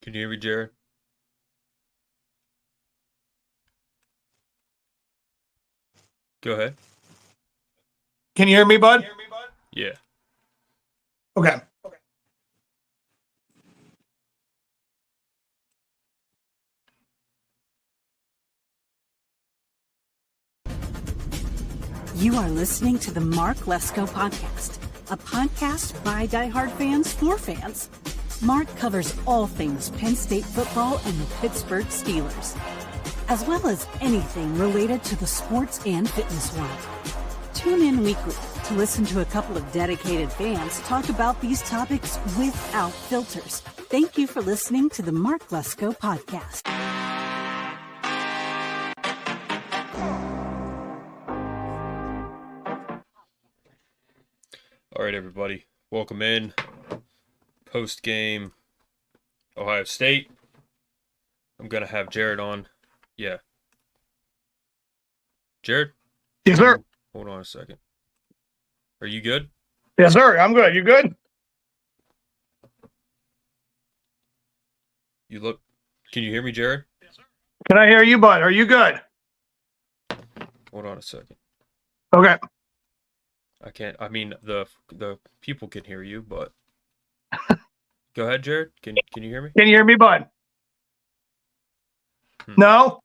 Can you hear me, Jared? Go ahead. Can you hear me, bud? Yeah. Okay. You are listening to the Mark Lesko Podcast, a podcast by diehard fans for fans. Mark covers all things Penn State football and the Pittsburgh Steelers, as well as anything related to the sports and fitness world. Tune in weekly to listen to a couple of dedicated fans talk about these topics without filters. Thank you for listening to the Mark Lesko Podcast. All right, everybody. Welcome in. Post-game Ohio State. I'm going to have Jared on. Yeah. Jared? Yes, sir. Hold on a second. Are you good? Yes, sir. I'm good. You good? Can you hear me, Jared? Yes, sir. Can I hear you, bud? Are you good? Hold on a second. Okay. I can't. I mean, the people can hear you, but go ahead, Jared. Can you hear me? Can you hear me, bud? No?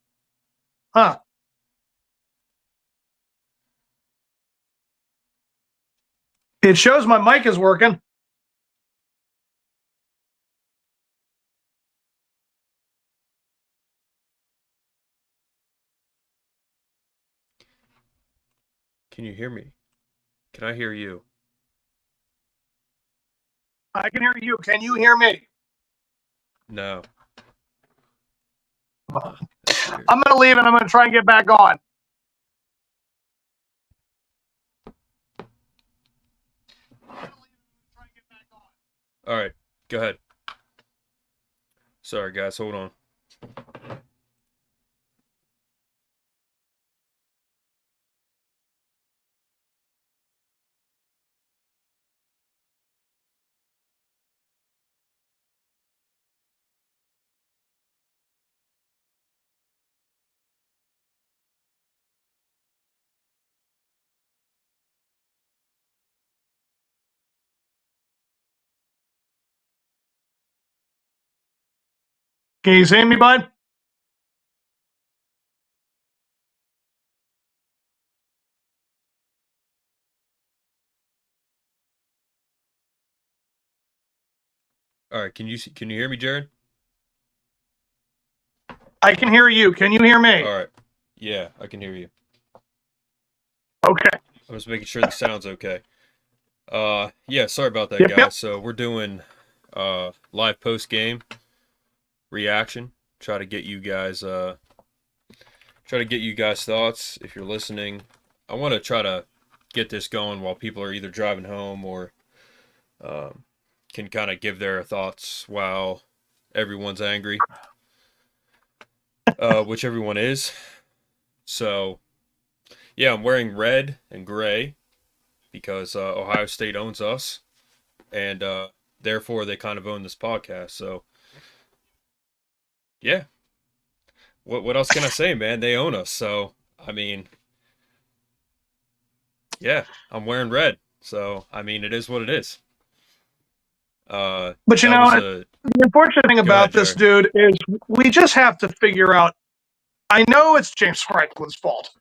Huh. It shows my mic is working. Can you hear me? Can I hear you? I can hear you. Can you hear me? No. I'm going to leave and I'm going to try and get back on. All right. Go ahead. Sorry, guys. Hold on. Can you see me, bud? All right. Can you hear me, Jared? I can hear you. Can you hear me? All right. Yeah, I can hear you. Okay. I'm just making sure the sound's okay. Yeah, sorry about that, Yep, guys. yep. So we're doing live post game reaction. Try to get you guys thoughts if you're listening. I want to try to get this going while people are either driving home or can kind of give their thoughts while everyone's angry, which everyone is. So yeah, I'm wearing red and gray because Ohio State owns us, and therefore they kind of own this podcast. So yeah, what else can I say, man? They own us. So I mean, yeah, I'm wearing red. So I mean, it is what it is. But you know, the unfortunate thing about this, dude, is we just have to figure out. I know it's James Franklin's fault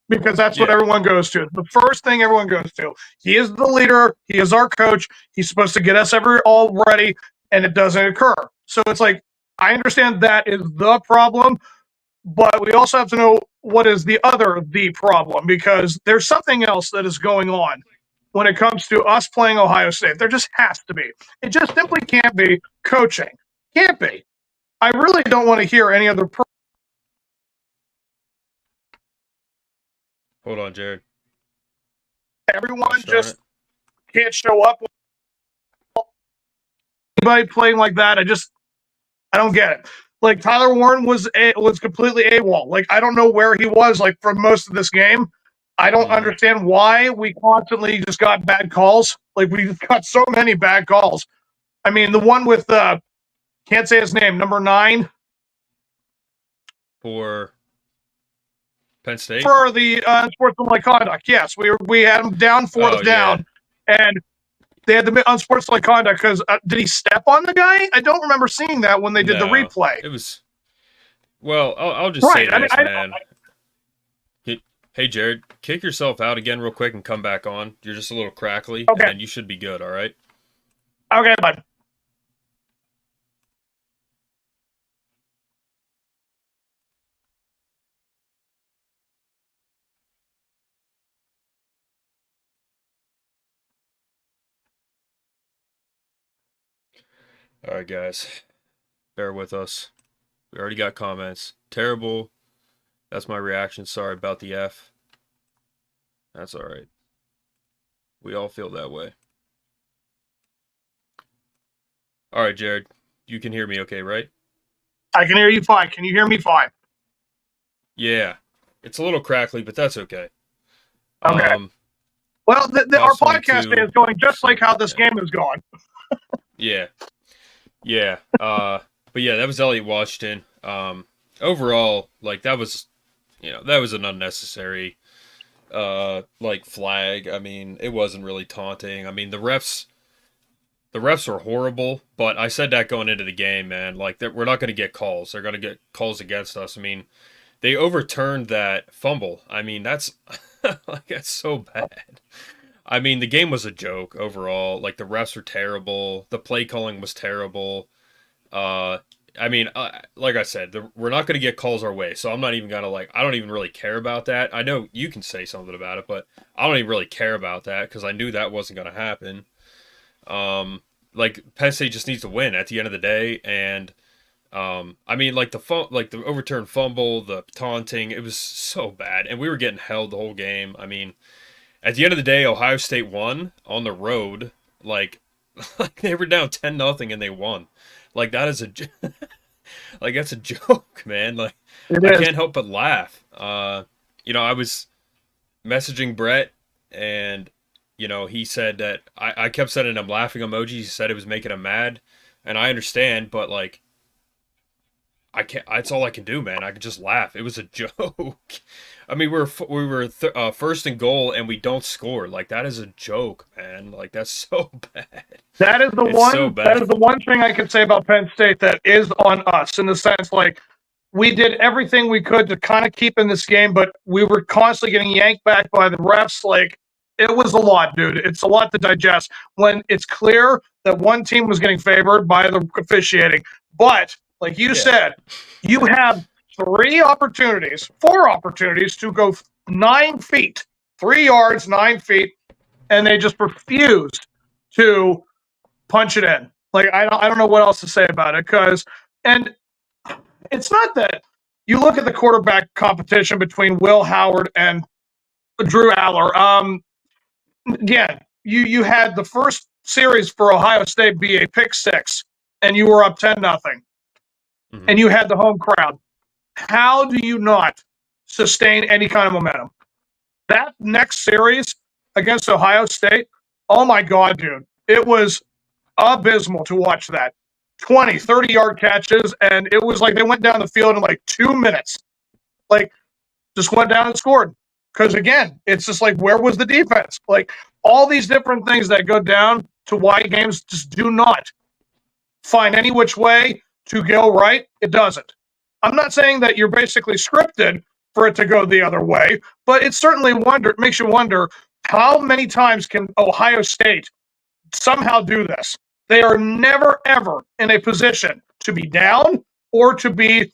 because that's what everyone goes to. The first thing everyone goes to. He is the leader. He is our coach. He's supposed to get us all ready, and it doesn't occur. So it's like, I understand that is the problem, but we also have to know what is the problem, because there's something else that is going on when it comes to us playing Ohio State. There just has to be. It just simply can't be coaching. Can't be. I really don't want to hear any other Hold on, Jared. Everyone just can't show up. Anybody playing like that, I don't get it. Like, Tyler Warren was completely AWOL. Like, I don't know where he was, like, for most of this game. I don't understand why we constantly just got bad calls. Like, we just got so many bad calls. I mean, the one with Can't say his name. Number 9 for Penn State for the unsportsmanlike conduct. Yes, we had him down, fourth down, and they had the unsportsmanlike conduct because did he step on the guy? I don't remember seeing that when they did the replay. It was. Well, I'll just say this, man. Hey, Jared, kick yourself out again real quick and come back on. You're just a little crackly, and then you should be good, all right? Okay, bud. All right, guys. Bear with us. We already got comments. Terrible. That's my reaction. Sorry about the F. That's all right. We all feel that way. All right, Jared. You can hear me okay, right? I can hear you fine. Can you hear me fine? Yeah. It's a little crackly, but that's okay. Okay. Well, our podcast is going just like how this game is going. Yeah. Yeah. But yeah, that was Elliot Washington. Overall, like that was an unnecessary flag. I mean, it wasn't really taunting. I mean, the refs were horrible, but I said that going into the game, man. Like we're not going to get calls. They're going to get calls against us. I mean, they overturned that fumble. I mean, that's that's so bad. I mean, the game was a joke overall. Like the refs were terrible. The play calling was terrible. I mean, like I said, we're not going to get calls our way, so I'm not even going to I don't even really care about that. I know you can say something about it, but I don't even really care about that because I knew that wasn't going to happen. Penn State just needs to win at the end of the day, and I mean, the overturned fumble, the taunting, it was so bad, and we were getting held the whole game. I mean, at the end of the day, Ohio State won on the road. Like they were down 10-0 and they won. Like that is that's a joke, man. Like I can't help but laugh. I was messaging Brett, and he said that I kept sending him laughing emojis. He said it was making him mad, and I understand, but like I can't. That's all I can do, man. I can just laugh. It was a joke. I mean, we were first and goal, and we don't score. Like that is a joke, man. Like that's so bad. That is the one thing I can say about Penn State that is on us in the sense like we did everything we could to kind of keep in this game, but we were constantly getting yanked back by the refs. Like it was a lot, dude. It's a lot to digest when it's clear that one team was getting favored by the officiating, but like you said, you have 4 opportunities to go 9 feet, 3 yards, 9 feet, and they just refused to punch it in. Like I don't know what else to say about it and it's not that you look at the quarterback competition between Will Howard and Drew Aller. Again, you had the first series for Ohio State be a pick 6, and you were up 10-0. And you had the home crowd. How do you not sustain any kind of momentum? That next series against Ohio State, oh my God, dude. It was abysmal to watch that. 20, 30-yard catches, and it was like they went down the field in like 2 minutes. Like, just went down and scored. Because, again, it's just like, where was the defense? Like, all these different things that go down to why games just do not find any which way to go right, it doesn't. I'm not saying that you're basically scripted for it to go the other way, but it certainly makes you wonder how many times can Ohio State somehow do this? They are never, ever in a position to be down or to be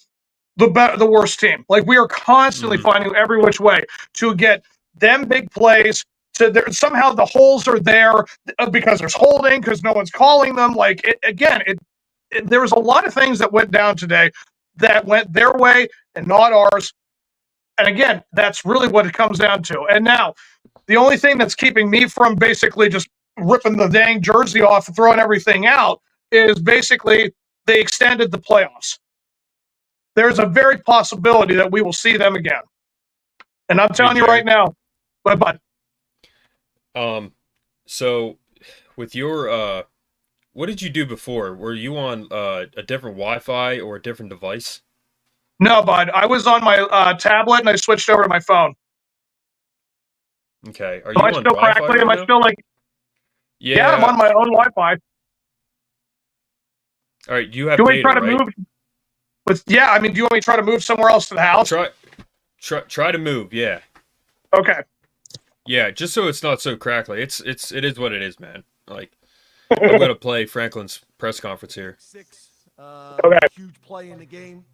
the worst team. Like we are constantly finding every which way to get them big plays. Somehow the holes are there because there's holding, because no one's calling them. Like, there was a lot of things that went down today that went their way and not ours. And again, that's really what it comes down to. And now, the only thing that's keeping me from basically just ripping the dang jersey off and throwing everything out is basically they extended the playoffs. There's a very possibility that we will see them again. And I'm telling you right now, but so with your What did you do before? Were you on a different Wi-Fi or a different device? No, bud. I was on my tablet and I switched over to my phone. Okay. Are Am you I on still Wi-Fi crackly? right Am I now? still like? Yeah, I'm on my own Wi-Fi. All right. You have do you want me data, to try to right? move? Yeah, I mean, do you want me to try to move somewhere else to the house? Try to move. Yeah. Okay. Yeah, just so it's not so crackly. It is what it is, man. Like, I'm gonna play Franklin's press conference here. Okay. Huge play in the game.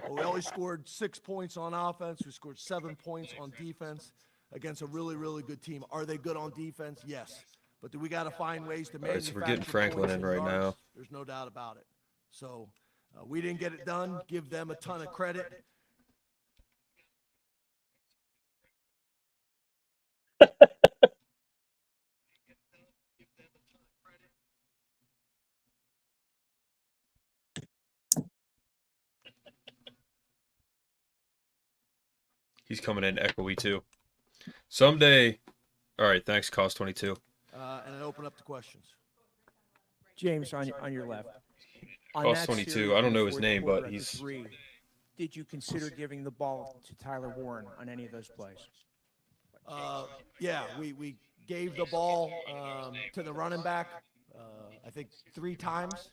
We only scored 6 points on offense. We scored 7 points on defense against a really, really good team. Are they good on defense? Yes. But do we got to find ways to manufacture so we're getting Franklin in right now. There's no doubt about it. So we didn't get it done. Give them a ton of credit. He's coming in echoey too. Someday. All right, thanks. Cost 22. And I open up to questions. James, on your left. Cost 22. I don't know his name, but he's. Did you consider giving the ball to Tyler Warren on any of those plays? Yeah, we gave the ball to the running back. I think 3 times.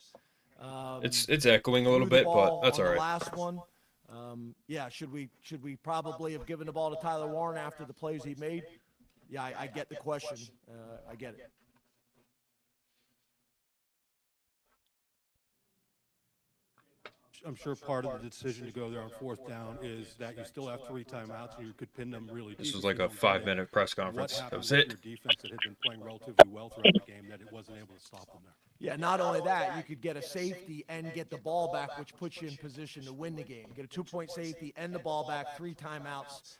It's echoing a little bit, but that's all right. The last one. Yeah, should we probably have given the ball to Tyler Warren after the plays he made? Yeah, I get the question. I get it. I'm sure part of the decision to go there on 4th down is that you still have 3 timeouts and you could pin them really deep. This was like a 5-minute press conference. That was it. Your defense that had been playing relatively well throughout the game, that it wasn't able to stop them there. Yeah, not only that, you could get a safety and get the ball back, which puts you in position to win the game. Get a 2-point safety and the ball back, 3 timelouts.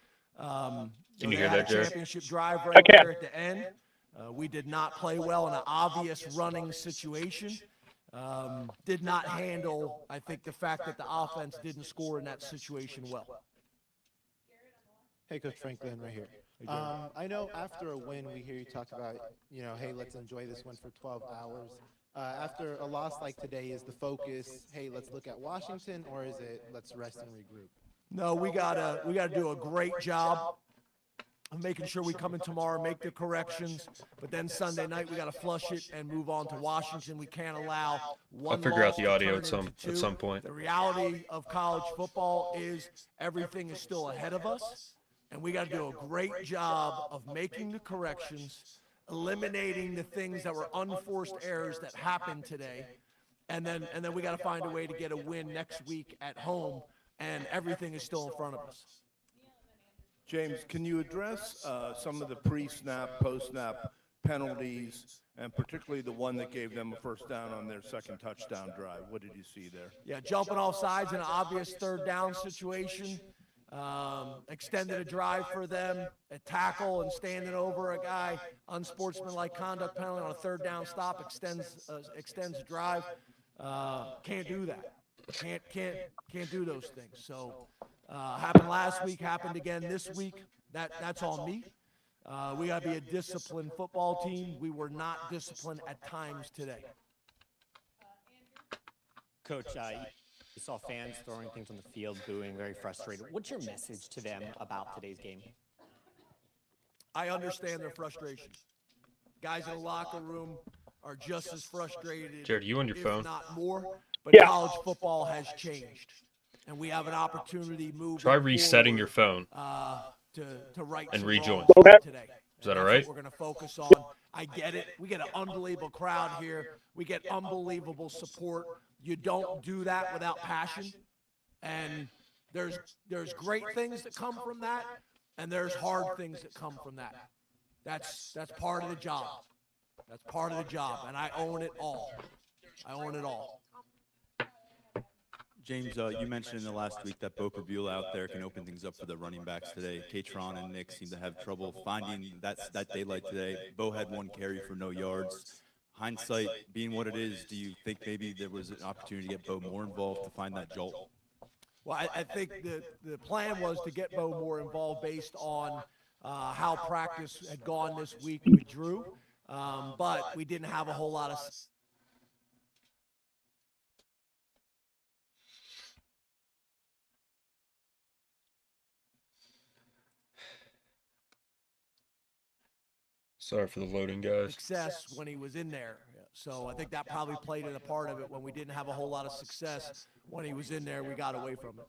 Can you hear that, Jared? Championship drive right there at the end. We did not play well in an obvious running situation. Did not handle, I think, the fact that the offense didn't score in that situation well. Hey, Coach Franklin, right here. I know after a win, we hear you talk about, hey, let's enjoy this one for 12 hours. After a loss like today, is the focus, hey, let's look at Washington, or is it let's rest and regroup? No, we gotta do a great job of making sure we come in tomorrow, make the corrections, but then Sunday night we got to flush it and move on to Washington. We can't allow one. I'll figure out the audio at some point. The reality of college football is everything is still ahead of us, and we got to do a great job of making the corrections, eliminating the things that were unforced errors that happened today, and then we got to find a way to get a win next week at home, and everything is still in front of us. James, can you address some of the pre-snap, post-snap penalties, and particularly the one that gave them a first down on their second touchdown drive? What did you see there? Yeah, jumping off sides in an obvious 3rd down situation. Extended a drive for them, a tackle and standing over a guy, unsportsmanlike conduct penalty on a 3rd down stop, extends a drive. Can't do that. Can't do those things. So happened last week, happened again this week. That's on me. We got to be a disciplined football team. We were not disciplined at times today. Coach, you saw fans throwing things on the field, booing, very frustrated. What's your message to them about today's game? I understand their frustration. Guys in the locker room are just as frustrated, Jared, you on your phone? if not more. But Yeah. college football has changed, and we have an opportunity moving Try resetting your forward, phone. to right and some rejoin. wrongs Okay. today. Is that And all that's right? what we're going to focus on. I get it. We get an unbelievable crowd here. We get unbelievable support. You don't do that without passion. And there's great things that come from that, and there's hard things that come from that. That's part of the job. That's part of the job, and I own it all. I own it all. James, you mentioned in the last week that Bo Perbula out there can open things up for the running backs today. Katron and Nick seem to have trouble finding that daylight today. Bo had 1 carry for no yards. Hindsight being what it is, do you think maybe there was an opportunity to get Bo more involved to find that jolt? Well, I think the plan was to get Bo more involved based on how practice had gone this week with Drew, but we didn't have a whole lot of Sorry for the loading, guys. Success when he was in there. So I think that probably played in a part of it. When we didn't have a whole lot of success when he was in there, we got away from it.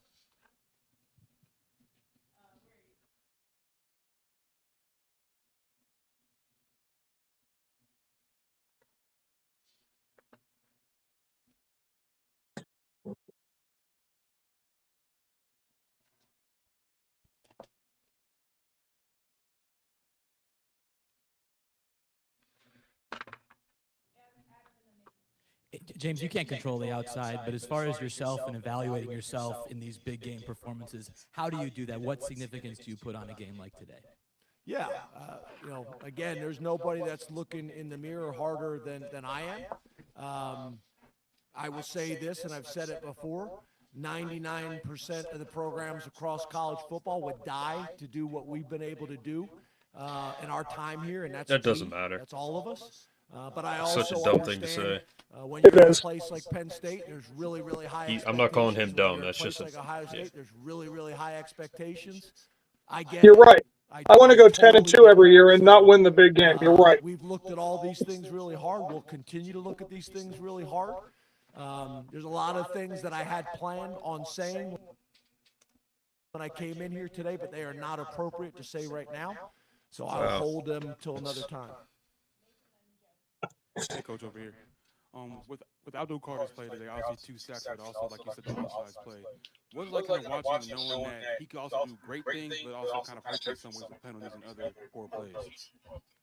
James, you can't control the outside, but as far as yourself and evaluating yourself in these big game performances, how do you do that? What significance do you put on a game like today? Yeah, again, there's nobody that's looking in the mirror harder than I am. I will say this, and I've said it before, 99% of the programs across college football would die to do what we've been able to do in our time here, and that doesn't matter. That's all of us. But I also Such a dumb thing to say. When you're in a place like Penn State, there's really, really high I'm not calling him dumb. When That's you're in a just place like Ohio State. There's really, really high expectations. I get You're it. right. I want to go 10-2 totally every year and not win the big game. You're right. We've looked at all these things really hard. We'll continue to look at these things really hard. There's a lot of things that I had planned on saying when I came in here today, but they are not appropriate to say right now. So I'll hold them till another time. Hey, Coach, over here. With Abdul Carter's play today, obviously 2 sacks, but also, like you said, the offsides play. What was it like kind of watching him, knowing that he could also do great things, but also kind of hurt you in some ways with penalties and other poor plays?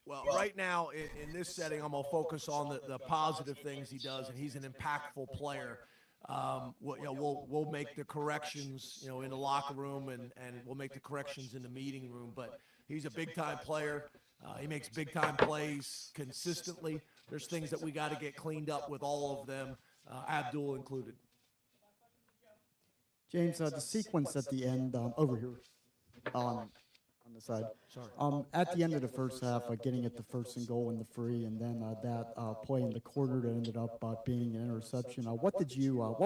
Well, right now, in this setting, I'm going to focus on the positive things he does, and he's an impactful player. We'll make the corrections, in the locker room, and we'll make the corrections in the meeting room. But he's a big-time player. He makes big-time plays consistently. There's things that we got to get cleaned up with all of them, Abdul included. James, the sequence at the end over here on the side. Sorry. At the end of the first half, getting at the 1st and goal and the free, and then that play in the quarter that ended up being an interception. What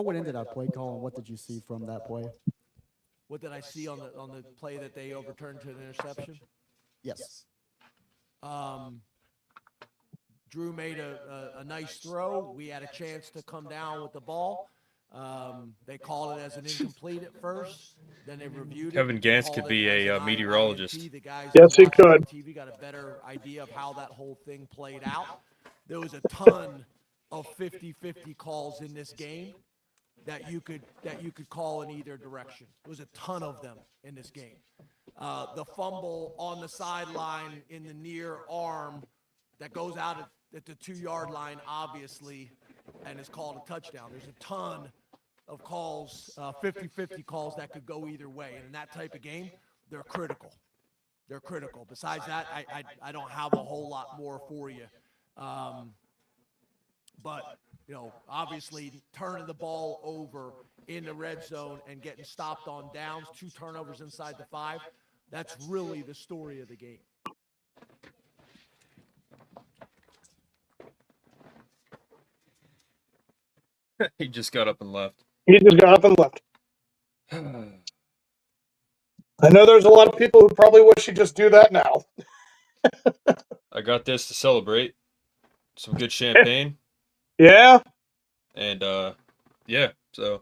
went into that play call, and what did you see from that play? What did I see on the play that they overturned to an interception? Yes. Drew made a nice throw. We had a chance to come down with the ball. They called it as an incomplete at first. Then they reviewed it. Kevin Gantz could be a meteorologist. The guys yes, he could. TV got a better idea of how that whole thing played out. There was a ton of 50-50 calls in this game that you could call in either direction. There was a ton of them in this game. The fumble on the sideline in the near arm that goes out at the 2-yard line, obviously, and is called a touchdown. There's a ton of calls, 50-50 calls that could go either way. And in that type of game, they're critical. They're critical. Besides that, I don't have a whole lot more for you. But, obviously turning the ball over in the red zone and getting stopped on downs, 2 turnovers inside the 5, that's really the story of the game. He just got up and left. He just got up and left. I know there's a lot of people who probably wish he'd just do that now. I got this to celebrate. Some good champagne. Yeah. And, yeah, so.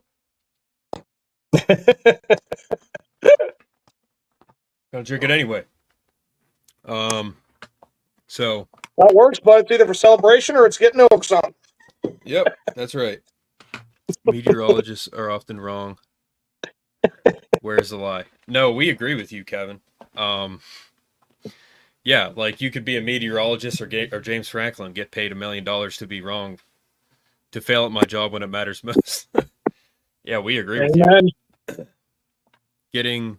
Gotta drink it anyway. So. That works, but it's either for celebration or it's getting oaks on. Yep, that's right. Meteorologists are often wrong. Where's the lie? No, we agree with you, Kevin. Yeah, like you could be a meteorologist or James Franklin, get paid $1 million to be wrong, to fail at my job when it matters most. Yeah, we agree with you. Getting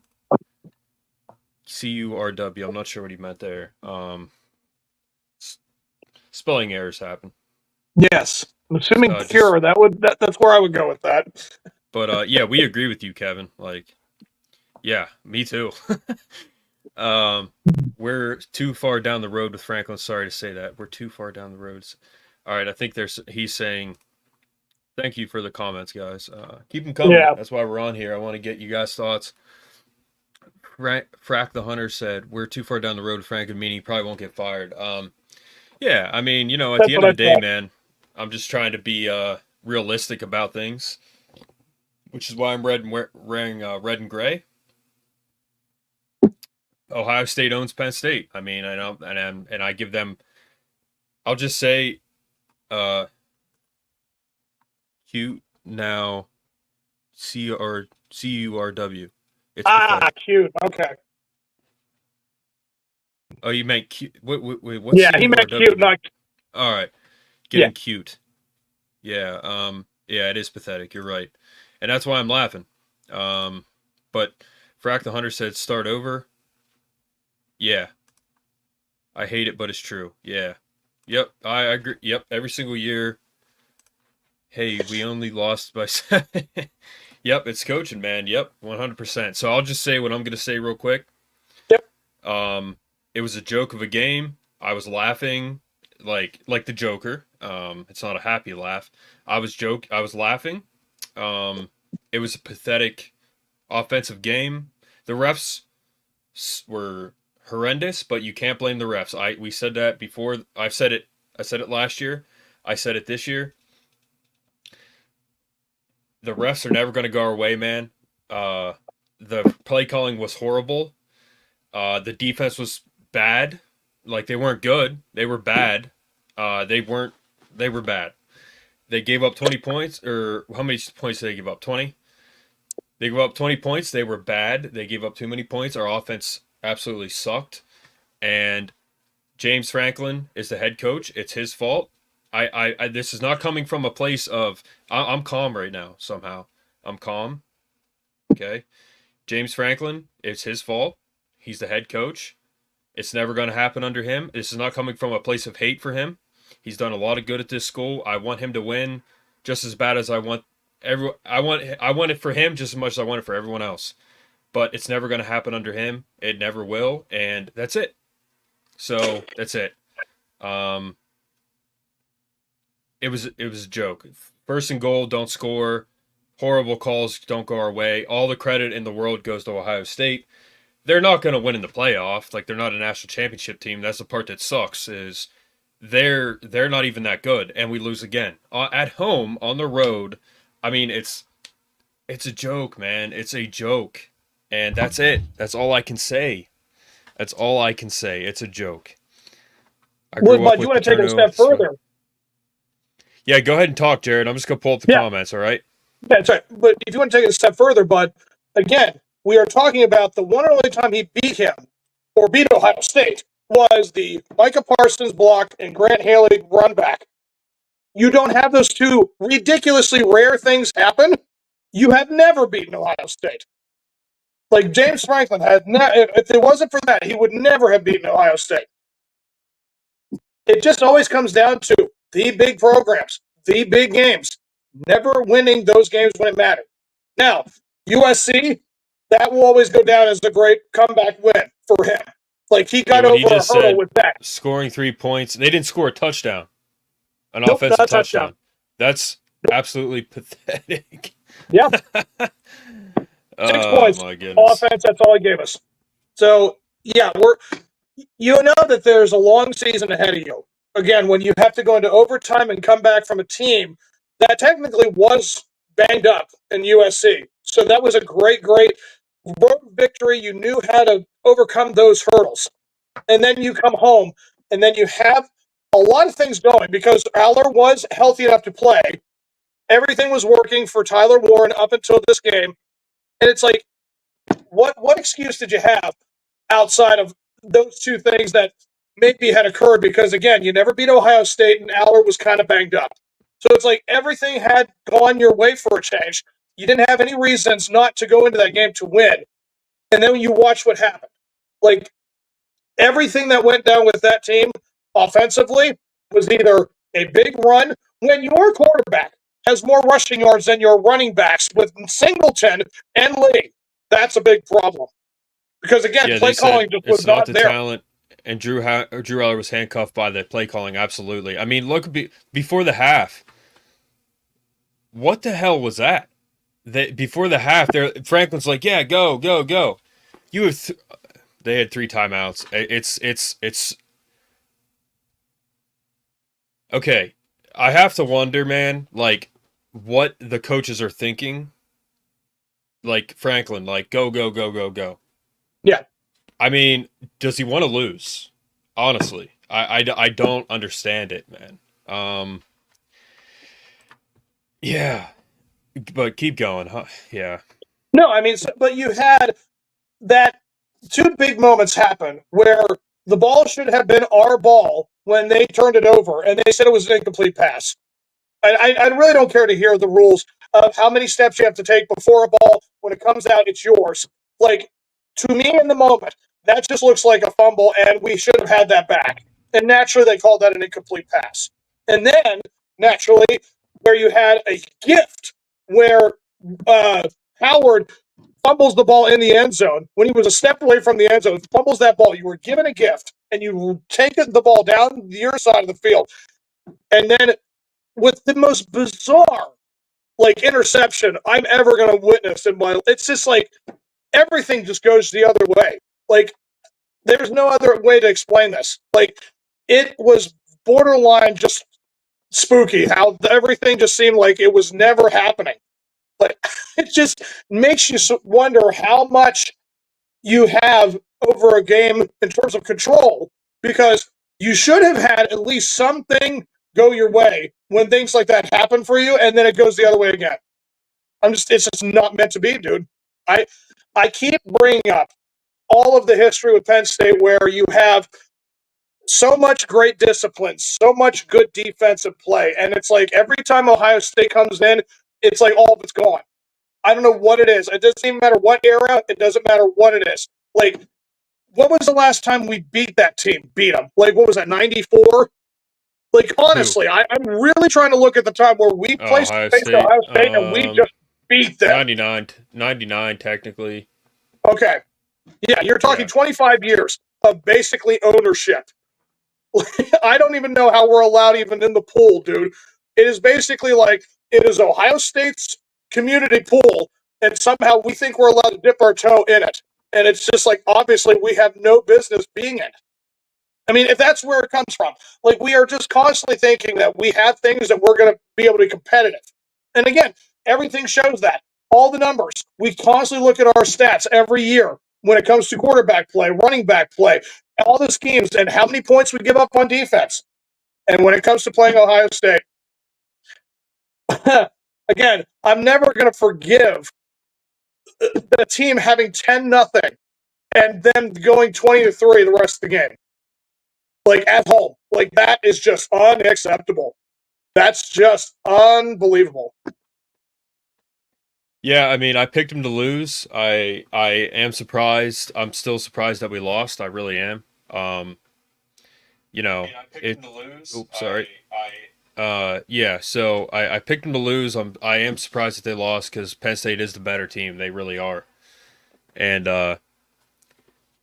CURW, I'm not sure what he meant there. Spelling errors happen. Yes, I'm assuming pure. That's where I would go with that. But yeah, we agree with you, Kevin. Like, yeah, me too. We're too far down the road with Franklin. Sorry to say that. We're too far down the roads. All right, I think he's saying, thank you for the comments, guys. Keep them coming. Yeah. That's why we're on here. I want to get you guys' thoughts. Frack the Hunter said, we're too far down the road with Franklin, meaning he probably won't get fired. Yeah, I mean, at That's the end what of the I day, thought. man, I'm just trying to be realistic about things, which is why I'm wearing red and gray. Ohio State owns Penn State. I mean, I know, and I give them. I'll just say, cute now, CURW. It's pathetic. Cute. Okay. Oh, you meant cute? What's Yeah, he meant CURW? cute, not. All right, getting cute. Yeah. Yeah, it is pathetic. You're right, and that's why I'm laughing. But Frack the Hunter said start over. Yeah. I hate it, but it's true. Yeah. Yep. I agree. Yep. Every single year. Hey, we only lost by 7. Yep. It's coaching, man. Yep. 100%. So I'll just say what I'm going to say real quick. Yep. It was a joke of a game. I was laughing like the Joker. It's not a happy laugh. I was laughing. It was a pathetic offensive game. The refs were horrendous, but you can't blame the refs. We said that before. I said it last year. I said it this year. The refs are never going to go our way, man. The play calling was horrible. The defense was bad. Like, they weren't good. They were bad. They were bad. They gave up 20 points, or how many points did they give up? 20? They gave up 20 points. They were bad. They gave up too many points. Our offense absolutely sucked. And James Franklin is the head coach. It's his fault. This is not coming from a place of I'm calm right now. Somehow I'm calm. Okay, James Franklin. It's his fault. He's the head coach. It's never going to happen under him. This is not coming from a place of hate for him. He's done a lot of good at this school. I want him to win just as bad as I want I want it for him just as much as I want it for everyone else. But it's never going to happen under him. It never will, and that's it. So that's it. It was a joke. First and goal, don't score. Horrible calls don't go our way. All the credit in the world goes to Ohio State. They're not going to win in the playoff. Like, they're not a national championship team. That's the part that sucks. Is they're not even that good, and we lose again at home on the road. I mean, it's a joke, man. It's a joke, and that's it. That's all I can say. That's all I can say. It's a joke. But you want to take it a step further? Yeah, go ahead and talk, Jared. I'm just going to pull up the comments, all right? Yeah, that's right. But if you want to take it a step further, Bud, again, we are talking about the one and only time he beat him, or beat Ohio State, was the Micah Parsons block and Grant Haley run back. You don't have those two ridiculously rare things happen. You have never beaten Ohio State. Like, James Franklin had if it wasn't for that, he would never have beaten Ohio State. It just always comes down to the big programs, the big games, never winning those games when it mattered. Now, USC, that will always go down as a great comeback win for him. Like, he got over a hurdle with that. Scoring 3 points. They didn't score a touchdown. An offensive touchdown. That's absolutely pathetic. Yeah. 6 points. My goodness. Offense, that's all he gave us. So, yeah, you know that there's a long season ahead of you. Again, when you have to go into overtime and come back from a team that technically was banged up in USC. So that was a great road victory. You knew how to overcome those hurdles. And then you come home, and then you have a lot of things going because Aller was healthy enough to play. Everything was working for Tyler Warren up until this game. And it's like, what excuse did you have outside of those two things that maybe had occurred? Because, again, you never beat Ohio State, and Aller was kind of banged up. So it's like everything had gone your way for a change. You didn't have any reasons not to go into that game to win. And then you watch what happened. Like, everything that went down with that team offensively was either a big run when your quarterback has more rushing yards than your running backs with Singleton and Lee. That's a big problem. Because, again, play calling just was not there. Talent. And Drew Aller was handcuffed by the play calling, absolutely. I mean, look, before the half, what the hell was that? Before the half, Franklin's like, yeah, go. You have they had 3 timeouts. It's Okay, I have to wonder, man, like what the coaches are thinking. Like Franklin, like go, go, go, go, go. Yeah. I mean, does he want to lose? Honestly, I don't understand it, man. Yeah, but keep going, huh? Yeah. No, I mean, but you had that two big moments happen where the ball should have been our ball when they turned it over, and they said it was an incomplete pass. I really don't care to hear the rules of how many steps you have to take before a ball. When it comes out, it's yours. Like, to me in the moment, that just looks like a fumble, and we should have had that back. And naturally, they called that an incomplete pass. And then, naturally, where you had a gift where Howard fumbles the ball in the end zone when he was a step away from the end zone, fumbles that ball. You were given a gift, and you take the ball down your side of the field. And then with the most bizarre interception I'm ever going to witness in my life. It's just like everything just goes the other way. Like there's no other way to explain this. Like it was borderline just spooky how everything just seemed like it was never happening. But it just makes you wonder how much you have over a game in terms of control, because you should have had at least something go your way when things like that happen for you, and then it goes the other way again. It's just not meant to be, dude. I keep bringing up all of the history with Penn State where you have so much great discipline, so much good defensive play, and it's like every time Ohio State comes in, it's like all of it's gone. I don't know what it is. It doesn't even matter what era. It doesn't matter what it is. Like, what was the last time we beat that team? Beat them? Like, what was that, 94? Like, honestly, I'm really trying to look at the time where we faced Ohio State and we just beat them. 99 technically. Okay. Yeah, you're talking 25 years of basically ownership. I don't even know how we're allowed even in the pool, dude. It is basically like it is Ohio State's community pool, and somehow we think we're allowed to dip our toe in it. And it's just like, obviously, we have no business being in it. I mean, if that's where it comes from, like we are just constantly thinking that we have things that we're going to be able to be competitive. And again, everything shows that. All the numbers. We constantly look at our stats every year when it comes to quarterback play, running back play, all the schemes, and how many points we give up on defense. And when it comes to playing Ohio State, again, I'm never going to forgive the team having 10-0 and then going 20-3 the rest of the game. Like at home. Like that is just unacceptable. That's just unbelievable. Yeah, I mean, I picked him to lose. I am surprised. I'm still surprised that we lost. I really am. You know, I picked him to lose. Oops, sorry. Yeah, so I picked them to lose. I am surprised that they lost because Penn State is the better team. They really are. And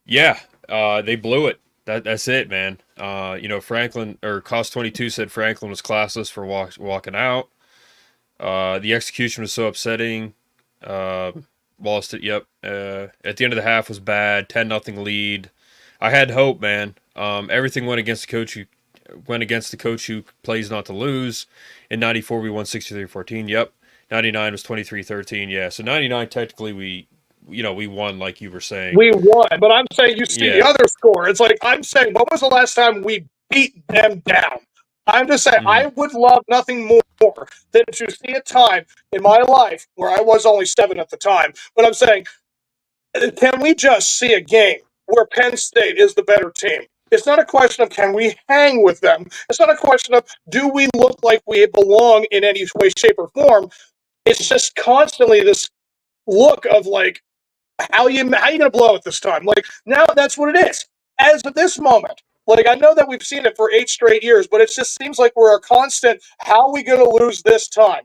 yeah, they blew it. That's it, man. You know, Franklin or Cost22 said Franklin was classless for walking out. The execution was so upsetting. Lost it. Yep. At the end of the half was bad. 10-0 lead. I had hope, man. Everything went against the coach who plays not to lose. In 94, we won 63-14. Yep. 99 was 23-13. Yeah. So 99, technically, we won, like you were saying. We won, but I'm saying you see the other score. It's like I'm saying, when was the last time we beat them down? I'm just saying, I would love nothing more than to see a time in my life where I was only 7 at the time. But I'm saying, can we just see a game where Penn State is the better team? It's not a question of can we hang with them. It's not a question of do we look like we belong in any way, shape, or form. It's just constantly this look of like, how you going to blow it this time? Like, now that's what it is. As of this moment, like, I know that we've seen it for 8 straight years, but it just seems like we're a constant, how are we going to lose this time?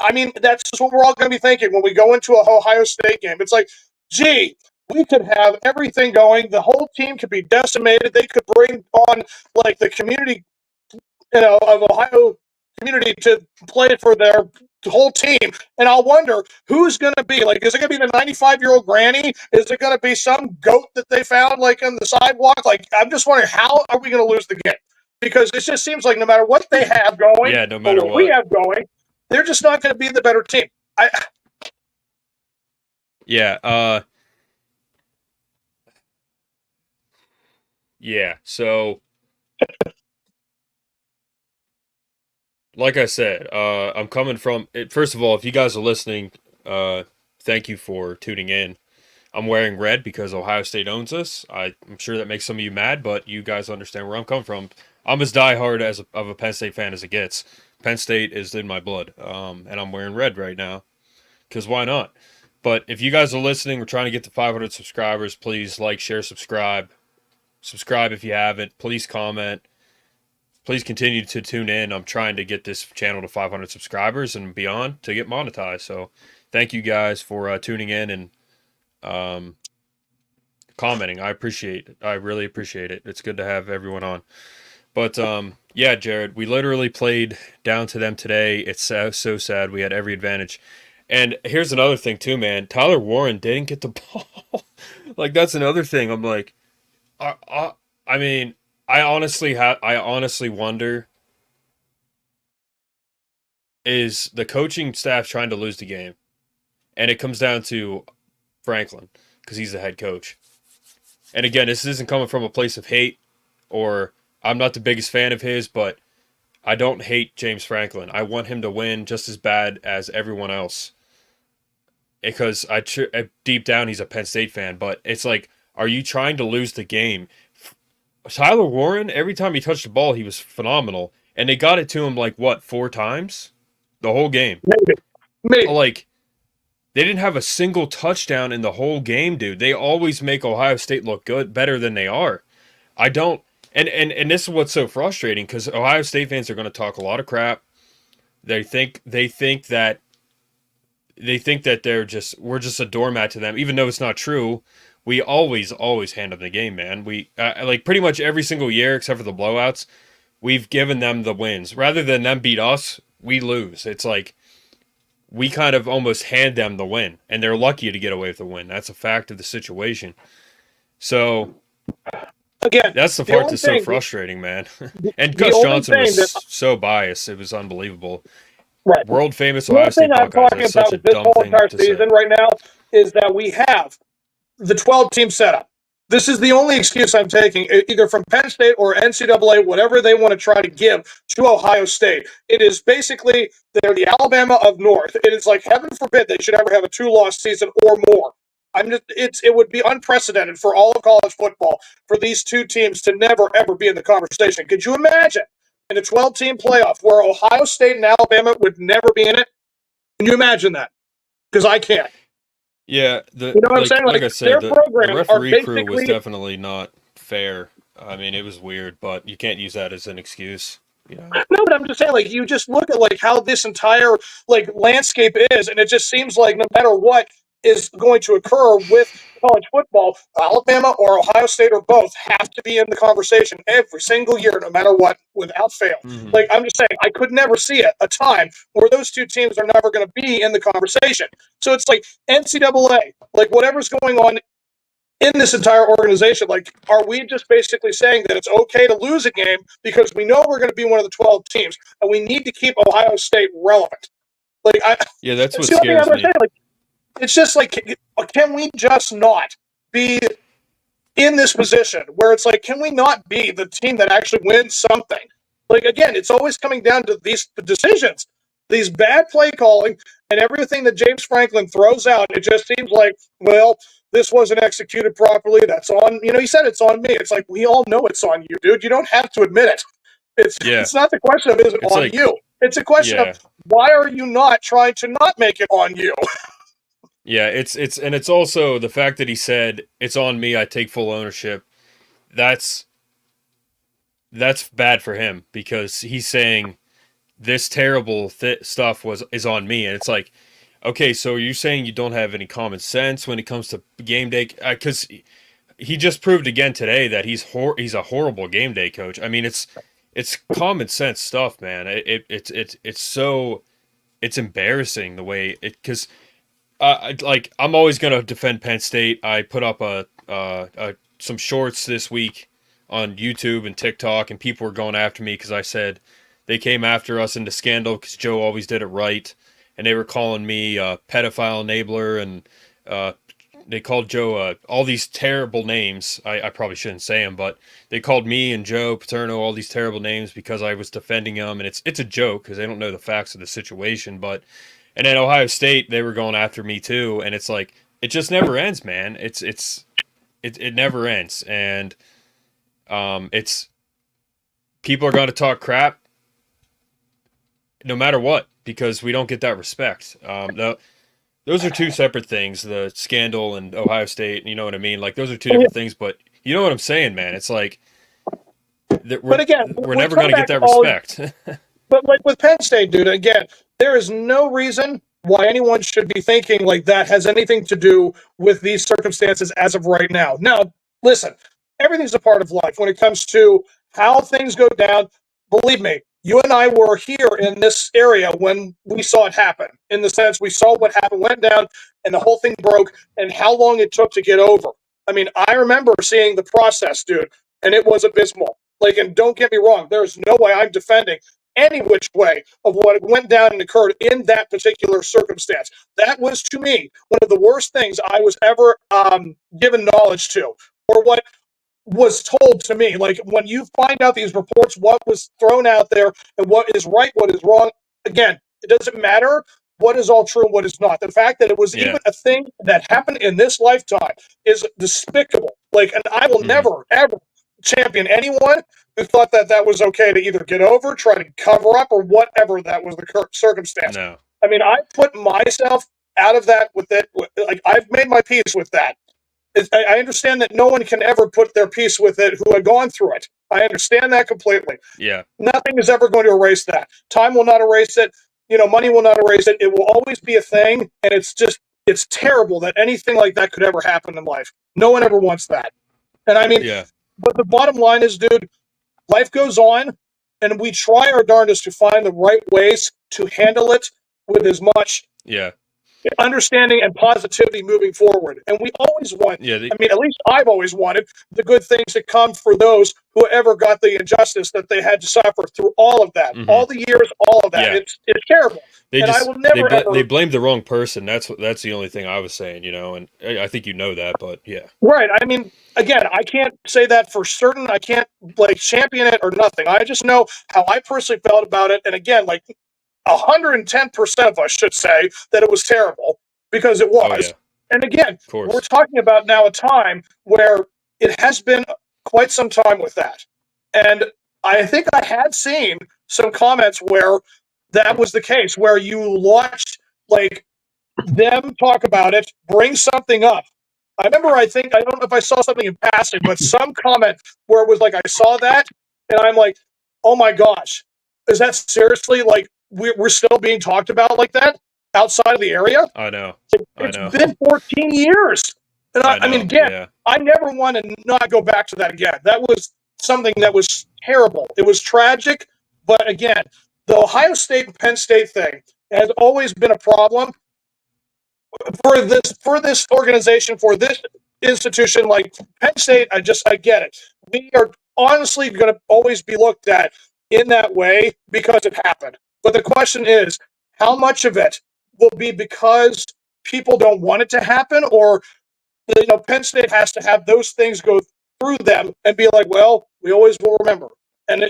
I mean, that's just what we're all going to be thinking when we go into a Ohio State game. It's like, gee, we could have everything going. The whole team could be decimated. They could bring on, like, the community, of Ohio community to play it for their whole team. And I'll wonder who's going to be, like, is it going to be the 95-year-old granny? Is it going to be some goat that they found, like, on the sidewalk? Like, I'm just wondering, how are we going to lose the game? because it just seems like no matter what they have going, no matter or what what we have going, they're just not going to be the better team. So like I said, I'm coming from it. First of all, if you guys are listening, thank you for tuning in. I'm wearing red because Ohio State owns us. I'm sure that makes some of you mad, but you guys understand where I'm coming from. I'm as diehard of a Penn State fan as it gets. Penn State is in my blood, and I'm wearing red right now because why not? But if you guys are listening, we're trying to get to 500 subscribers. Please like, share, subscribe. Subscribe if you haven't. Please comment. Please continue to tune in. I'm trying to get this channel to 500 subscribers and beyond to get monetized. So thank you guys for tuning in and commenting. I appreciate it. I really appreciate it. It's good to have everyone on. But yeah, Jared, we literally played down to them today. It's so sad. We had every advantage. And here's another thing too, man. Tyler Warren didn't get the ball. Like, that's another thing. I'm like, I mean, I honestly wonder, is the coaching staff trying to lose the game? And it comes down to Franklin because he's the head coach. And again, this isn't coming from a place of hate, or I'm not the biggest fan of his, but I don't hate James Franklin. I want him to win just as bad as everyone else. Because deep down, he's a Penn State fan. But it's like, are you trying to lose the game? Tyler Warren, every time he touched the ball, he was phenomenal. And they got it to him, like, what, 4 times? The whole game. Maybe. Like, they didn't have a single touchdown in the whole game, dude. They always make Ohio State look better than they are. I don't... And this is what's so frustrating, because Ohio State fans are going to talk a lot of crap. They think that we're just a doormat to them, even though it's not true. We always hand them the game, man. We like pretty much every single year, except for the blowouts, we've given them the wins. Rather than them beat us, we lose. It's like we kind of almost hand them the win, and they're lucky to get away with the win. That's a fact of the situation. So again, that's the part that's so frustrating, man. And Gus Johnson was so biased; it was unbelievable. Right. World famous Ohio State Buckeyes. The thing I'm talking about with this whole entire season right now is that we have the 12-team setup. This is the only excuse I'm taking, either from Penn State or NCAA, whatever they want to try to give to Ohio State. It is basically, they're the Alabama of North. It is like, heaven forbid they should ever have a 2-loss season or more. It would be unprecedented for all of college football for these two teams to never, ever be in the conversation. Could you imagine in a 12-team playoff where Ohio State and Alabama would never be in it? Can you imagine that? Because I can't. Yeah, you know what I'm saying? Like I said, the referee crew was definitely not fair. I mean, it was weird, but you can't use that as an excuse. Yeah. No, but I'm just saying, like, you just look at like how this entire like landscape is, and it just seems like no matter what is going to occur with college football, Alabama or Ohio State or both have to be in the conversation every single year, no matter what, without fail. Mm-hmm. Like, I'm just saying, I could never see a time where those two teams are never going to be in the conversation. So it's like NCAA, like whatever's going on in this entire organization, like, are we just basically saying that it's okay to lose a game because we know we're going to be one of the 12 teams and we need to keep Ohio State relevant? Like, yeah, that's what scares me. Like, it's just like, can we just not be in this position where it's like, can we not be the team that actually wins something? Like, again, it's always coming down to these decisions, these bad play calling, and everything that James Franklin throws out. It just seems like, well, this wasn't executed properly. That's on, he said it's on me. It's like, we all know it's on you, dude. You don't have to admit it. It's not the question of is it on you. It's a question of why are you not trying to not make it on you? Yeah, it's also the fact that he said it's on me. I take full ownership. That's bad for him because he's saying this terrible stuff is on me, and it's like, okay, so you're saying you don't have any common sense when it comes to game day, because he just proved again today that he's a horrible game day coach. I mean, it's common sense stuff, man. It's embarrassing the way because. I'm always gonna defend Penn State. I put up some shorts this week on YouTube and TikTok, and people were going after me because I said they came after us in the scandal because Joe always did it right, and they were calling me a pedophile enabler, and they called Joe all these terrible names. I probably shouldn't say them, but they called me and Joe Paterno all these terrible names because I was defending them, and it's a joke because they don't know the facts of the situation. But and at Ohio State, they were going after me too, and it's like it just never ends, man. It never ends, and it's people are going to talk crap no matter what because we don't get that respect. Those are two separate things, the scandal and Ohio State, you know what I mean? Like, those are two different things, but you know what I'm saying, man? It's like, we're never going to get that respect. But, like, with Penn State, dude, again, there is no reason why anyone should be thinking, like, that has anything to do with these circumstances as of right now. Now, listen, everything's a part of life when it comes to how things go down. Believe me, you and I were here in this area when we saw it happen, in the sense we saw what happened, went down, and the whole thing broke, and how long it took to get over. I mean, I remember seeing the process, dude, and it was abysmal. Like, and don't get me wrong, there's no way I'm defending any which way of what went down and occurred in that particular circumstance. That was, to me, one of the worst things I was ever given knowledge to, or what was told to me. Like, when you find out these reports, what was thrown out there and what is right, what is wrong, again, it doesn't matter what is all true and what is not. The fact that it was even a thing that happened in this lifetime is despicable. Like, and I will never, ever champion anyone who thought that that was okay to either get over, try to cover up, or whatever that was the circumstance. No. I mean, I put myself out of that with it. Like, I've made my peace with that. I understand that no one can ever put their peace with it who had gone through it. I understand that completely. Yeah. Nothing is ever going to erase that. Time will not erase it. You know, money will not erase it. It will always be a thing, and it's terrible that anything like that could ever happen in life. No one ever wants that. And I mean, but the bottom line is, dude, life goes on, and we try our darndest to find the right ways to handle it with as much understanding and positivity moving forward. And we always want, I mean, at least I've always wanted the good things to come for those who ever got the injustice that they had to suffer through all of that, all the years, all of that. It's terrible. I will never they blamed the wrong person. That's the only thing I was saying, you know, and I think you know that, but yeah. Right. I mean, again, I can't say that for certain. I can't, like, champion it or nothing. I just know how I personally felt about it. And again, like, 110% of us should say that it was terrible, because it was. And again, we're talking about now a time where it has been quite some time with that. And I think I had seen some comments where that was the case, where you watched, like, them talk about it, bring something up. I remember, I don't know if I saw something in passing, but some comment where it was like, I saw that, and I'm like, oh my gosh, is that seriously, like, we're still being talked about like that outside of the area? I know. It's been 14 years. And I mean, again, I never want to not go back to that again. That was something that was terrible. It was tragic. But again, the Ohio State and Penn State thing has always been a problem for this organization, for this institution. Like Penn State, I get it. We are honestly going to always be looked at in that way because it happened. But the question is, how much of it will be because people don't want it to happen, or, you know, Penn State has to have those things go through them and be like, well, we always will remember. And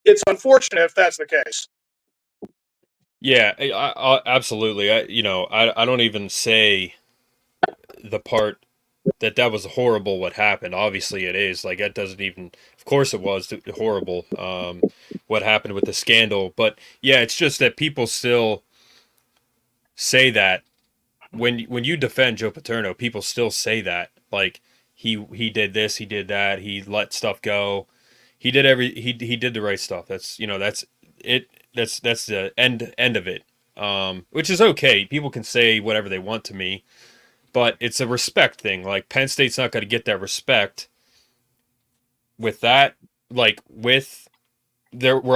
it's unfortunate if that's the case. Yeah, I absolutely. I don't even say the part that was horrible what happened. Obviously it is. Like, that doesn't even, of course it was horrible what happened with the scandal. But yeah, it's just that people still say that when you defend Joe Paterno, people still say that, like, he did this, he did that, he let stuff go, he did he did the right stuff. That's, you know, that's it. That's the end of it. Which is okay. People can say whatever they want to me, but it's a respect thing. Like, Penn State's not going to get that respect with that. Like, we're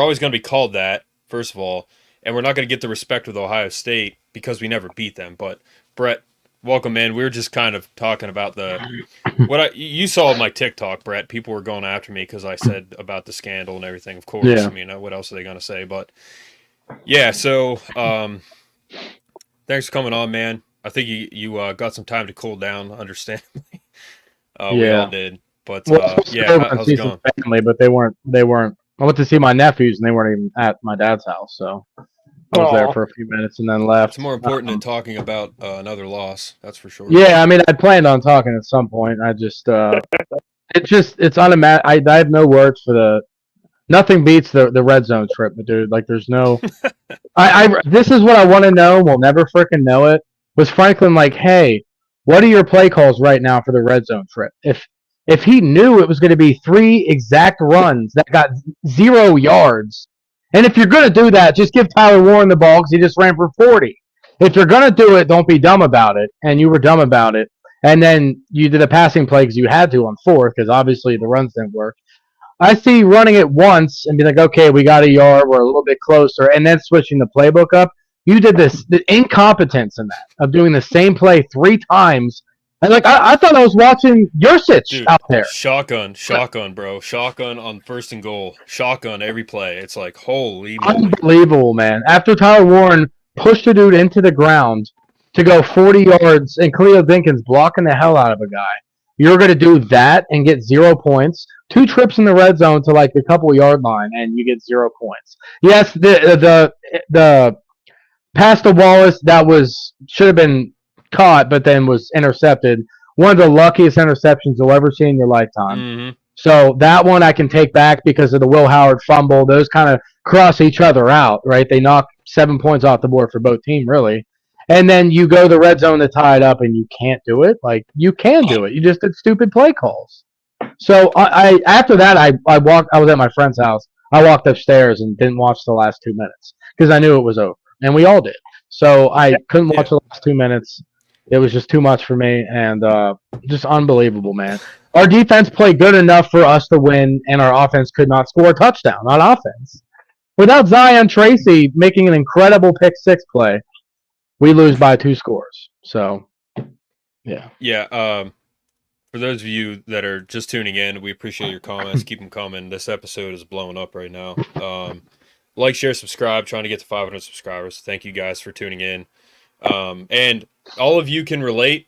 always going to be called that, first of all, and we're not going to get the respect with Ohio State because we never beat them. But Brett, Welcome, man. We were just kind of talking about you saw my TikTok, Brett. People were going after me because I said about the scandal and everything. Of course, Yeah. I mean, what else are they going to say? But yeah, so thanks for coming on, man. I think you got some time to cool down, understandably. We all did. But yeah, how's it going? Family, but they weren't. I went to see my nephews, and they weren't even at my dad's house. So I was there for a few minutes and then left. It's more important than talking about another loss. That's for sure. Yeah, I mean, I planned on talking at some point. I just, it's unimaginable. I have no words for the. Nothing beats the red zone trip, dude. Like, there's no. This is what I want to know. We'll never freaking know it. Was Franklin like, hey, what are your play calls right now for the red zone trip? If he knew it was going to be 3 exact runs that got 0 yards, and if you're going to do that, just give Tyler Warren the ball because he just ran for 40. If you're going to do it, don't be dumb about it. And you were dumb about it. And then you did a passing play because you had to on 4th because obviously the runs didn't work. I see running it once and be like, okay, we got a yard, we're a little bit closer, and then switching the playbook up. You did the incompetence in that of doing the same play 3 times. And like I thought I was watching Yursich out there. Shotgun, bro. Shotgun on 1st and goal. Shotgun every play. It's like, holy moly. Unbelievable, man. After Tyler Warren pushed the dude into the ground to go 40 yards and Cleo Dinkins blocking the hell out of a guy, you're going to do that and get 0 points. 2 trips in the red zone to like the couple-yard line, and you get 0 points. Yes, the pass to Wallace that should have been caught, but then was intercepted. One of the luckiest interceptions you'll ever see in your lifetime. Mm-hmm. So that one I can take back because of the Will Howard fumble. Those kind of cross each other out, right? They knock 7 points off the board for both teams, really. And then you go to the red zone to tie it up, and you can't do it. Like, you can do it. You just did stupid play calls. So I after that, I was at my friend's house. I walked upstairs and didn't watch the last 2 minutes because I knew it was over, and we all did. So I couldn't watch the last 2 minutes. It was just too much for me, and just unbelievable, man. Our defense played good enough for us to win, and our offense could not score a touchdown on offense. Without Zion Tracy making an incredible pick-6 play, we lose by 2 scores. So, yeah. Yeah, for those of you that are just tuning in, we appreciate your comments. Keep them coming. This episode is blowing up right now. Like, share, subscribe. Trying to get to 500 subscribers. Thank you guys for tuning in. And all of you can relate.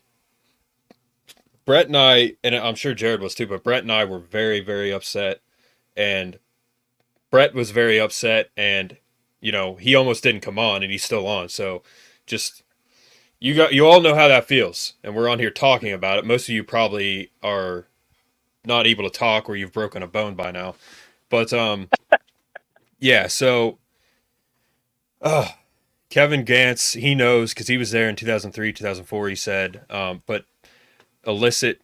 Brett and I, and I'm sure Jared was too, but Brett and I were very, very upset. And Brett was very upset, and, you know, he almost didn't come on, and he's still on. So just... You all know how that feels, and we're on here talking about it. Most of you probably are not able to talk, or you've broken a bone by now. But yeah. So Kevin Gantz, he knows because he was there in 2003, 2004. He said, but illicit,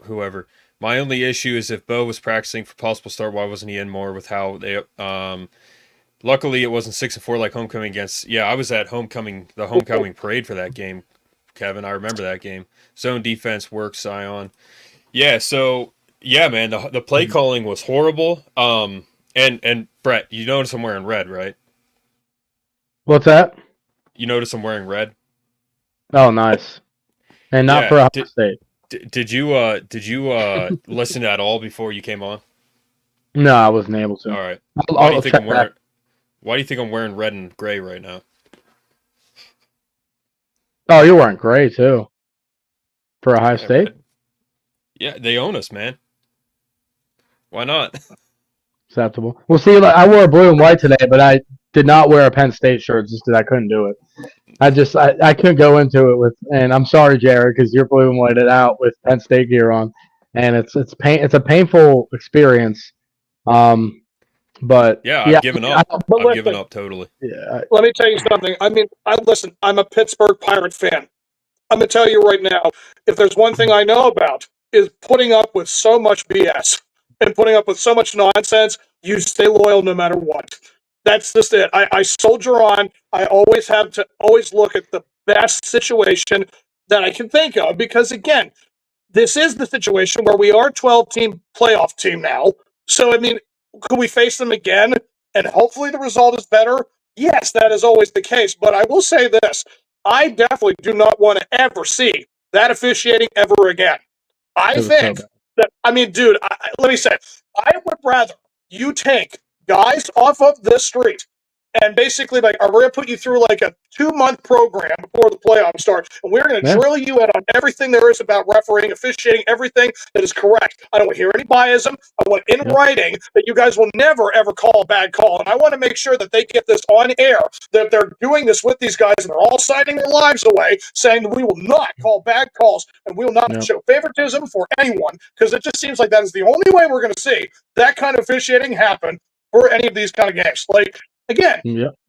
whoever. My only issue is if Bo was practicing for possible start, why wasn't he in more with how they? Luckily, it wasn't 6-4 like homecoming against. Yeah, I was at the homecoming parade for that game, Kevin. I remember that game. Zone defense works, Zion. Yeah, so yeah, man, the play calling was horrible. And Brett, you notice I'm wearing red, right? What's that? You notice I'm wearing red? Oh, nice. And not for Ohio State. Did you listen at all before you came on? No, I wasn't able to. All right. Why do you think I'm wearing red and gray right now? Oh, you're wearing gray too. For Ohio State? Red. Yeah, they own us, man. Why not? Acceptable. Well, see, I wore blue and white today, but I did not wear a Penn State shirt just because I couldn't do it. I couldn't go into it with, and I'm sorry, Jared, because you're blue and whited out with Penn State gear on, and it's a painful experience. But yeah, I've given up. I've given up totally. Yeah. Let me tell you something. I mean, I'm a Pittsburgh Pirate fan. I'm gonna tell you right now, if there's one thing I know about is putting up with so much BS and putting up with so much nonsense, you stay loyal no matter what. That's just it. I soldier on. I always have to look at the best situation that I can think of because, again, this is the situation where we are a 12-team playoff team now. So, I mean, could we face them again and hopefully the result is better? Yes, that is always the case. But I will say this. I definitely do not want to ever see that officiating ever again. I think that, dude, let me say, I would rather you take guys off of this street and basically, like, we're going to put you through like a 2-month program before the playoffs start, and we're going to drill you in on everything there is about refereeing, officiating, everything that is correct. I don't want to hear any biasm. I want in writing that you guys will never, ever call a bad call, and I want to make sure that they get this on air, that they're doing this with these guys, and they're all signing their lives away, saying that we will not call bad calls, and we will not show favoritism for anyone, because it just seems like that is the only way we're going to see that kind of officiating happen for any of these kind of games. Like, again,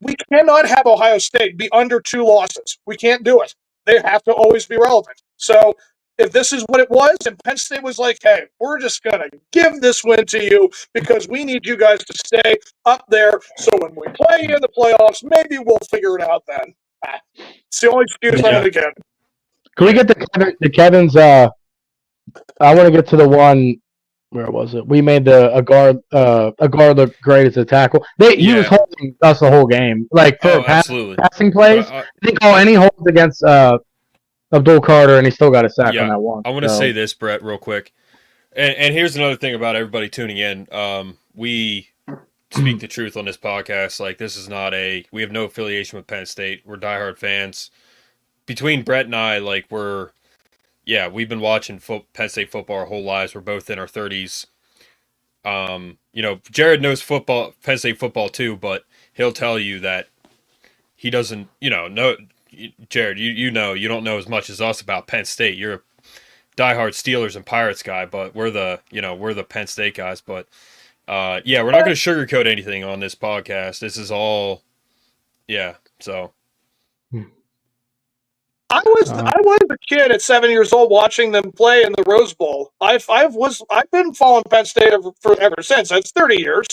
we cannot have Ohio State be under 2 losses. We can't do it. They have to always be relevant. So if this is what it was, and Penn State was like, hey, we're just going to give this win to you because we need you guys to stay up there, so when we play in the playoffs, maybe we'll figure it out then. It's the only excuse I'm going to give. Can we get the Kevin's, I want to get to the one, where was it? We made a guard look great as a tackle. He was holding us the whole game, like for passing plays. I think any holds against Abdul Carter, and he still got a sack on that one. I want to say this, Brett, real quick, and here's another thing about everybody tuning in. We speak the truth on this podcast. Like, this is not we have no affiliation with Penn State. We're diehard fans. Between Brett and I, like, we've been watching Penn State football our whole lives. We're both in our 30s. Jared knows Penn State football too, but he'll tell you that he doesn't, know. Jared, you don't know as much as us about Penn State. You're a diehard Steelers and Pirates guy, but we're the Penn State guys. But we're not going to sugarcoat anything on this podcast. This is all, so. I was a kid at 7 years old watching them play in the Rose Bowl. I've been following Penn State ever since. That's 30 years.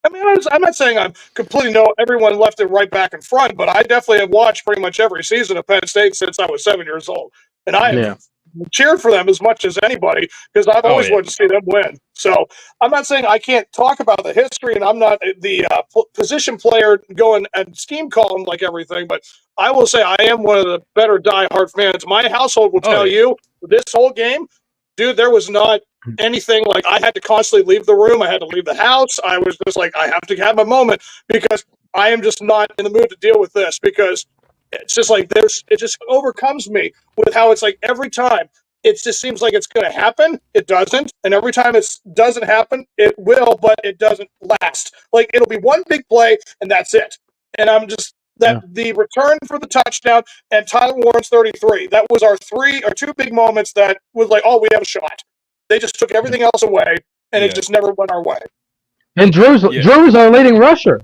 I mean, I'm not saying I'm completely know everyone left and right, back and front, but I definitely have watched pretty much every season of Penn State since I was 7 years old, and I have cheered for them as much as anybody because I've always wanted to see them win. So I'm not saying I can't talk about the history, and I'm not the position player going and scheme calling like everything, but I will say I am one of the better diehard fans. My household will tell you this whole game, dude, there was not anything like I had to constantly leave the room. I had to leave the house. I was just like, I have to have my moment because I am just not in the mood to deal with this because it's just like it just overcomes me with how it's like every time it just seems like it's going to happen. It doesn't. And every time it doesn't happen, it will, but it doesn't last. Like it'll be one big play and that's it. And I'm just, the return for the touchdown and Tyler Warren's 33. That was our 2 big moments that was like, oh, we have a shot. They just took everything else away, and it just never went our way. And Drew's our leading rusher.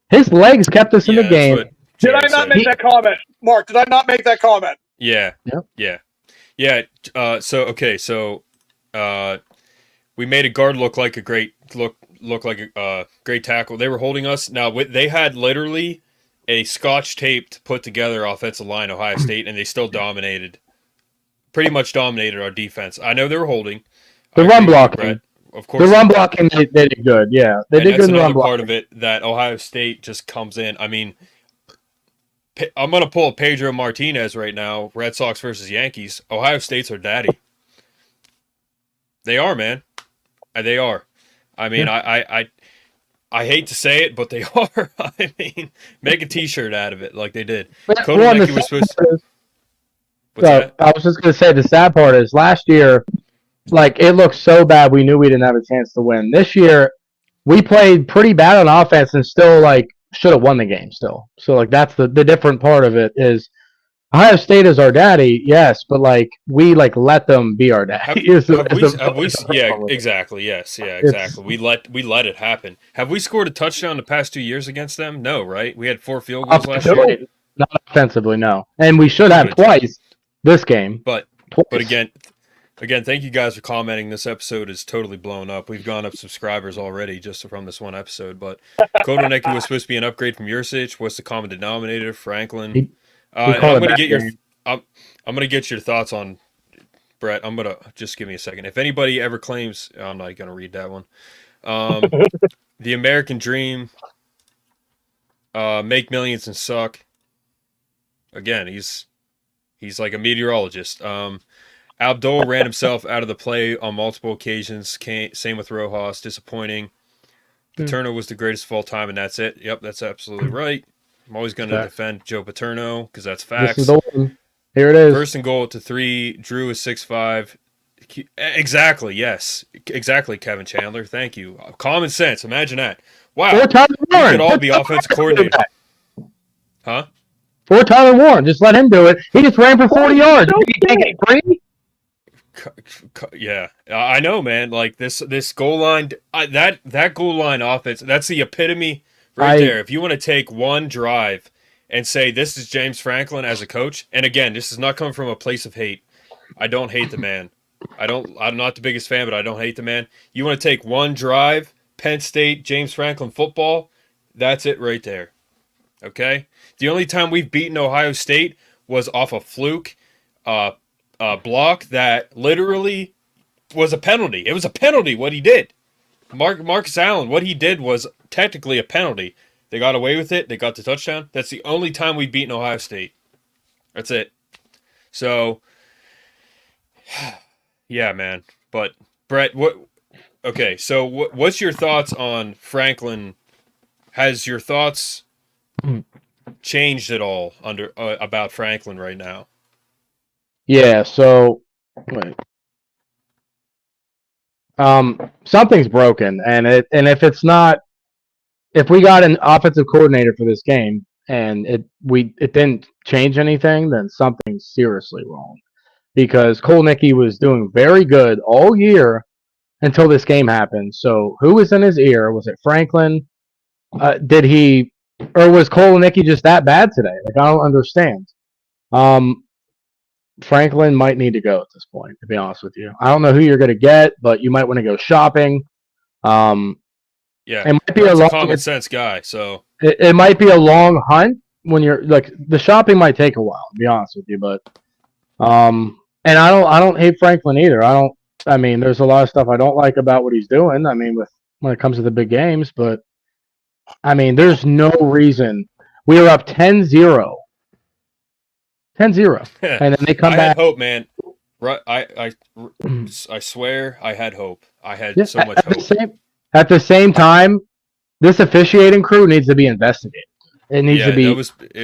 His legs kept us in the game. Did I not make that comment, Mark? Did I not make that comment? Yeah. So we made a guard look like a great great tackle. They were holding us. Now they had literally a Scotch taped put together offensive line, Ohio State, and they still pretty much dominated our defense. I know they were holding. The run blocking. Brett, of course. The run blocking, they did good. Yeah, they did good in the run blocking. Part of it that Ohio State just comes in. I mean, I'm going to pull Pedro Martinez right now, Red Sox versus Yankees. Ohio State's our daddy. They are, man. They are. I mean, I hate to say it, but they are. I mean, make a T-shirt out of it like they did. Kotelnicki was supposed to... I was just going to say, the sad part is last year, like, it looked so bad we knew we didn't have a chance to win. This year, we played pretty bad on offense and still, like, should have won the game still. So, like, that's the different part of it is Ohio State is our daddy, yes, but, like, we, like, let them be our daddy. Exactly, yes, yeah, exactly. We let it happen. Have we scored a touchdown the past 2 years against them? No, right? We had 4 field goals last year. Not offensively, no. And we should have twice this game. But again, thank you guys for commenting. This episode is totally blown up. We've gone up subscribers already just from this one episode. But Kotelnicki was supposed to be an upgrade from Yurcich. What's the common denominator? Franklin. I'm gonna get your thoughts on Brett. I'm gonna just give me a second. If anybody ever claims, I'm not gonna read that one. The American Dream. Make millions and suck. Again, he's like a meteorologist. Abdul ran himself out of the play on multiple occasions. Same with Rojas. Disappointing. Paterno was the greatest of all time, and that's it. Yep, that's absolutely right. I'm always going to defend Joe Paterno because that's facts. This is the one. Here it is. First and goal to 3. Drew is 6'5". Exactly, yes. Exactly, Kevin Chandler. Thank you. Common sense. Imagine that. Wow. We could all be offensive coordinator. Huh? For Tyler Warren. Just let him do it. He just ran for 40 yards. You can't get free? Yeah, I know, man. Like this goal line, that goal line offense, that's the epitome right there. If you want to take one drive and say this is James Franklin as a coach, and again, this is not coming from a place of hate. I don't hate the man. I'm not the biggest fan, but I don't hate the man. You want to take one drive, Penn State, James Franklin football, that's it right there. Okay? The only time we've beaten Ohio State was off a fluke block that literally was a penalty. It was a penalty what he did. Marcus Allen, what he did was technically a penalty. They got away with it. They got the touchdown. That's the only time we've beaten Ohio State. That's it. So, yeah, man. But, Brett, what's your thoughts on Franklin? Has your thoughts changed at all about Franklin right now? Yeah, so something's broken, and if we got an offensive coordinator for this game and it didn't change anything, then something's seriously wrong. Because Kolnicki was doing very good all year until this game happened. So who was in his ear? Was it Franklin? Or was Kolnicki just that bad today? Like, I don't understand. Franklin might need to go at this point, to be honest with you. I don't know who you're going to get, but you might want to go shopping. Yeah, it might be a common sense guy. So it might be a long hunt when you're like the shopping might take a while, to be honest with you. But and I don't hate Franklin either. I mean, there's a lot of stuff I don't like about what he's doing. I mean, when it comes to the big games, but I mean, there's no reason we were up 10-0. 10-0. And then they come back. I had hope, man. Right, I swear I had hope. I had so much hope. At the same time, this officiating crew needs to be investigated. It needs to be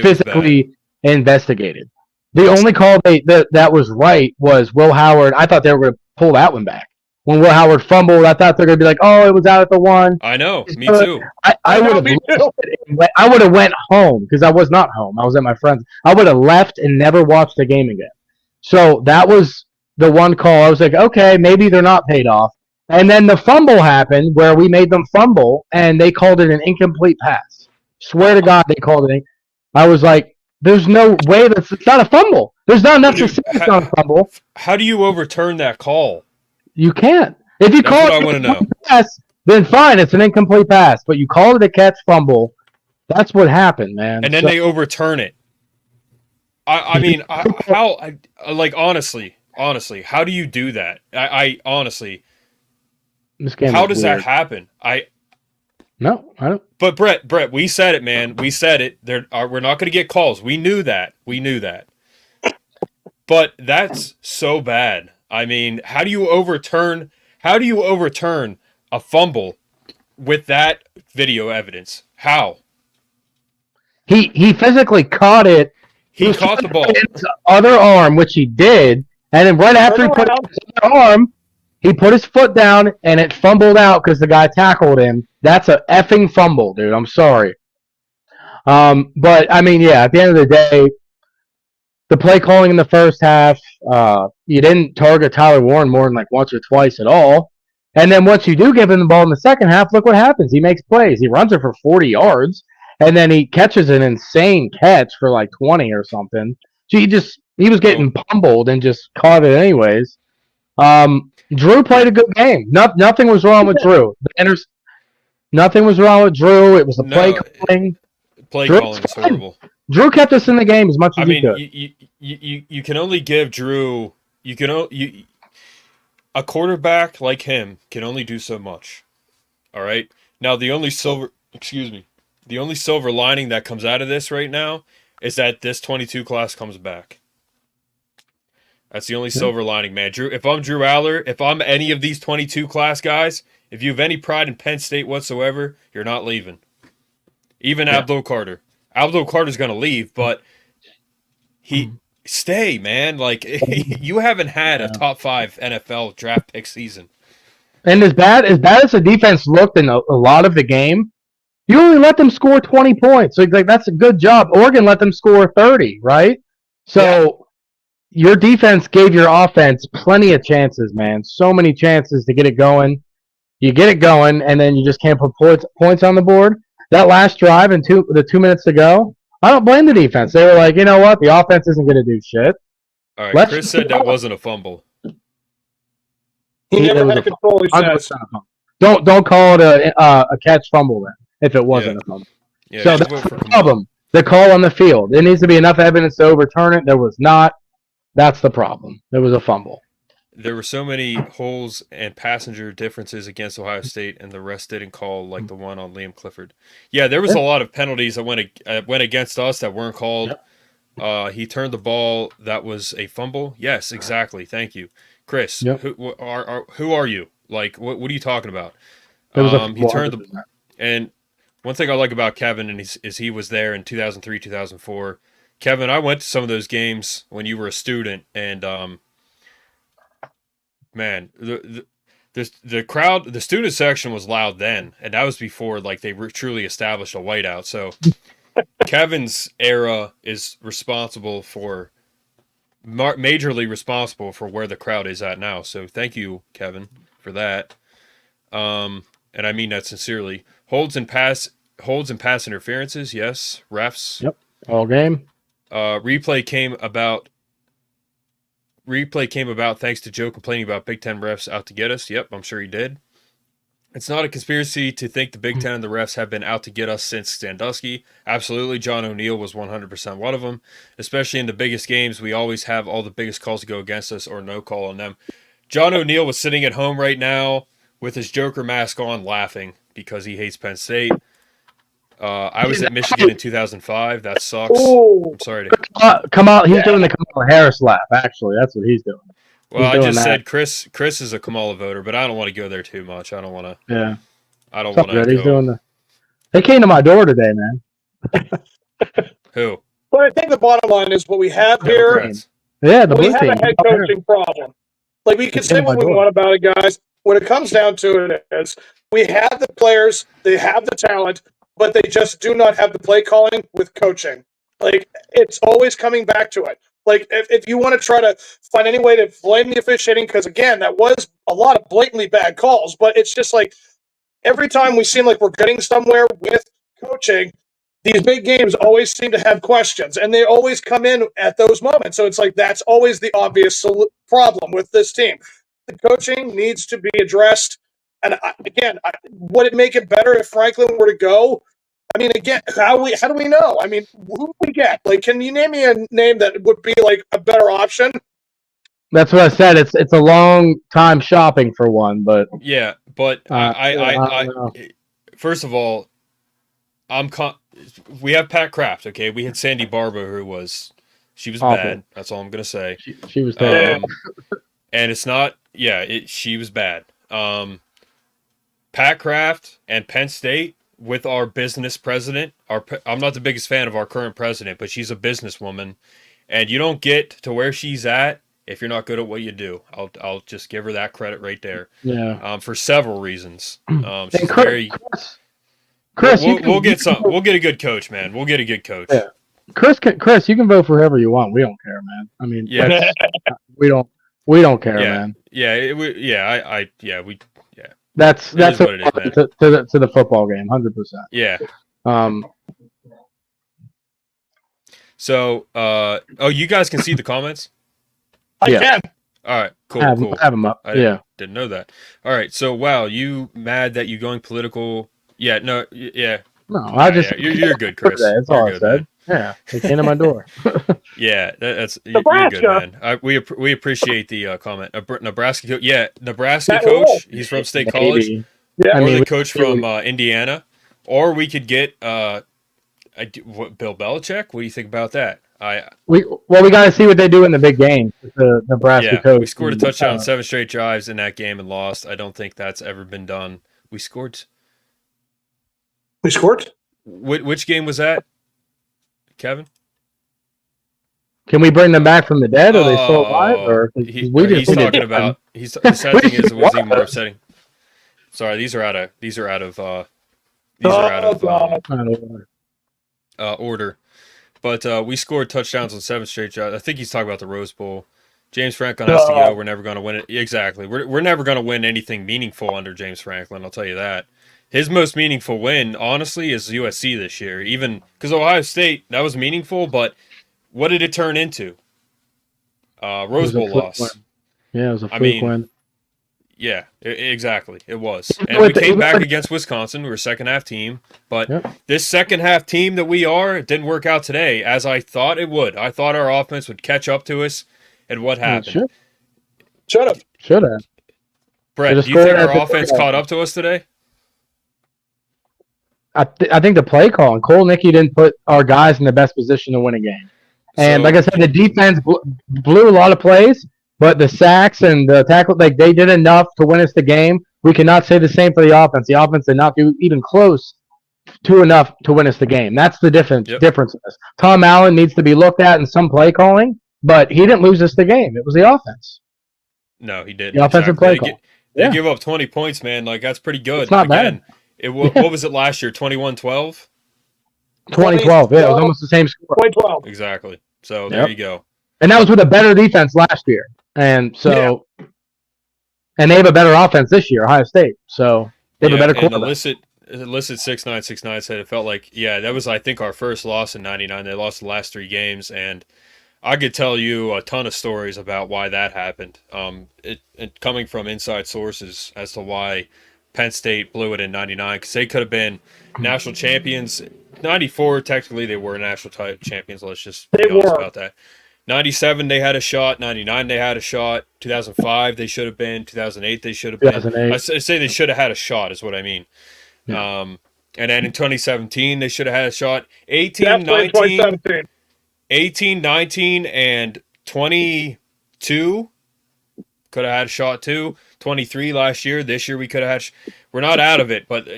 physically investigated. The only call that was right was Will Howard. I thought they were going to pull that one back. When Will Howard fumbled, I thought they were going to be like, "Oh, it was out at the 1." I know, me too. I would have went home because I was not home. I was at my friend's. I would have left and never watched the game again. So that was the one call. I was like, okay, maybe they're not paid off. And then the fumble happened where we made them fumble, and they called it an incomplete pass. Swear to God, they called it. I was like, there's no way it's not a fumble. There's not enough to say it's not a fumble. How do you overturn that call? You can't. If you call it an incomplete pass, then fine, it's an incomplete pass. But you call it a catch fumble. That's what happened, man. And then they overturn it. I mean, honestly, how do you do that? I honestly, how does that happen? No, I don't. But Brett, we said it, man. We said it. We're not going to get calls. We knew that. But that's so bad. I mean, how do you overturn a fumble with that video evidence? How? He physically caught it. He caught the ball. His other arm, which he did, and then right after he put his other arm, he put his foot down and it fumbled out because the guy tackled him. That's a effing fumble, dude. I'm sorry. But I mean, yeah. At the end of the day, the play calling in the first half, you didn't target Tyler Warren more than like once or twice at all. And then once you do give him the ball in the second half, look what happens. He makes plays. He runs it for 40 yards, and then he catches an insane catch for like 20 or something. So he was getting pummeled and just caught it anyways. Drew played a good game. Nothing was wrong with Drew. Nothing was wrong with Drew. It was the play calling. Play calling was horrible. Drew kept us in the game as much as he could. You can only give Drew. A quarterback like him can only do so much. All right. Now the only silver lining that comes out of this right now is that this 22 class comes back. That's the only silver lining, man. Drew, if I'm Drew Aller, if I'm any of these 22 class guys, if you have any pride in Penn State whatsoever, you're not leaving. Even Abdul Carter. Abdul Carter's going to leave, but stay, man. Like, you haven't had a top 5 NFL draft pick season. And as bad as the defense looked in a lot of the game, you only let them score 20 points. So, like, that's a good job. Oregon let them score 30, right? So your defense gave your offense plenty of chances, man. So many chances to get it going. You get it going, and then you just can't put points on the board. That last drive and 2 minutes to go, I don't blame the defense. They were like, you know what? The offense isn't going to do shit. All right, Chris said that wasn't a fumble. He never had control, he says. Don't call it a catch fumble then, if it wasn't a fumble. Yeah, so that's the problem. The call on the field. There needs to be enough evidence to overturn it. There was not. That's the problem. There was a fumble. There were so many holes and passenger differences against Ohio State, and the rest didn't call, like the one on Liam Clifford. Yeah, there was a lot of penalties that went against us that weren't called. He turned the ball. That was a fumble. Yes, exactly. Thank you, Chris. Who are you? Like, what are you talking about? He turned the and one thing I like about Kevin is he was there in 2003, 2004. Kevin, I went to some of those games when you were a student, and man, the crowd, the student section was loud then, and that was before like they truly established a whiteout. So Kevin's era is responsible for majorly responsible for where the crowd is at now. So thank you, Kevin, for that. And I mean that sincerely. Holds and pass interferences, yes. Refs. Yep. All game. Replay came about thanks to Joe complaining about Big Ten refs out to get us. Yep, I'm sure he did. It's not a conspiracy to think the Big Ten and the refs have been out to get us since Sandusky. Absolutely, John O'Neill was 100% one of them. Especially in the biggest games, we always have all the biggest calls to go against us or no call on them. John O'Neill was sitting at home right now with his Joker mask on laughing because he hates Penn State. I was at Michigan in 2005. That sucks. I'm sorry to come out. He's doing the Kamala Harris laugh. Actually, that's what he's doing. Well, I just said Chris is a Kamala voter, but I don't want to go there too much. I don't want to. Yeah. I don't want to. He's doing the. They came to my door today, man. Who? But I think the bottom line is what we have here. Yeah, the we blue have team. a head coaching problem. Like we can say what we want about it, guys. When it comes down to it, is we have the players, they have the talent, but they just do not have the play calling with coaching. Like, it's always coming back to it. Like, if you want to try to find any way to blame the officiating, because, again, that was a lot of blatantly bad calls, but it's just like every time we seem like we're getting somewhere with coaching, these big games always seem to have questions, and they always come in at those moments. So it's like that's always the obvious problem with this team. The coaching needs to be addressed. And would it make it better if Franklin were to go? I mean, again, how do we know? I mean, who do we get? Like, can you name me a name that would be like a better option? That's what I said. It's a long time shopping for one, but yeah, but I first of all, we have Pat Kraft. Okay, we had Sandy Barber, who was bad. That's all I'm gonna say. She was terrible. And it's not. Yeah, she was bad. Pat Kraft and Penn State with our business president. I'm not the biggest fan of our current president, but she's a businesswoman, and you don't get to where she's at if you're not good at what you do. I'll just give her that credit right there. Yeah. For several reasons. She's Chris, we'll get a good coach, man. We'll get a good coach. Yeah. Chris, you can vote for whoever you want. We don't care, man. I mean, yeah. we don't care, man. Yeah. That's what it is, man. To the football game, 100%. Yeah. So, you guys can see the comments? I can. All right, cool. Have them up. I didn't know that. All right, so wow, you mad that you going political? Yeah, no, yeah. No, you're good, Chris. That's all I said. Yeah, they came to my door. Yeah, you're good, man. We appreciate the comment. Nebraska, Nebraska coach. He's from State College. Yeah, or the coach from Indiana, or we could get Bill Belichick. What do you think about that? we got to see what they do in the big game with the Nebraska coach. We scored a touchdown on 7 straight drives in that game and lost. I don't think that's ever been done. We scored. Which game was that, Kevin? Can we bring them back from the dead? Are they still alive? Or he's talking about. The sad thing is, it was even more upsetting. Sorry, these are out of order. But we scored touchdowns on 7 straight drives. I think he's talking about the Rose Bowl. James Franklin has to go. We're never going to win it. Exactly. We're never going to win anything meaningful under James Franklin. I'll tell you that. His most meaningful win, honestly, is USC this year. Even because Ohio State, that was meaningful, but what did it turn into? Rose Bowl loss. Yeah, it was a fluke win. Yeah, exactly. It was. And we came back against Wisconsin. We were a second-half team. But this second-half team that we are, it didn't work out today as I thought it would. I thought our offense would catch up to us. And what happened? Shut up. Should have. Brett, do you think our offense caught up to us today? I think the play call and Cole Nicky didn't put our guys in the best position to win a game. And like I said, the defense blew a lot of plays, but the sacks and the tackle, like they did enough to win us the game. We cannot say the same for the offense. The offense did not do even close to enough to win us the game. That's the difference. Difference in this. Tom Allen needs to be looked at in some play calling, but he didn't lose us the game. It was the offense. No, he didn't. The offensive play call. They give up 20 points, man. Like that's pretty good. It's not bad. What was it last year? 21-12? 2012, yeah, it was almost the same score. 2012. Exactly. So there you go. And that was with a better defense last year. And so, and they have a better offense this year, Ohio State. So they have a better quarterback. Illicit 6969 said it felt like, that was, I think, our first loss in 99. They lost the last 3 games. And I could tell you a ton of stories about why that happened. It coming from inside sources as to why Penn State blew it in 99, because they could have been national champions. 94, technically, they were national champions. Let's just be honest about that. 97, they had a shot. 99, they had a shot. 2005, they should have been. 2008, they should have been. I say they should have had a shot, is what I mean. Yeah. And then in 2017, they should have had a shot. 18, 19, and 22 could have had a shot too. 23 last year. This year we could have had. We're not out of it, but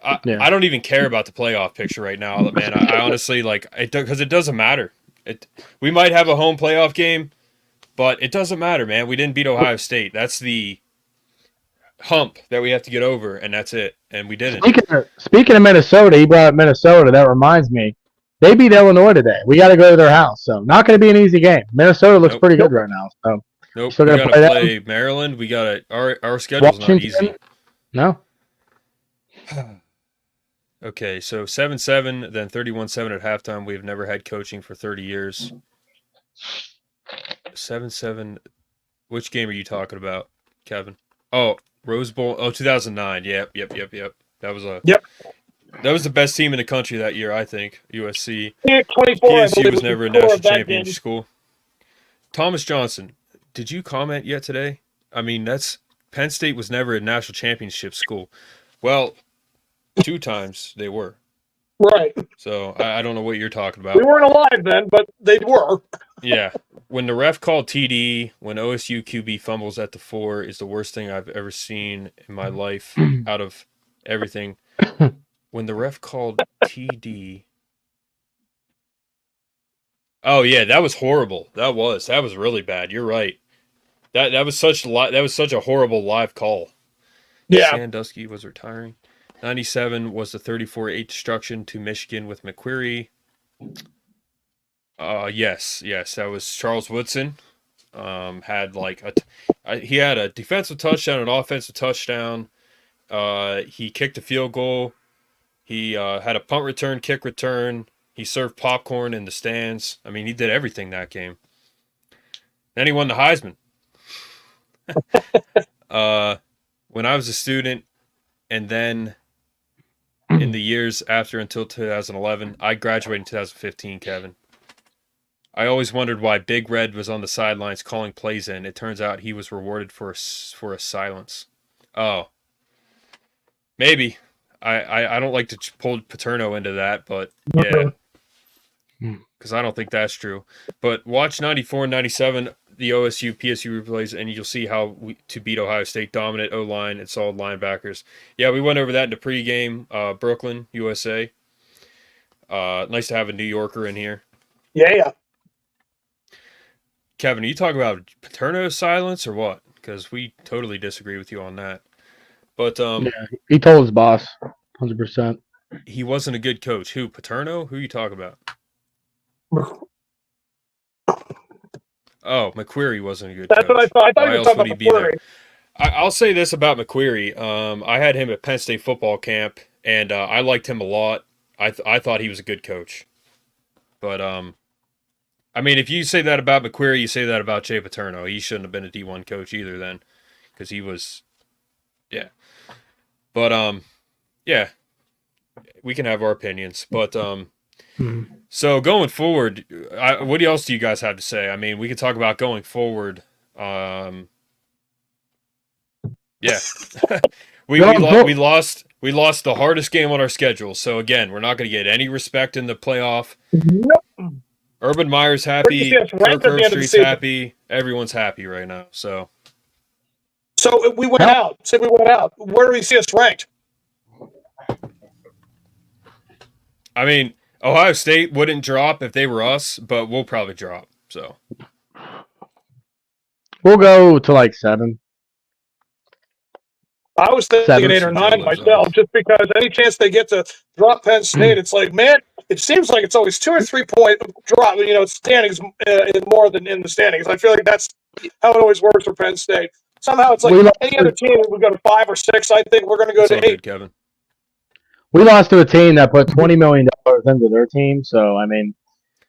I don't even care about the playoff picture right now, man. I honestly because it doesn't matter. We might have a home playoff game, but it doesn't matter, man. We didn't beat Ohio State. That's the hump that we have to get over, and that's it. And we didn't. Speaking of Minnesota, he brought up Minnesota. That reminds me. They beat Illinois today. We got to go to their house, so not going to be an easy game. Minnesota looks pretty good right now. So. Nope. We got to play Maryland. We got our schedule's not easy. No. Okay, so 7-7, then 31-7 at halftime. We've never had coaching for 30 years. 7-7. Which game are you talking about, Kevin? Oh, Rose Bowl. Oh, 2009. Yep. That was That was the best team in the country that year, I think. USC. 24. USC was never a national championship school. Thomas Johnson. Did you comment yet today? I mean, Penn State was never a national championship school. Well, 2 times they were. Right. So I don't know what you're talking about. We weren't alive then, but they were. Yeah. When the ref called TD, when OSU QB fumbles at the 4 is the worst thing I've ever seen in my life out of everything. When the ref called TD. Oh yeah, that was horrible. That was really bad. You're right. That was such a horrible live call. Yeah. Sandusky was retiring. 97 was the 34-8 destruction to Michigan with McQuarrie. Yes, that was Charles Woodson. Had he had a defensive touchdown, an offensive touchdown. He kicked a field goal. He had a punt return, kick return. He served popcorn in the stands. I mean, he did everything that game. Then he won the Heisman. When I was a student, and then in the years after until 2011, I graduated in 2015, Kevin. I always wondered why Big Red was on the sidelines calling plays in. It turns out he was rewarded for a silence. Oh. Maybe. I don't like to pull Paterno into that, but yeah. because I don't think that's true. But watch 94 and 97, the OSU PSU replays, and you'll see how to beat Ohio State. Dominant O-line and solid linebackers. Yeah, we went over that in the pregame. Brooklyn, USA. Nice to have a New Yorker in here. Yeah. Kevin, are you talking about Paterno silence or what? Because we totally disagree with you on that. But yeah, he told his boss, 100%. He wasn't a good coach. Who? Paterno? Who are you talking about? Oh, McQuarrie wasn't a good coach. That's what I thought. I thought you were talking about McQuarrie. I'll say this about McQuarrie. I had him at Penn State football camp, and I liked him a lot. I thought he was a good coach. But, I mean, if you say that about McQuarrie, you say that about Jay Paterno. He shouldn't have been a D1 coach either then, because he was, yeah. But, yeah, we can have our opinions. But, so going forward, what else do you guys have to say? I mean, we can talk about going forward. Yeah. we lost the hardest game on our schedule. So again, we're not going to get any respect in the playoff. Nope. Urban Meyer's happy. Kirk Herbstreit's happy. Everyone's happy right now. So we went out. Say we went out. Where do we see us ranked? I mean, Ohio State wouldn't drop if they were us, but we'll probably drop. So we'll go to like 7. I was thinking 8 or 9 myself, just because any chance they get to drop Penn State, it's like, man, it seems like it's always 2 or 3 point drop. You know, standings more than in the standings. I feel like that's how it always works for Penn State. Somehow it's like any other team, we go to 5 or 6. I think we're going to go to 8. Good, Kevin. We lost to a team that put $20 million into their team, so I mean,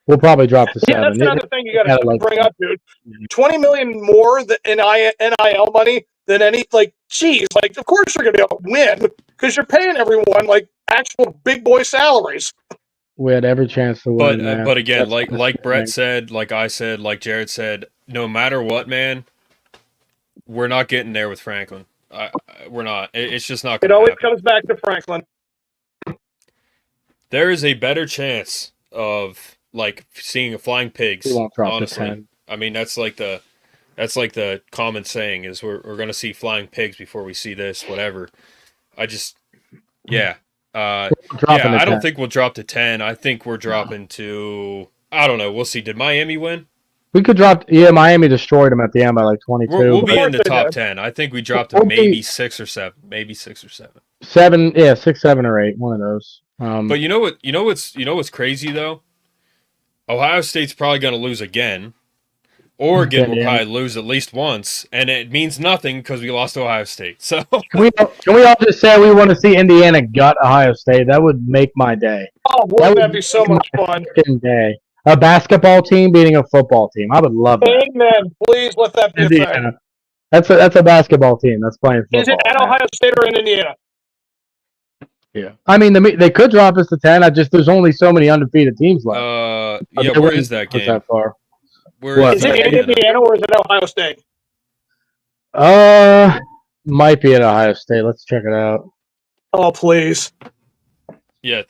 we'll probably drop to 7. Yeah, that's another thing you got to bring up, dude. $20 million more in NIL money than any, like, geez, like, of course you're going to be able to win because you're paying everyone like actual big boy salaries. We had every chance to win. But again, like Brett said, like I said, like Jared said, no matter what, man, we're not getting there with Franklin. We're not. It's just not going to happen. It always comes back to Franklin. There is a better chance of like seeing a flying pigs. Honestly, I mean that's like the common saying is we're going to see flying pigs before we see this. Whatever. I don't think we'll drop to 10. I think we're dropping to, I don't know. We'll see. Did Miami win? We could drop. Yeah, Miami destroyed them at the end by like 22. We'll be in the top 10. I think we dropped to maybe 6 or 7. Maybe 6 or 7. 7, yeah, 6, 7, or 8. One of those. But you know what's crazy though? Ohio State's probably going to lose again. Oregon will probably lose at least once, and it means nothing because we lost to Ohio State. So can we all just say we want to see Indiana gut Ohio State? That would make my day. Oh, wouldn't that be so much fun? Day. A basketball team beating a football team. I would love that. Amen. Please let that be Indiana. A thing. That's a basketball team that's playing football. Is it at Ohio State or in Indiana? Yeah. I mean, they could drop us to 10. There's only so many undefeated teams left. Yeah, where is that game? That far. Is it in Indiana or is it Ohio State? Might be at Ohio State. Let's check it out. Oh, please. Yeah,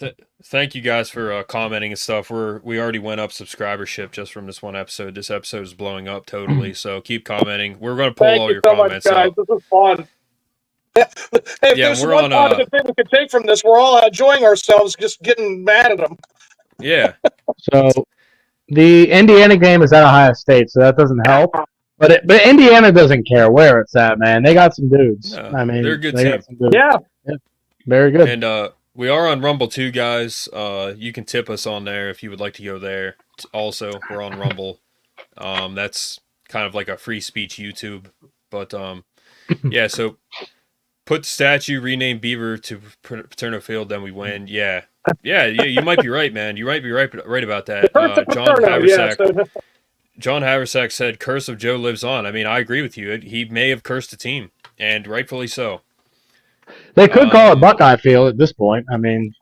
thank you guys for commenting and stuff. We already went up subscribership just from this one episode. This episode is blowing up totally, so keep commenting. We're going to pull all your comments guys. up. This is fun. If there's one positive thing we can take from this, we're all enjoying ourselves, just getting mad at them. Yeah. So the Indiana game is at Ohio State, so that doesn't help. But Indiana doesn't care where it's at, man. They got some dudes. I mean, they're a good team. Yeah. Very good. And we are on Rumble too, guys. You can tip us on there if you would like to go there. Also, we're on Rumble. That's kind of like a free speech YouTube. But yeah, so put statue, rename Beaver to Paterno Field, then we win. Yeah, you might be right, man. You might be right about that. John Haversack said, "Curse of Joe lives on." I mean, I agree with you. He may have cursed the team, and rightfully so. They could call it Buckeye Field at this point. I mean,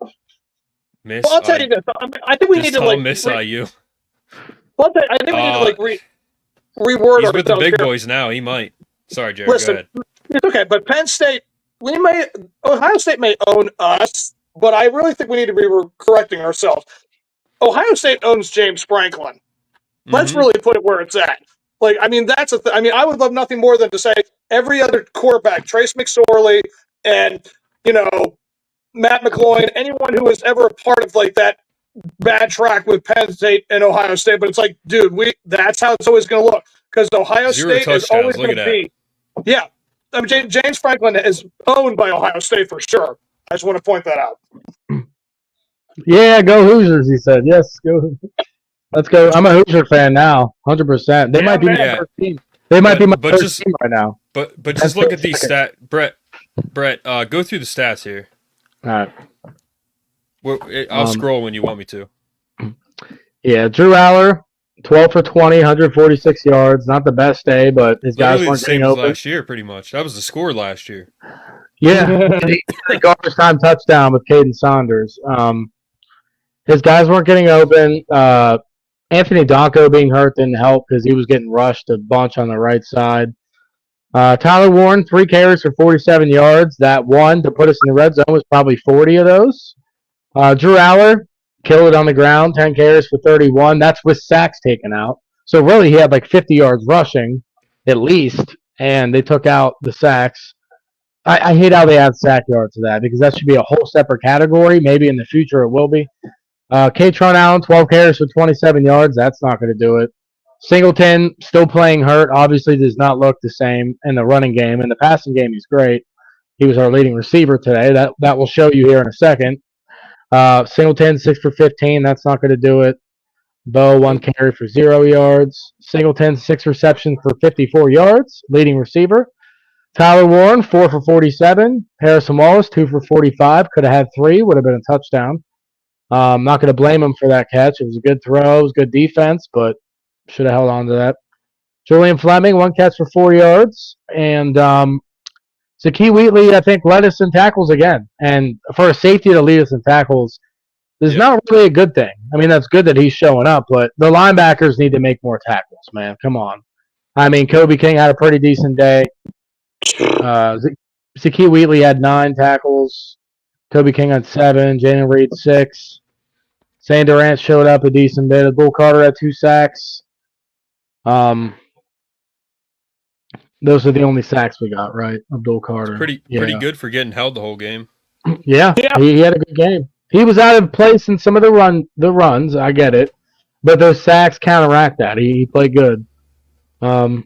I'll tell you this. I think we need to miss IU. I think we need to reword. He's with the big boys now. He might. Sorry, Jared. Listen, go ahead. It's okay, but Penn State, Ohio State may own us, but I really think we need to be correcting ourselves. Ohio State owns James Franklin. Let's really put it where it's at. Like, I mean, that's I would love nothing more than to say every other quarterback, Trace McSorley and, Matt McGloin, anyone who was ever a part of like that bad track with Penn State and Ohio State, but it's like, dude, that's how it's always going to look because Ohio State is always going to be. Yeah. I mean, James Franklin is owned by Ohio State for sure. I just want to point that out. Yeah, go Hoosiers, he said. Yes, go. Let's go. I'm a Hoosier fan now, 100%. They might be my first team. They might be my first team right now. But just look at these stats. Brett, go through the stats here. All right. I'll scroll when you want me to. Yeah, Drew Aller, 12 for 20, 146 yards. Not the best day, but his guys weren't getting open. Last year, pretty much. That was the score last year. Yeah, the garbage time touchdown with Caden Saunders. His guys weren't getting open. Anthony Donko being hurt didn't help because he was getting rushed a bunch on the right side. Tyler Warren, 3 carries for 47 yards. That one to put us in the red zone was probably 40 of those. Drew Aller killed it on the ground, 10 carries for 31. That's with sacks taken out. So really he had like 50 yards rushing at least, and they took out the sacks. I hate how they add sack yards to that because that should be a whole separate category. Maybe in the future it will be. Katron Allen, 12 carries for 27 yards. That's not going to do it. Singleton, still playing hurt, obviously does not look the same in the running game. In the passing game, he's great. He was our leading receiver today. That will show you here in a second. Singleton, 6 for 15. That's not going to do it. Bo, 1 carry for 0 yards. Singleton, 6 receptions for 54 yards, leading receiver. Tyler Warren, 4 for 47. Harrison Wallace, 2 for 45. Could have had 3, would have been a touchdown. I'm not going to blame him for that catch. It was a good throw. It was good defense, but should have held on to that. Julian Fleming, 1 catch for 4 yards. And Zakee Wheatley, I think, led us in tackles again. And for a safety to lead us in tackles is not really a good thing. I mean, that's good that he's showing up, but the linebackers need to make more tackles, man. Come on. I mean, Kobe King had a pretty decent day. Zakee Wheatley had 9 tackles. Kobe King had 7. Jalen Reed 6. Zane Durant showed up a decent bit. Bull Carter had 2 sacks. Those are the only sacks we got, right? Abdul Carter. Pretty good for getting held the whole game. Yeah. He had a good game. He was out of place in some of the runs. I get it, but those sacks counteract that. He played good. Let's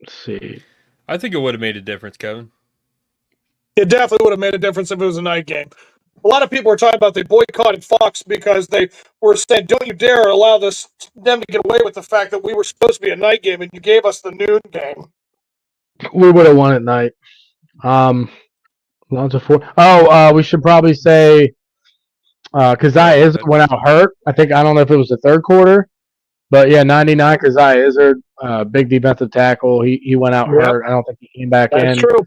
see. I think it would have made a difference, Kevin. It definitely would have made a difference if it was a night game. A lot of people were talking about they boycotted Fox because they were saying, don't you dare allow them to get away with the fact that we were supposed to be a night game and you gave us the noon game. We would have won at night. We should probably say Keziah Izzard went out hurt. I don't know if it was the third quarter, but yeah, 99 Keziah Izzard, big defensive tackle. He went out hurt. I don't think he came back in. That's true.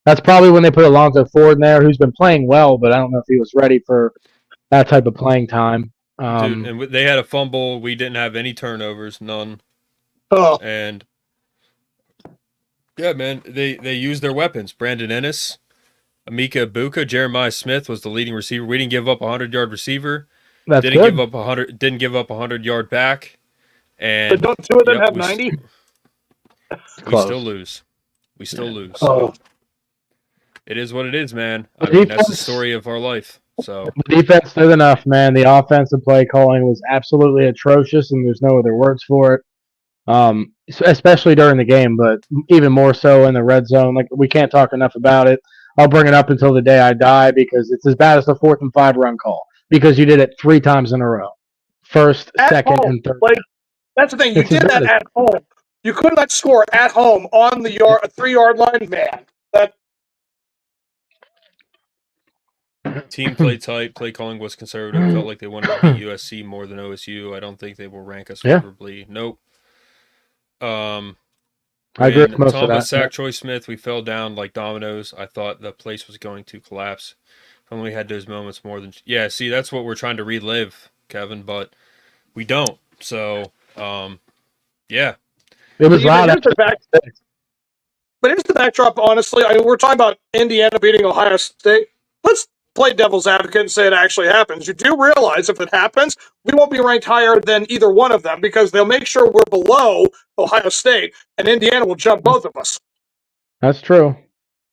That's probably when they put Alonzo Ford in there, who's been playing well, but I don't know if he was ready for that type of playing time. Dude, and they had a fumble. We didn't have any turnovers, none. Oh. And yeah, man, they used their weapons. Brandon Ennis, Amika Ibuka, Jeremiah Smith was the leading receiver. We didn't give up a 100-yard receiver. That's didn't good. give up 100. Didn't give up a 100-yard back. And but don't 2 of them have 90? We still lose. We still lose. Oh. It is what it is, man. I mean, that's the story of our life. So the defense did enough, man. The offensive play calling was absolutely atrocious, and there's no other words for it. Especially during the game, but even more so in the red zone. Like, we can't talk enough about it. I'll bring it up until the day I die because it's as bad as the 4th and 5 run call because you did it 3 times in a row. First, second, and third. Like, that's the thing. You did that at home. You could not score at home on the 3-yard line, man. Team played tight. Play calling was conservative. Felt like they wanted to beat USC more than OSU. I don't think they will rank us favorably. Nope. I agree with most of that. Sack Troy Smith, we fell down like dominoes. I thought the place was going to collapse. If only we had those moments more than... Yeah, see, that's what we're trying to relive, Kevin, but we don't. So, yeah. It was loud. But here's the backdrop, honestly. I mean, we're talking about Indiana beating Ohio State. play devil's advocate and say it actually happens, you do realize if it happens, we won't be ranked higher than either one of them because they'll make sure we're below Ohio State, and Indiana will jump both of us. That's true.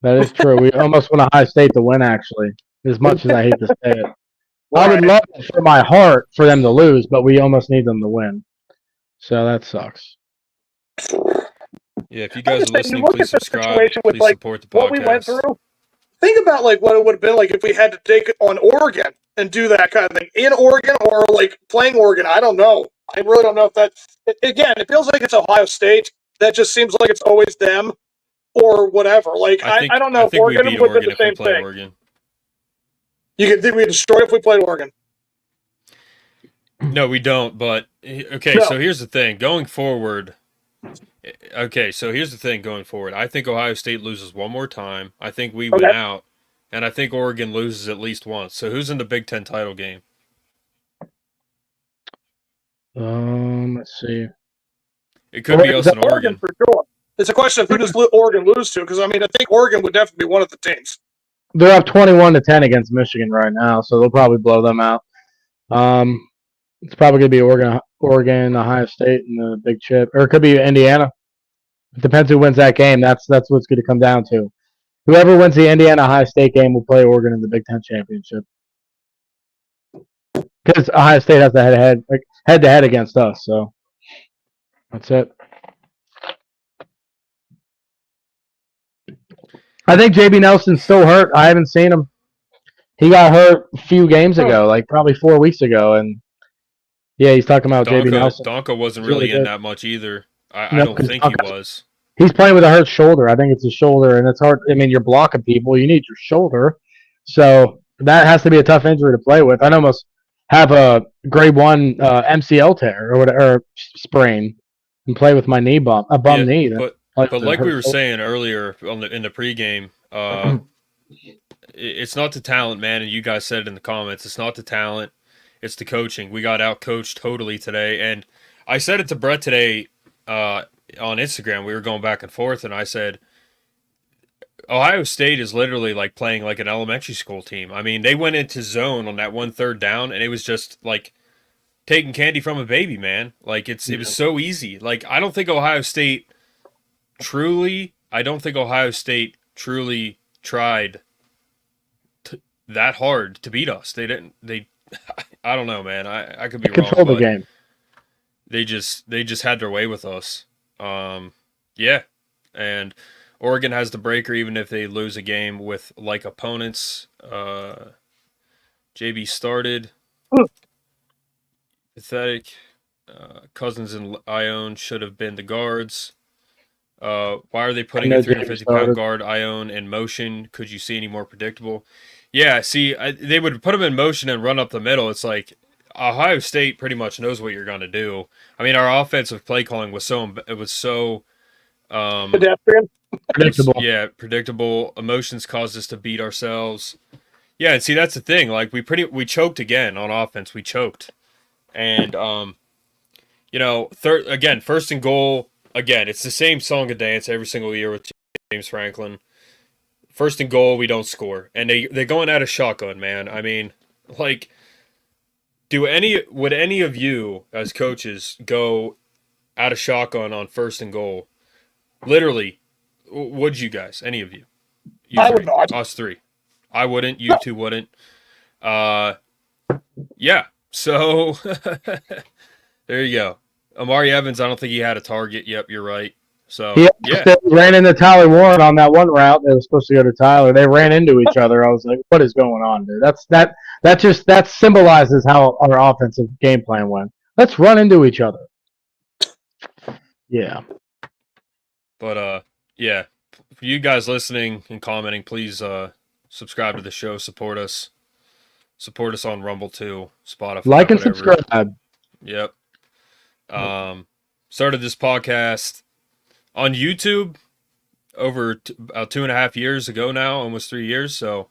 That is true. We almost won Ohio State to win, actually, as much as I hate to say it. I would love it for my heart for them to lose, but we almost need them to win. So that sucks. Yeah, if you guys are listening, please subscribe. Please support the podcast. What we went through. Think about what it would have been like if we had to take on Oregon and do that kind of thing in Oregon or playing Oregon. I don't know. I really don't know if that. Again, it feels like it's Ohio State. That just seems like it's always them or whatever. I don't know. I think Oregon we beat would Oregon do the if we same play thing. Oregon. You think we destroy if we played Oregon? No, we don't. But okay, No. so here's the thing. Going forward. Okay, so here's the thing going forward. I think Ohio State loses one more time. I think we win out, and I think Oregon loses at least once. So who's in the Big Ten title game? Let's see. It could be us and Oregon. For sure. It's a question of who does Oregon lose to, because I think Oregon would definitely be one of the teams. They're up 21-10 against Michigan right now, so they'll probably blow them out. It's probably going to be Oregon, Ohio State, and the Big Chip, or it could be Indiana. It depends who wins that game. That's what's going to come down to. Whoever wins the Indiana-Ohio State game will play Oregon in the Big Ten championship. Because Ohio State has the head-to-head against us, so that's it. I think JB Nelson's still hurt. I haven't seen him. He got hurt a few games ago, probably 4 weeks ago, and yeah, he's talking about JB Nelson. Donka wasn't really in that much either. I don't think he was. He's playing with a hurt shoulder. I think it's his shoulder, and it's hard. I mean, you're blocking people. You need your shoulder. So that has to be a tough injury to play with. I'd almost have a grade 1 MCL tear or sprain and play with my knee bum, a bum knee. But like we were saying earlier in the pregame, it's not the talent, man, and you guys said it in the comments. It's not the talent. It's the coaching. We got out-coached totally today. And I said it to Brett today on Instagram. We were going back and forth, and I said, Ohio State is literally like playing like an elementary school team. I mean, they went into zone on that 1 3rd down, and it was just like taking candy from a baby, man. It was so easy. I don't think Ohio State truly tried that hard to beat us. They didn't. I don't know, man. I could be wrong. Control the game. They just had their way with us. Yeah, and Oregon has the breaker even if they lose a game with like opponents. JB started. Pathetic. Cousins and Ione should have been the guards. Why are they putting a 350-pound guard Ione in motion? Could you see any more predictable? Yeah, see, they would put him in motion and run up the middle. It's like Ohio State pretty much knows what you're going to do. I mean, our offensive play calling was so predictable. Yeah, predictable. Emotions caused us to beat ourselves. Yeah, and see, that's the thing. We choked again on offense. We choked, and first and goal. Again, it's the same song and dance every single year with James Franklin. First and goal, we don't score. And they're going out of shotgun, man. I mean, would any of you as coaches go out of shotgun on first and goal? Literally, would you guys? Any of you? I would not. Us three. I wouldn't. You two wouldn't. Yeah. So, there you go. Amari Evans, I don't think he had a target. Yep, you're right. So he ran into Tyler Warren on that one route. They were supposed to go to Tyler. They ran into each other. I was like, "What is going on, dude?" That symbolizes how our offensive game plan went. Let's run into each other. Yeah. But yeah, for you guys listening and commenting, please subscribe to the show. Support us. Support us on Rumble too, Spotify. Like and whatever. subscribe. Yep. Started this podcast on YouTube over about 2.5 years ago now, almost 3 years. So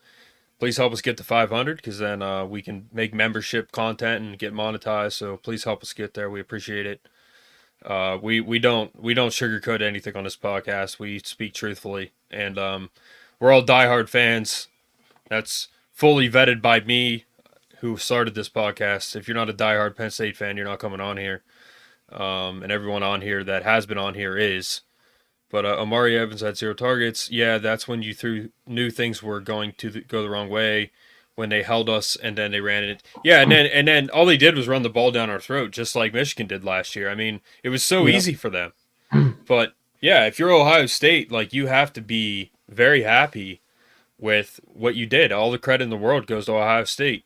please help us get to 500 because then we can make membership content and get monetized. So please help us get there. We appreciate it. We don't sugarcoat anything on this podcast. We speak truthfully, and we're all diehard fans. That's fully vetted by me, who started this podcast. If you're not a diehard Penn State fan, you're not coming on here. And everyone on here that has been on here is. But Amari Evans had 0 targets. Yeah, that's when you knew things were going to go the wrong way, when they held us and then they ran it. Yeah, and then all they did was run the ball down our throat, just like Michigan did last year. I mean, it was so easy for them. But yeah, if you're Ohio State, like, you have to be very happy with what you did. All the credit in the world goes to Ohio State.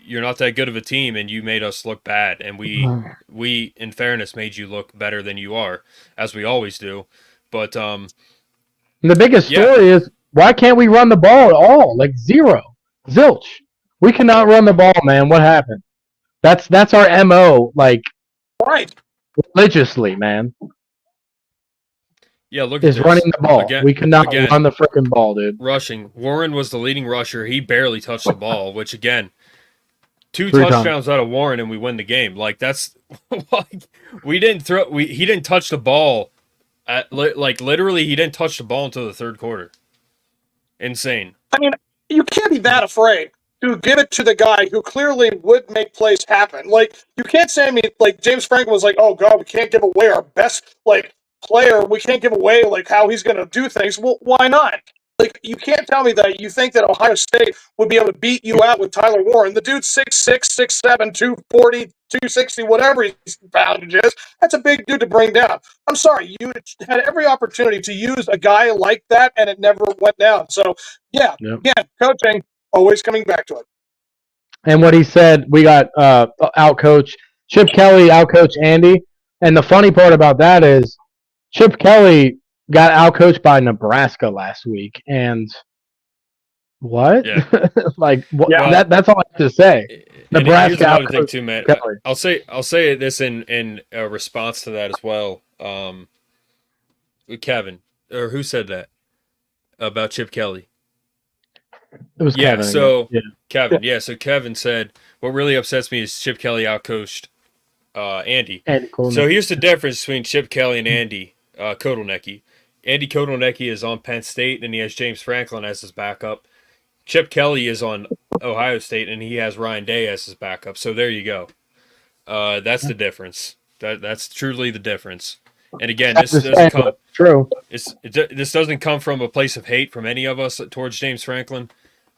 You're not that good of a team, and you made us look bad. And we, in fairness, made you look better than you are, as we always do. But the biggest story is, why can't we run the ball at all? Like, zero. Zilch. We cannot run the ball, man. What happened? That's our MO, like, right, religiously, man. Yeah, look at this. Running the ball. We cannot run the freaking ball, dude. Rushing. Warren was the leading rusher. He barely touched the ball, which, again, 2 touchdowns out of Warren and we win the game. Like, that's like, he didn't touch the ball literally he didn't touch the ball until the third quarter. Insane. I mean, you can't be that afraid to give it to the guy who clearly would make plays happen. Like, you can't say, like, James Franklin was like, oh God, we can't give away our best, like, player. We can't give away, like, how he's going to do things. Well, why not? Like, you can't tell me that you think that Ohio State would be able to beat you out with Tyler Warren. The dude's 6'6", 6'7", 240, 260, whatever his poundage is. That's a big dude to bring down. I'm sorry, you had every opportunity to use a guy like that, and it never went down. So, yeah, coaching, always coming back to it. And what he said, we got out-coach. Chip Kelly out-coached Andy. And the funny part about that is Chip Kelly got out-coached by Nebraska last week. And what? Yeah. Like, that's all I have to say. Nebraska out-coached thing too, man. Kelly. I'll say this in response to that as well. Kevin, or who said that about Chip Kelly? It was Kevin. Kevin. Yeah, so Kevin said, what really upsets me is Chip Kelly outcoached Andy. So here's the difference between Chip Kelly and Andy Kotelnicki. Andy Kotelnicki is on Penn State, and he has James Franklin as his backup. Chip Kelly is on Ohio State, and he has Ryan Day as his backup. So there you go. That's the difference. That's truly the difference. And again, this doesn't come. True. This doesn't come from a place of hate from any of us towards James Franklin.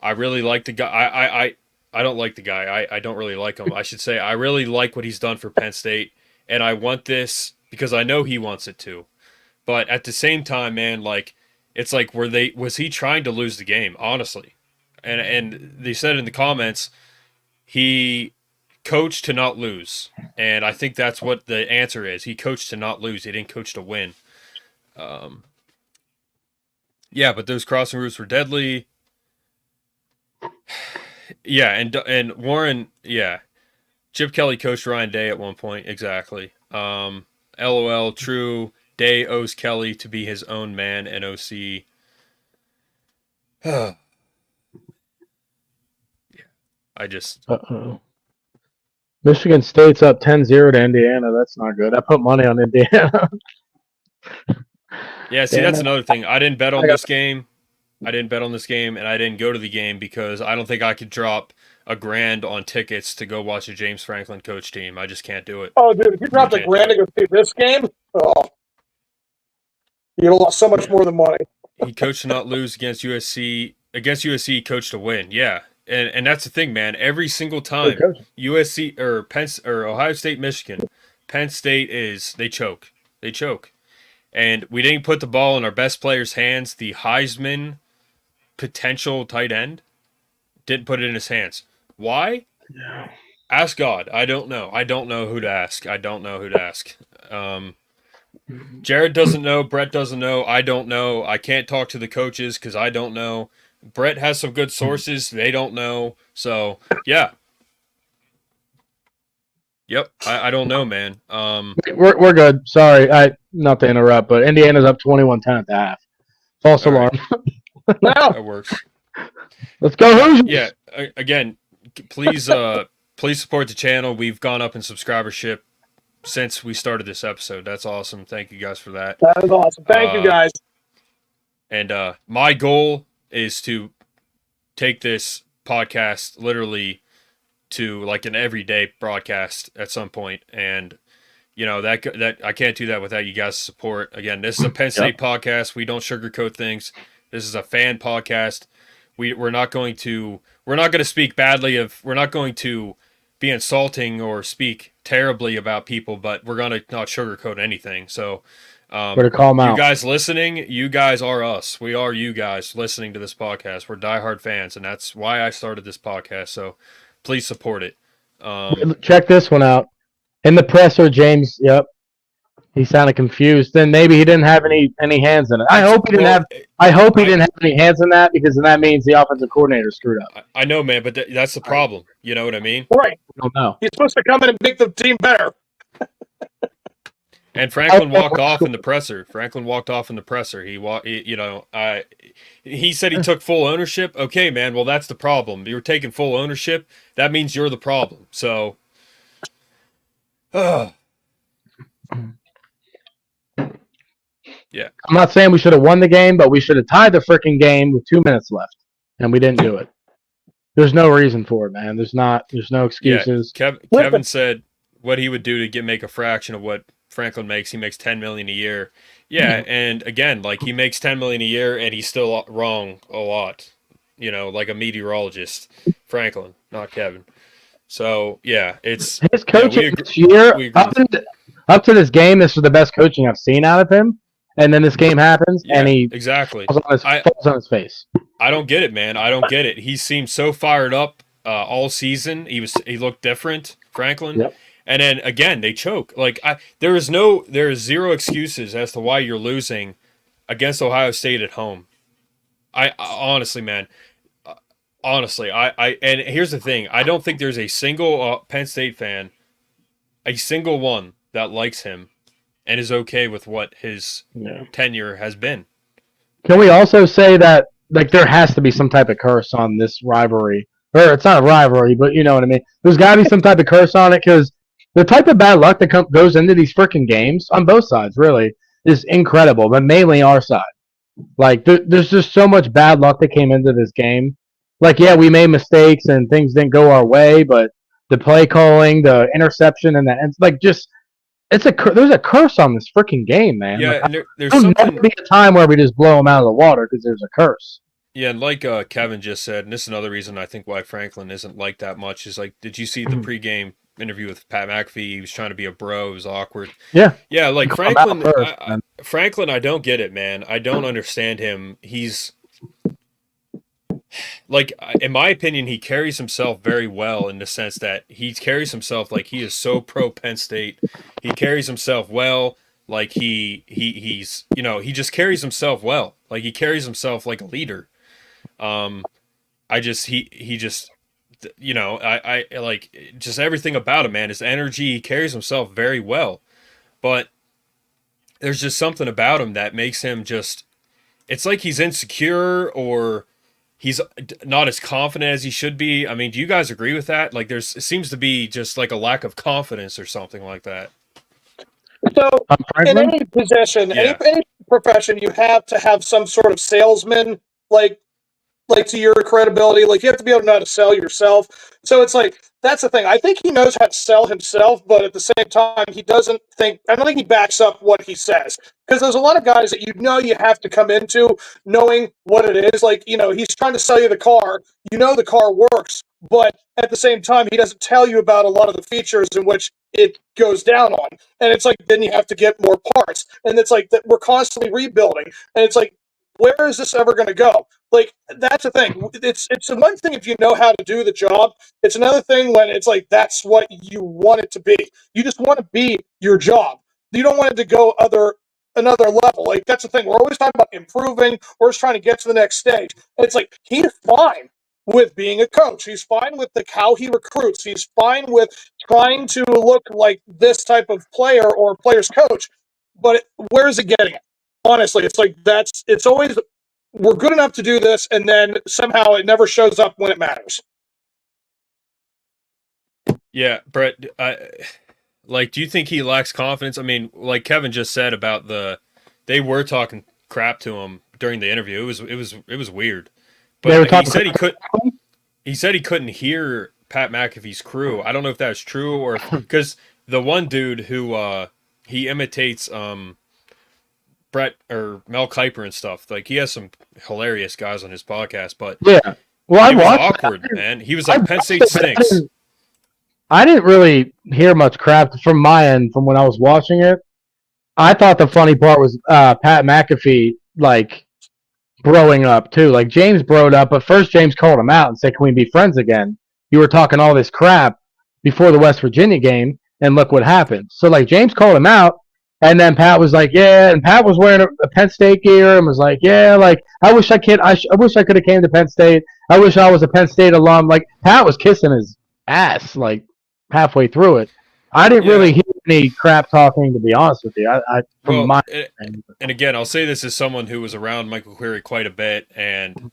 I really like the guy. I don't like the guy. I don't really like him. I should say I really like what he's done for Penn State, and I want this because I know he wants it too. But at the same time, man, like, it's like, was he trying to lose the game? Honestly, and they said in the comments he coached to not lose, and I think that's what the answer is. He coached to not lose. He didn't coach to win. Yeah, but those crossing routes were deadly. Yeah, and Warren, yeah. Chip Kelly coached Ryan Day at one point, exactly. LOL, true. Day owes Kelly to be his own man and OC. Yeah, I just... Uh-oh. Michigan State's up 10-0 to Indiana. That's not good. I put money on Indiana. Yeah, see, that's another thing. I didn't bet on this game. And I didn't go to the game because I don't think I could drop $1,000 on tickets to go watch a James Franklin coach team. I just can't do it. Oh, dude, if you dropped $1,000 to go see this game, you'd have lost so much more than money. He coached to not lose against USC. Against USC, he coached to win. Yeah, and that's the thing, man. Every single time USC or Ohio State, Michigan, Penn State they choke. They choke. And we didn't put the ball in our best player's hands. The Heisman potential tight end didn't put it in his hands. Why? Yeah. Ask God. I don't know. I don't know who to ask. Jared doesn't know. Brett doesn't know. I don't know. I can't talk to the coaches because I don't know. Brett has some good sources. They don't know. So, yeah. Yep. I don't know, man. We're good. Sorry. Not to interrupt, but Indiana's up 21-10 at the half. False alarm. That works. Let's go Hoosiers. Yeah. Again, please support the channel. We've gone up in subscribership since we started this episode. That's awesome. Thank you guys for that. That is awesome. Thank you guys. And my goal is to take this podcast literally to like an everyday broadcast at some point, and that I can't do that without you guys' support. Again, this is a Penn State podcast. We don't sugarcoat things. This is a fan podcast. We're not going to speak badly of. We're not going to be insulting or speak terribly about people, but we're gonna not sugarcoat anything. So, we're to call them out. You guys listening, you guys are us. We are you guys listening to this podcast. We're diehard fans, and that's why I started this podcast. So, please support it. Check this one out. In the presser, James, he sounded confused. Then maybe he didn't have any hands in it. I hope he didn't have any hands in that, because then that means the offensive coordinator screwed up. I know, man, but that's the problem. You know what I mean? Right. I don't know. He's supposed to come in and make the team better. And Franklin walked off in the presser. He said he took full ownership. Okay, man. Well, that's the problem. You're taking full ownership. That means you're the problem. So. Yeah. I'm not saying we should have won the game, but we should have tied the freaking game with 2 minutes left, and we didn't do it. There's no reason for it, man. There's no excuses. Yeah. Kevin said what he would do to make a fraction of what Franklin makes. He makes $10 million a year. Yeah, and again, like, he makes $10 million a year, and he's still wrong a lot. Like a meteorologist. Franklin, not Kevin. So yeah, it's his coaching this year. Up to this game, this was the best coaching I've seen out of him. And then this game happens, and he falls on his face. I don't get it, man. I don't get it. He seemed so fired up all season. He looked different, Franklin. Yep. And then again, they choke. Like there is zero excuses as to why you're losing against Ohio State at home. I honestly, man. Honestly, and here's the thing. I don't think there's a single Penn State fan, a single one, that likes him and is okay with what his tenure has been. Can we also say that, like, there has to be some type of curse on this rivalry? Or it's not a rivalry, but you know what I mean. There's got to be some type of curse on it, because the type of bad luck that goes into these freaking games on both sides, really, is incredible, but mainly our side. Like, there's just so much bad luck that came into this game. Like, yeah, we made mistakes and things didn't go our way, but the play calling, the interception, and there's a curse on this freaking game, man. Yeah, like, and there's there'll something. never be a time where we just blow them out of the water because there's a curse. Yeah, and like Kevin just said, and this is another reason I think why Franklin isn't liked that much, is like, did you see the pregame interview with Pat McAfee? He was trying to be a bro. It was awkward. Yeah. Yeah, like Franklin, I don't get it, man. I don't understand him. He's like, in my opinion, he carries himself very well, in the sense that he carries himself like he is so pro Penn State. He carries himself well, like he's he just carries himself well. Like, he carries himself like a leader. I like just everything about him, man. His energy, he carries himself very well. But there's just something about him that makes him it's like he's insecure, or he's not as confident as he should be. I mean, do you guys agree with that? Like, it seems to be just like a lack of confidence or something like that. So, in any position, any profession, you have to have some sort of salesman, like to your credibility. Like, you have to be able to know how to sell yourself. So it's like, that's the thing. I think he knows how to sell himself, but at the same time, I don't think he backs up what he says. Because there's a lot of guys that you have to come into knowing what it is. Like, he's trying to sell you the car. The car works, but at the same time, he doesn't tell you about a lot of the features in which it goes down on. And it's like, then you have to get more parts. And it's like that we're constantly rebuilding. And it's like, where is this ever going to go? Like, that's the thing. It's one thing if you know how to do the job. It's another thing when it's like, that's what you want it to be. You just want to be your job. You don't want it to go another level. Like, that's the thing. We're always talking about improving. We're just trying to get to the next stage. And it's like, he's fine with being a coach. He's fine with how he recruits. He's fine with trying to look like this type of player or player's coach. But where is it getting it? Honestly, it's like, it's always, we're good enough to do this, and then somehow it never shows up when it matters. Yeah, Brett, do you think he lacks confidence? I mean, like Kevin just said about they were talking crap to him during the interview. It was weird. But he said he could. He said he couldn't hear Pat McAfee's crew. I don't know if that's true or because the one dude who he imitates Brett or Mel Kiper and stuff. Like he has some hilarious guys on his podcast, but yeah, well, it was awkward, man. He was like Penn State stinks. I didn't really hear much crap from my end from when I was watching it. I thought the funny part was Pat McAfee like broing up too. Like James broed up, but first James called him out and said, "Can we be friends again? You were talking all this crap before the West Virginia game, and look what happened." So like James called him out, and then Pat was like, "Yeah," and Pat was wearing a Penn State gear and was like, "Yeah, like I wish I could have came to Penn State. I wish I was a Penn State alum." Like Pat was kissing his ass like halfway through it. I didn't really hear any crap talking, to be honest with you. And again, I'll say this as someone who was around Mike McQuarrie quite a bit, and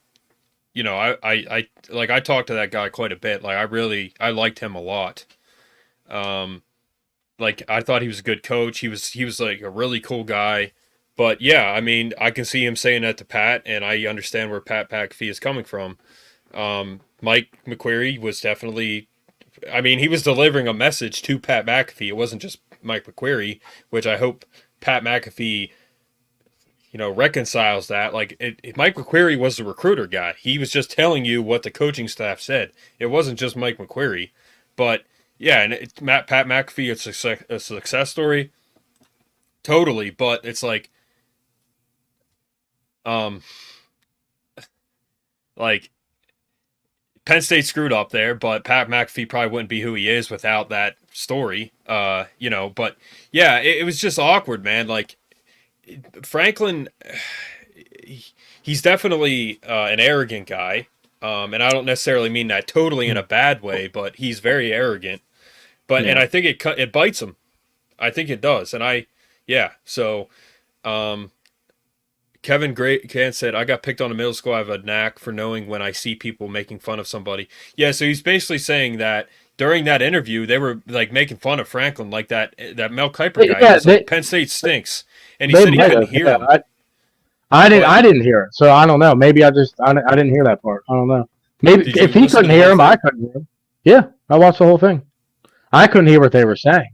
you know, I talked to that guy quite a bit. Like I liked him a lot. Like I thought he was a good coach. He was like a really cool guy. But yeah, I mean, I can see him saying that to Pat, and I understand where Pat McAfee is coming from. Mike McQuarrie was definitely. I mean, he was delivering a message to Pat McAfee. It wasn't just Mike McQuarrie, which I hope Pat McAfee, you know, reconciles that. Like, Mike McQuarrie was the recruiter guy. He was just telling you what the coaching staff said. It wasn't just Mike McQuarrie. But, yeah, and Pat McAfee, it's a success story. Totally. But it's like, Penn State screwed up there, but Pat McAfee probably wouldn't be who he is without that story, you know. But yeah, it was just awkward, man. Like Franklin, he's definitely an arrogant guy, and I don't necessarily mean that totally in a bad way, but he's very arrogant. But and I think it bites him. I think it does, and so. Kevin Can said, "I got picked on in middle school. I have a knack for knowing when I see people making fun of somebody." Yeah, so he's basically saying that during that interview, they were like making fun of Franklin, like that Mel Kiper guy. Yeah, like, Penn State stinks, and he said he couldn't hear him. I didn't hear it, so I don't know. Maybe I didn't hear that part. I don't know. Maybe if he couldn't hear him, I couldn't hear him. Yeah, I watched the whole thing. I couldn't hear what they were saying.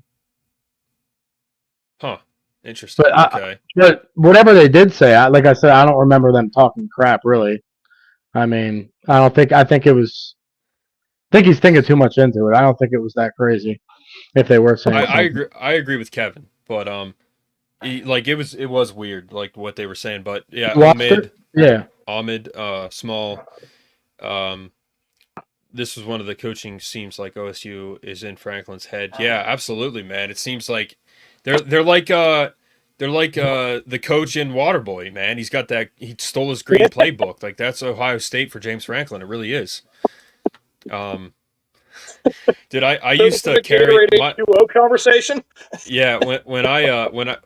Huh. Interesting. But, but whatever they did say, like I said, I don't remember them talking crap, really. I mean, I think he's thinking too much into it. I don't think it was that crazy if they were saying I agree with Kevin, but it was weird, like what they were saying. But yeah, Ahmed, Small. This was one of the coaching seems like OSU is in Franklin's head. Yeah, absolutely, man. It seems like they're like the coach in Waterboy, man. He's got that. He stole his green playbook. Like that's Ohio State for James Franklin. It really is. Did I used to carry my conversation? Yeah, when I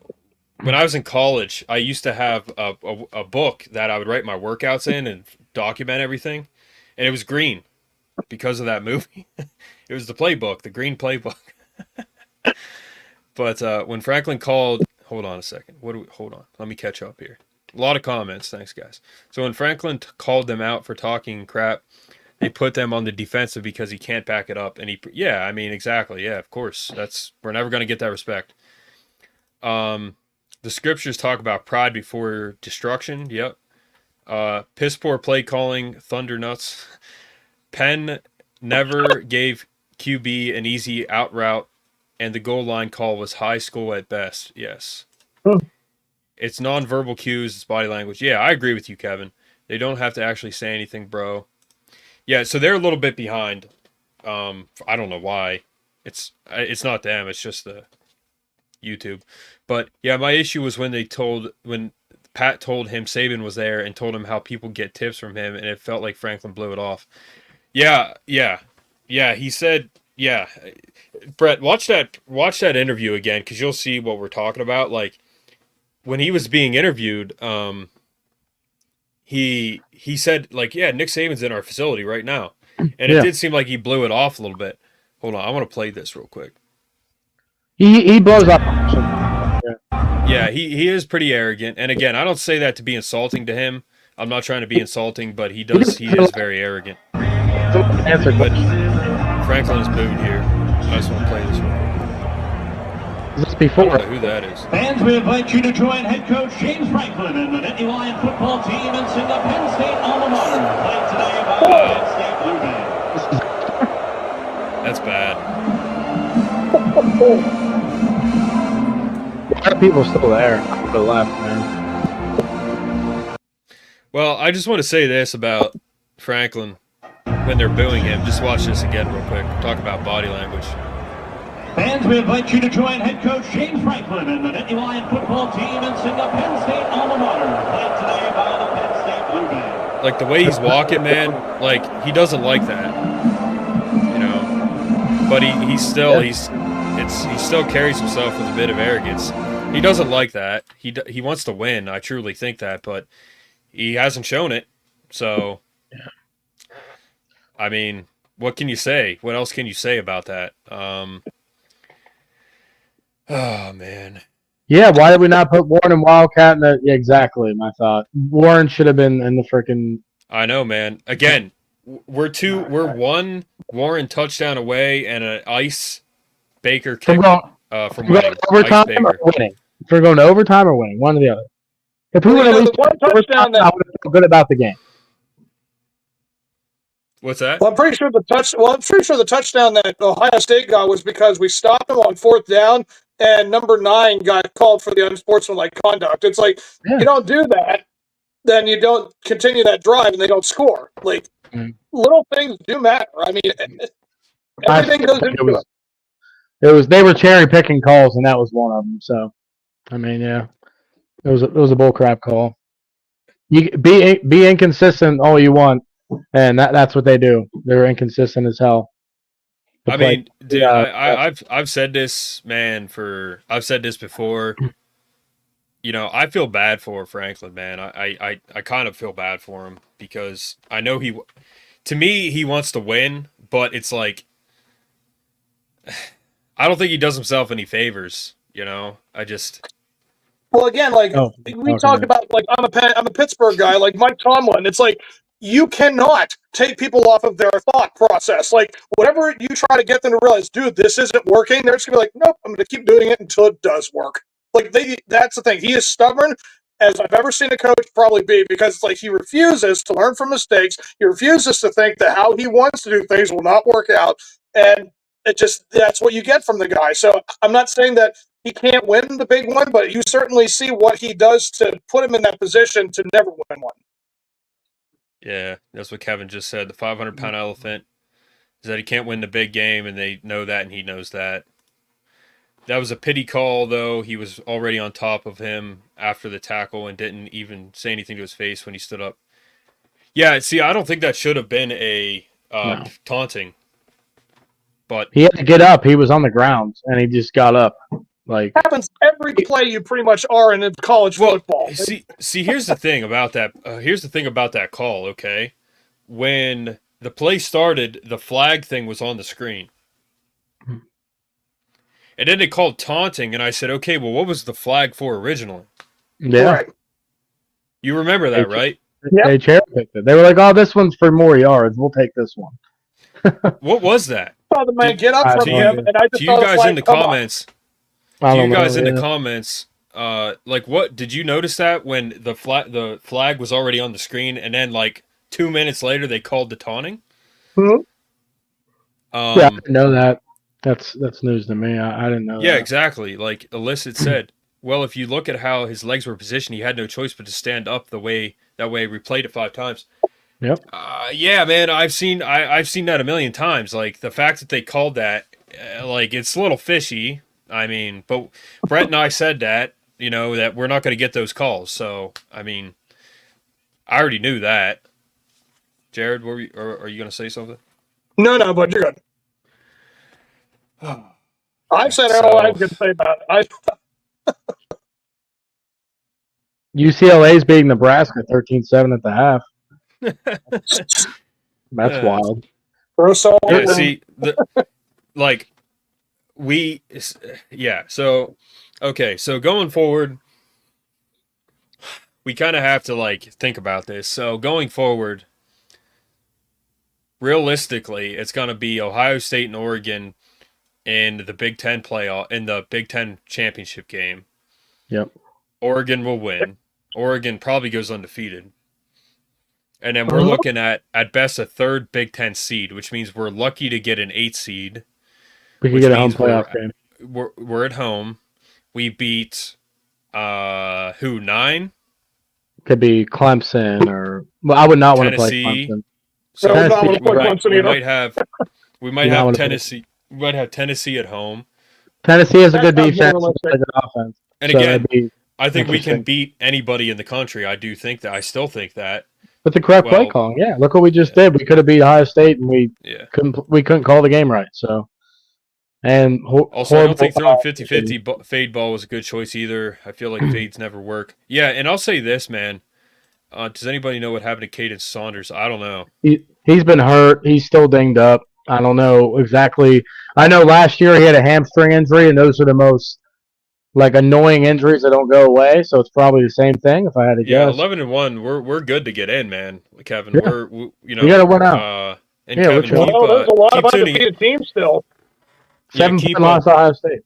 was in college, I used to have a book that I would write my workouts in and document everything, and it was green because of that movie. It was the playbook, the green playbook. But when Franklin called, hold on a second. Hold on. Let me catch up here. A lot of comments. Thanks, guys. So when Franklin called them out for talking crap, they put them on the defensive because he can't back it up. And I mean, exactly. Yeah, of course. We're never going to get that respect. The scriptures talk about pride before destruction. Yep. Piss poor play calling, thunder nuts. Penn never gave QB an easy out route, and the goal line call was high school at best. Yes. It's nonverbal cues, it's body language. Yeah, I agree with you, Kevin. They don't have to actually say anything, bro. Yeah, so they're a little bit behind. I don't know why. It's not them, it's just the YouTube. But yeah, my issue was when Pat told him Saban was there and told him how people get tips from him, and it felt like Franklin blew it off. Yeah, he said, yeah. Brett, watch that interview again, because you'll see what we're talking about. Like, when he was being interviewed, he said, like, yeah, Nick Saban's in our facility right now. And it did seem like he blew it off a little bit. Hold on, I want to play this real quick. He blows up. Yeah, he is pretty arrogant. And again, I don't say that to be insulting to him, I'm not trying to be insulting, but he is very arrogant. Answer question. Franklin is booed here. I just want to play this one. Is this before? I don't know who that is. Fans, we invite you to join head coach James Franklin and the Nittany Lion football team and sing the Penn State alma mater, played today by the Penn State Blue Band. That's bad. A lot of people still there. I would have left, man. Well, I just want to say this about Franklin when they're booing him. Just watch this again real quick. Talk about body language. Fans, we invite you to join head coach James Franklin and the Nittany Lion football team and sing the Penn State alma mater, played today by the Penn State Blue Band. Like the way he's walking, man, like he doesn't like that, you know. But he still carries himself with a bit of arrogance. He doesn't like that. He wants to win. I truly think that, but he hasn't shown it. So, I mean, what can you say? What else can you say about that? Oh, man. Yeah, why did we not put Warren and Wildcat in the... Yeah, exactly, my thought. Warren should have been in the freaking... I know, man. Again, we're one Warren touchdown away and an ice Baker kick from winning. Overtime or winning? If we're going to overtime or winning, one or the other. If we would have one touchdown, I would have felt good about the game. What's that? Well, I'm pretty sure the touchdown that Ohio State got was because we stopped them on 4th down, and number 9 got called for the unsportsmanlike conduct. It's like you don't do that, then you don't continue that drive, and they don't score. Like little things do matter. I mean, everything goes into it. They were cherry picking calls, and that was one of them. So, I mean, yeah, it was a bull crap call. You be inconsistent all you want. And that's what they do. They're inconsistent as hell. I mean, dude, I've said this, man. I've said this before. You know, I feel bad for Franklin, man. I kind of feel bad for him because I know to me, he wants to win, but it's like I don't think he does himself any favors. You know, Well, again, like we talked about, like I'm a Pittsburgh guy, like Mike Tomlin. It's like you cannot take people off of their thought process. Like whatever you try to get them to realize, dude, this isn't working. They're just gonna be like, nope, I'm gonna keep doing it until it does work. Like that's the thing. He is stubborn as I've ever seen a coach probably be, because it's like he refuses to learn from mistakes. He refuses to think that how he wants to do things will not work out, and that's what you get from the guy. So I'm not saying that he can't win the big one, but you certainly see what he does to put him in that position to never win one. Yeah, that's what Kevin just said. The 500-pound elephant is that he can't win the big game, and they know that, and he knows that. That was a pity call, though. He was already on top of him after the tackle and didn't even say anything to his face when he stood up. Yeah, see, I don't think that should have been a taunting. But he had to get up. He was on the ground, and he just got up. Like happens every play you pretty much are in college football. See, here's the thing about that. Here's the thing about that call. Okay, when the play started, the flag thing was on the screen, and then they called taunting, and I said, okay, well, what was the flag for originally? Yeah, right. You remember that, right? They cherry picked it. They were like, "Oh, this one's for more yards. We'll take this one." What was that? I saw the man get up from him, and I just saw the flag come up. You guys in the comments, like, what did you notice that when the flag was already on the screen, and then like 2 minutes later they called the taunting? Mm-hmm. Yeah, I didn't know that. That's news to me. I didn't know. Yeah, that. Exactly. Like Illicit said, well, if you look at how his legs were positioned, he had no choice but to stand up that way. We replayed it 5 times. Yep. Yeah, man, I've seen that a million times. Like the fact that they called that, like it's a little fishy. I mean, but Brett and I said that, you know, that we're not going to get those calls. So, I mean, I already knew that. Jared, are you going to say something? No, but you're good. I've said all I can say about it. UCLA's beating Nebraska 13-7 at the half. That's wild. Yeah, see, so, okay, so going forward, we kind of have to like think about this. So going forward, realistically, it's going to be Ohio State and Oregon in the Big Ten playoff, in the Big Ten championship game. Yep. Oregon will win. Oregon probably goes undefeated. And then we're looking at best, a third Big Ten seed, which means we're lucky to get an 8 seed. We can get a home playoff game. We're at home. We beat, who, 9? Could be Clemson or... Well, I would not want to play Clemson. So Tennessee, we might have Tennessee. We might have Tennessee at home. Tennessee has a good defense and a good offense. And so again, I think we can beat anybody in the country. I do think that. I still think that. With the correct play calling, yeah. Look what we just did. We could have beat Ohio State, and we couldn't call the game right. So, and also, I don't think throwing 50-50 fade ball was a good choice either. I feel like fades never work. Yeah, and I'll say this, man. Does anybody know what happened to Caden Saunders? I don't know. He's been hurt. He's still dinged up. I don't know exactly. I know last year he had a hamstring injury, and those are the most annoying injuries that don't go away. So it's probably the same thing if I had to guess. 11-1. We're good to get in, man. Kevin, yeah. We got to win out. And Kevin, there's a lot of undefeated teams still. 7 lost Ohio State.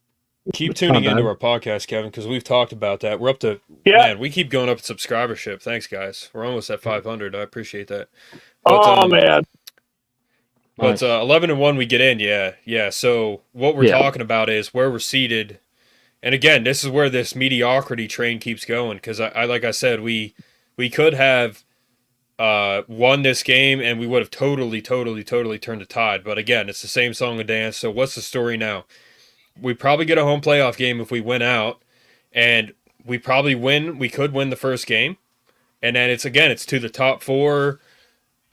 Keep tuning into our podcast, Kevin, because we've talked about that. We're up to man. We keep going up in subscribership. Thanks, guys. We're almost at 500. I appreciate that. But, man. But 11-1, we get in. Yeah. So what we're talking about is where we're seated. And again, this is where this mediocrity train keeps going, because I like I said, we could have won this game and we would have totally turned the tide. But again, it's the same song and dance. So what's the story now? We probably get a home playoff game if we win out, and we probably win. We could win the first game, and then it's to the top 4.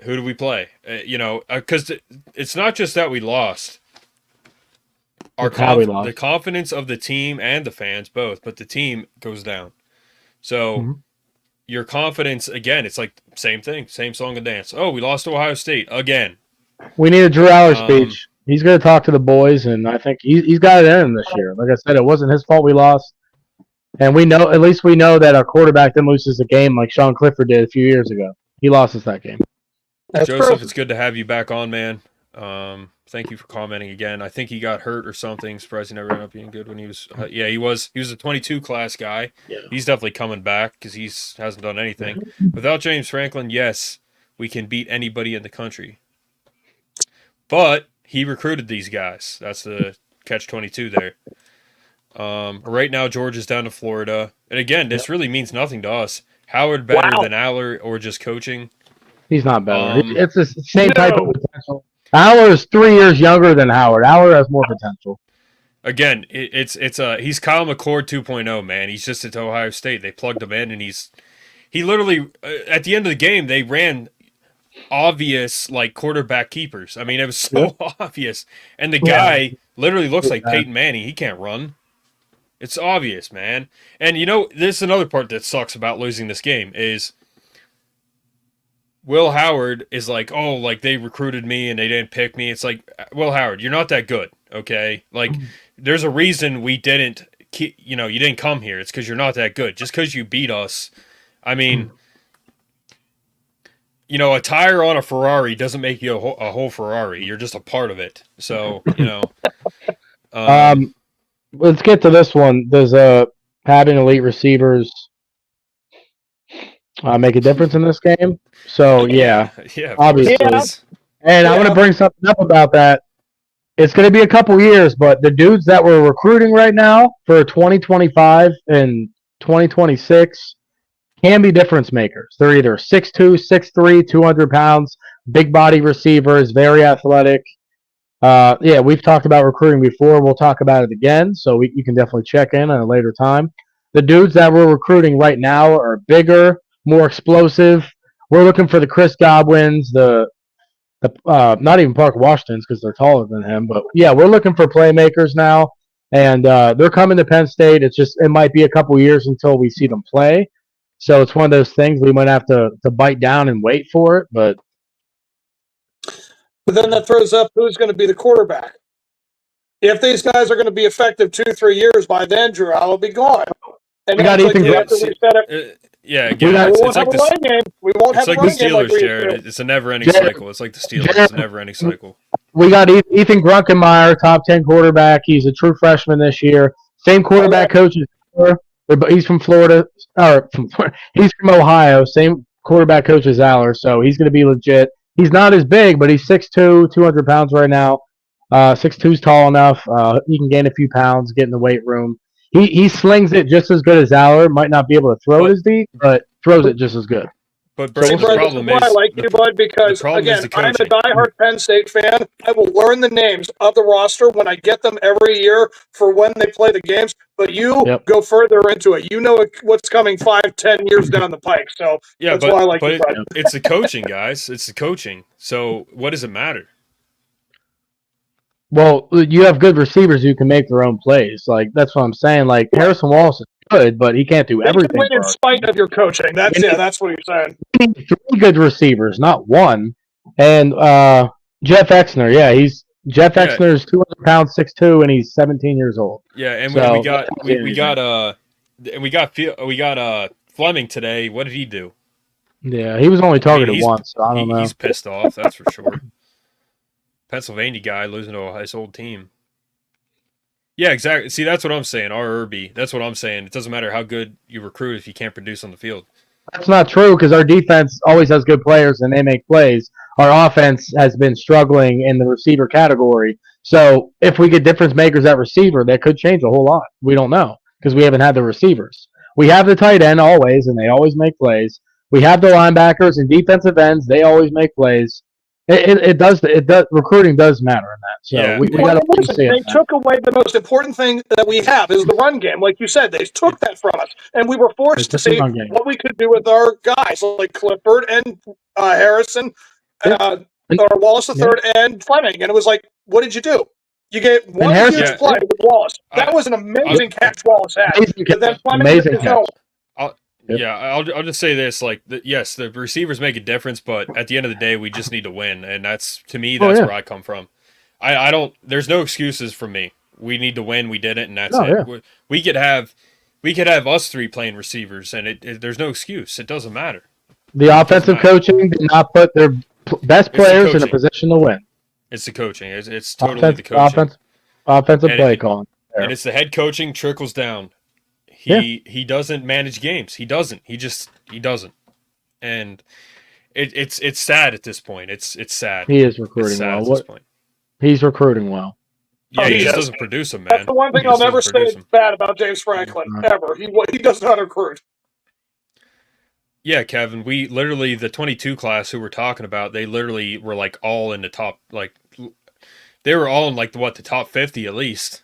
Who do we play? Because it's not just that we lost. The confidence of the team and the fans both, but the team goes down. So your confidence, again, it's like same thing, same song and dance. Oh, we lost to Ohio State again. We need a Drew Aller speech. He's going to talk to the boys, and I think he's got it in him this year. Like I said, it wasn't his fault we lost. And we know that our quarterback then loses the game like Sean Clifford did a few years ago. He lost us that game. That's Joseph, it's good to have you back on, man. Thank you for commenting again. I think he got hurt or something. Surprised he never ended up being good when he was. He was a 22 class guy. Yeah. He's definitely coming back because he hasn't done anything. Without James Franklin, yes, we can beat anybody in the country. But he recruited these guys. That's the catch-22 there. Right now, Georgia's down to Florida. And again, this really means nothing to us. Howard better than Aller or just coaching? He's not better. It's the same type of potential. Aller is 3 years younger than Howard. Aller has more potential. Again, he's Kyle McCord 2.0, man. He's just at Ohio State. They plugged him in, and he literally at the end of the game they ran obvious quarterback keepers. I mean, it was so obvious, and the guy literally looks like Peyton Manning. He can't run. It's obvious, man. And this is another part that sucks about losing this game is Will Howard is like, they recruited me and they didn't pick me. It's like, Will Howard, you're not that good, okay? There's a reason we didn't, you didn't come here. It's because you're not that good. Just because you beat us, I mean, a tire on a Ferrari doesn't make you a whole Ferrari. You're just a part of it. So, let's get to this one. Does having elite receivers make a difference in this game? So yeah, obviously. Yeah. And I want to bring something up about that. It's going to be a couple years, but the dudes that we're recruiting right now for 2025 and 2026 can be difference makers. They're either 6'2", 6'3", 200 pounds, big body receivers, very athletic. We've talked about recruiting before. We'll talk about it again, so you can definitely check in at a later time. The dudes that we're recruiting right now are bigger, more explosive. We're looking for the Chris Godwins, the not even Park Washingtons because they're taller than him, but we're looking for playmakers now, and they're coming to Penn State. It might be a couple years until we see them play, so it's one of those things we might have to bite down and wait for it. But then that throws up who's going to be the quarterback. If these guys are going to be effective 2-3 years, by then Drew Aller will be gone. And we got Ethan Yeah, again, it's like the game. We won't have it's like the Steelers, Jared. It's a never-ending cycle. It's like the Steelers. It's a never-ending cycle. We got Ethan Grunkenmeyer, top 10 quarterback. He's a true freshman this year. Same quarterback coach as he's from Florida. He's from Ohio. Same quarterback coach as Aller, so he's going to be legit. He's not as big, but he's 6'2", 200 pounds right now. 6'2" is tall enough. He can gain a few pounds, get in the weight room. He slings it just as good as Aller. Might not be able to throw it as deep, but throws it just as good. But Brett, the problem is I like you, bud, because again, I'm a diehard Penn State fan. I will learn the names of the roster when I get them every year for when they play the games. But you go further into it. You know what's coming 5-10 years down the pike. So that's why I like you, bud. It's the coaching, guys. It's the coaching. So what does it matter? Well, you have good receivers who can make their own plays. Like that's what I'm saying. Like Harrison Wallace is good, but he can't do everything. He can win in spite of your coaching. That's what he's saying. We need 3 good receivers, not one. And Jeff Exner, Jeff Exner is 200 pounds, 6'2", and he's 17 years old. Yeah, and so, we got Fleming today. What did he do? Yeah, he was only targeted once. So I don't know. He's pissed off. That's for sure. Pennsylvania guy losing to his old team. Yeah, exactly. See, that's what I'm saying. Irby. That's what I'm saying. It doesn't matter how good you recruit if you can't produce on the field. That's not true because our defense always has good players and they make plays. Our offense has been struggling in the receiver category. So if we get difference makers at receiver, that could change a whole lot. We don't know because we haven't had the receivers. We have the tight end always, and they always make plays. We have the linebackers and defensive ends. They always make plays. It does. Recruiting does matter in that. So we got to see it. They took away the most important thing that we have is the run game. Like you said, they took that from us, and we were forced to see what we could do with our guys like Clifford and Harrison, or Wallace III and Fleming. And it was like, what did you do? You get one huge play with Wallace. That was an amazing catch Wallace had. And then Fleming did his own. Yeah, I'll just say this: like, yes, the receivers make a difference, but at the end of the day, we just need to win, and that's where I come from. I don't. There's no excuses from me. We need to win. We did it, and that's it. Yeah. We could have us 3 playing receivers, and there's no excuse. It doesn't matter. The offensive coaching did not put their best players in a position to win. It's the coaching. It's totally the coaching. Offensive play calling, and it's the head coaching trickles down. He doesn't manage games. He doesn't. He doesn't. And it's sad at this point. It's sad. He is recruiting well. At this point. He's recruiting well. Yeah, he just doesn't produce them, man. That's the one thing I'll never say bad about James Franklin ever. He does not recruit. Yeah, Kevin. We literally the 22 class who we're talking about. They literally were like all in the top. Like they were all in like the top 50 at least.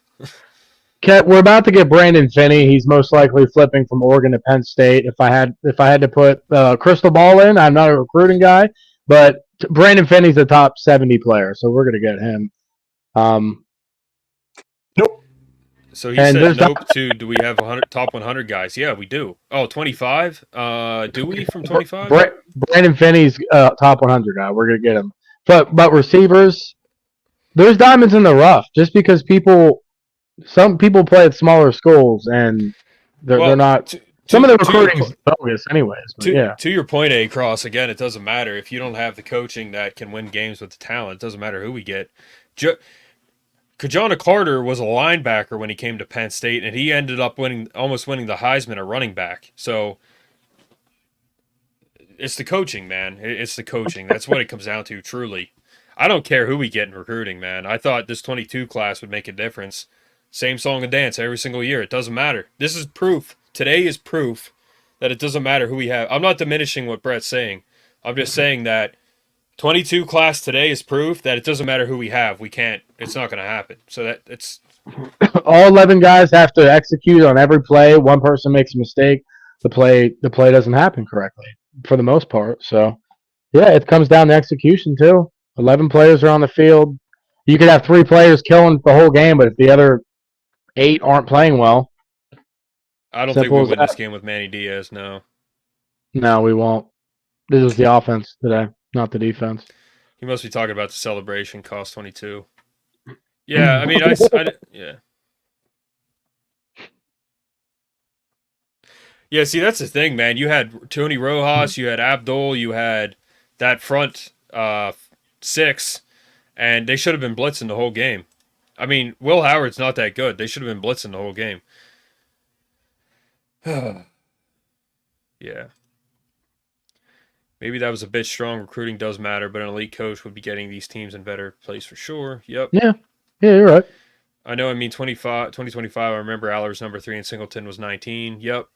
We're about to get Brandon Finney. He's most likely flipping from Oregon to Penn State. If I had to put crystal ball in, I'm not a recruiting guy, but Brandon Finney's a top 70 player, so we're gonna get him. Nope. So he said nope to. Do we have top 100 guys? Yeah, we do. Oh, 25. Do we from 25? Brandon Finney's top 100 guy. We're gonna get him. But receivers, there's diamonds in the rough. Just because some people play at smaller schools and they're not. Some of the recruiting is bogus, anyways. To your point, A-Cross, again, it doesn't matter if you don't have the coaching that can win games with the talent. It doesn't matter who we get. Kajana Carter was a linebacker when he came to Penn State, and he ended up almost winning the Heisman at running back. So it's the coaching, man. It's the coaching. That's what it comes down to, truly. I don't care who we get in recruiting, man. I thought this 22 class would make a difference. Same song and dance every single year. It doesn't matter. This is proof. Today is proof that it doesn't matter who we have. I'm not diminishing what Brett's saying. I'm just saying that 22 class today is proof that it doesn't matter who we have. We can't. It's not going to happen. So it's all 11 guys have to execute on every play. One person makes a mistake, the play doesn't happen correctly for the most part. So yeah, it comes down to execution too. 11 players are on the field. You could have 3 players killing the whole game, but if the other 8 aren't playing well. I don't think we'll win this game with Manny Diaz, no. No, we won't. This is the offense today, not the defense. He must be talking about the celebration, cost 22. Yeah, I mean, yeah. Yeah, see, that's the thing, man. You had Tony Rojas, you had Abdul, you had that front six, and they should have been blitzing the whole game. I mean, Will Howard's not that good. They should have been blitzing the whole game. Yeah. Maybe that was a bit strong. Recruiting does matter, but an elite coach would be getting these teams in better place for sure. Yep. Yeah, you're right. I know, 2025, I remember Aller's number 3 and Singleton was 19. Yep.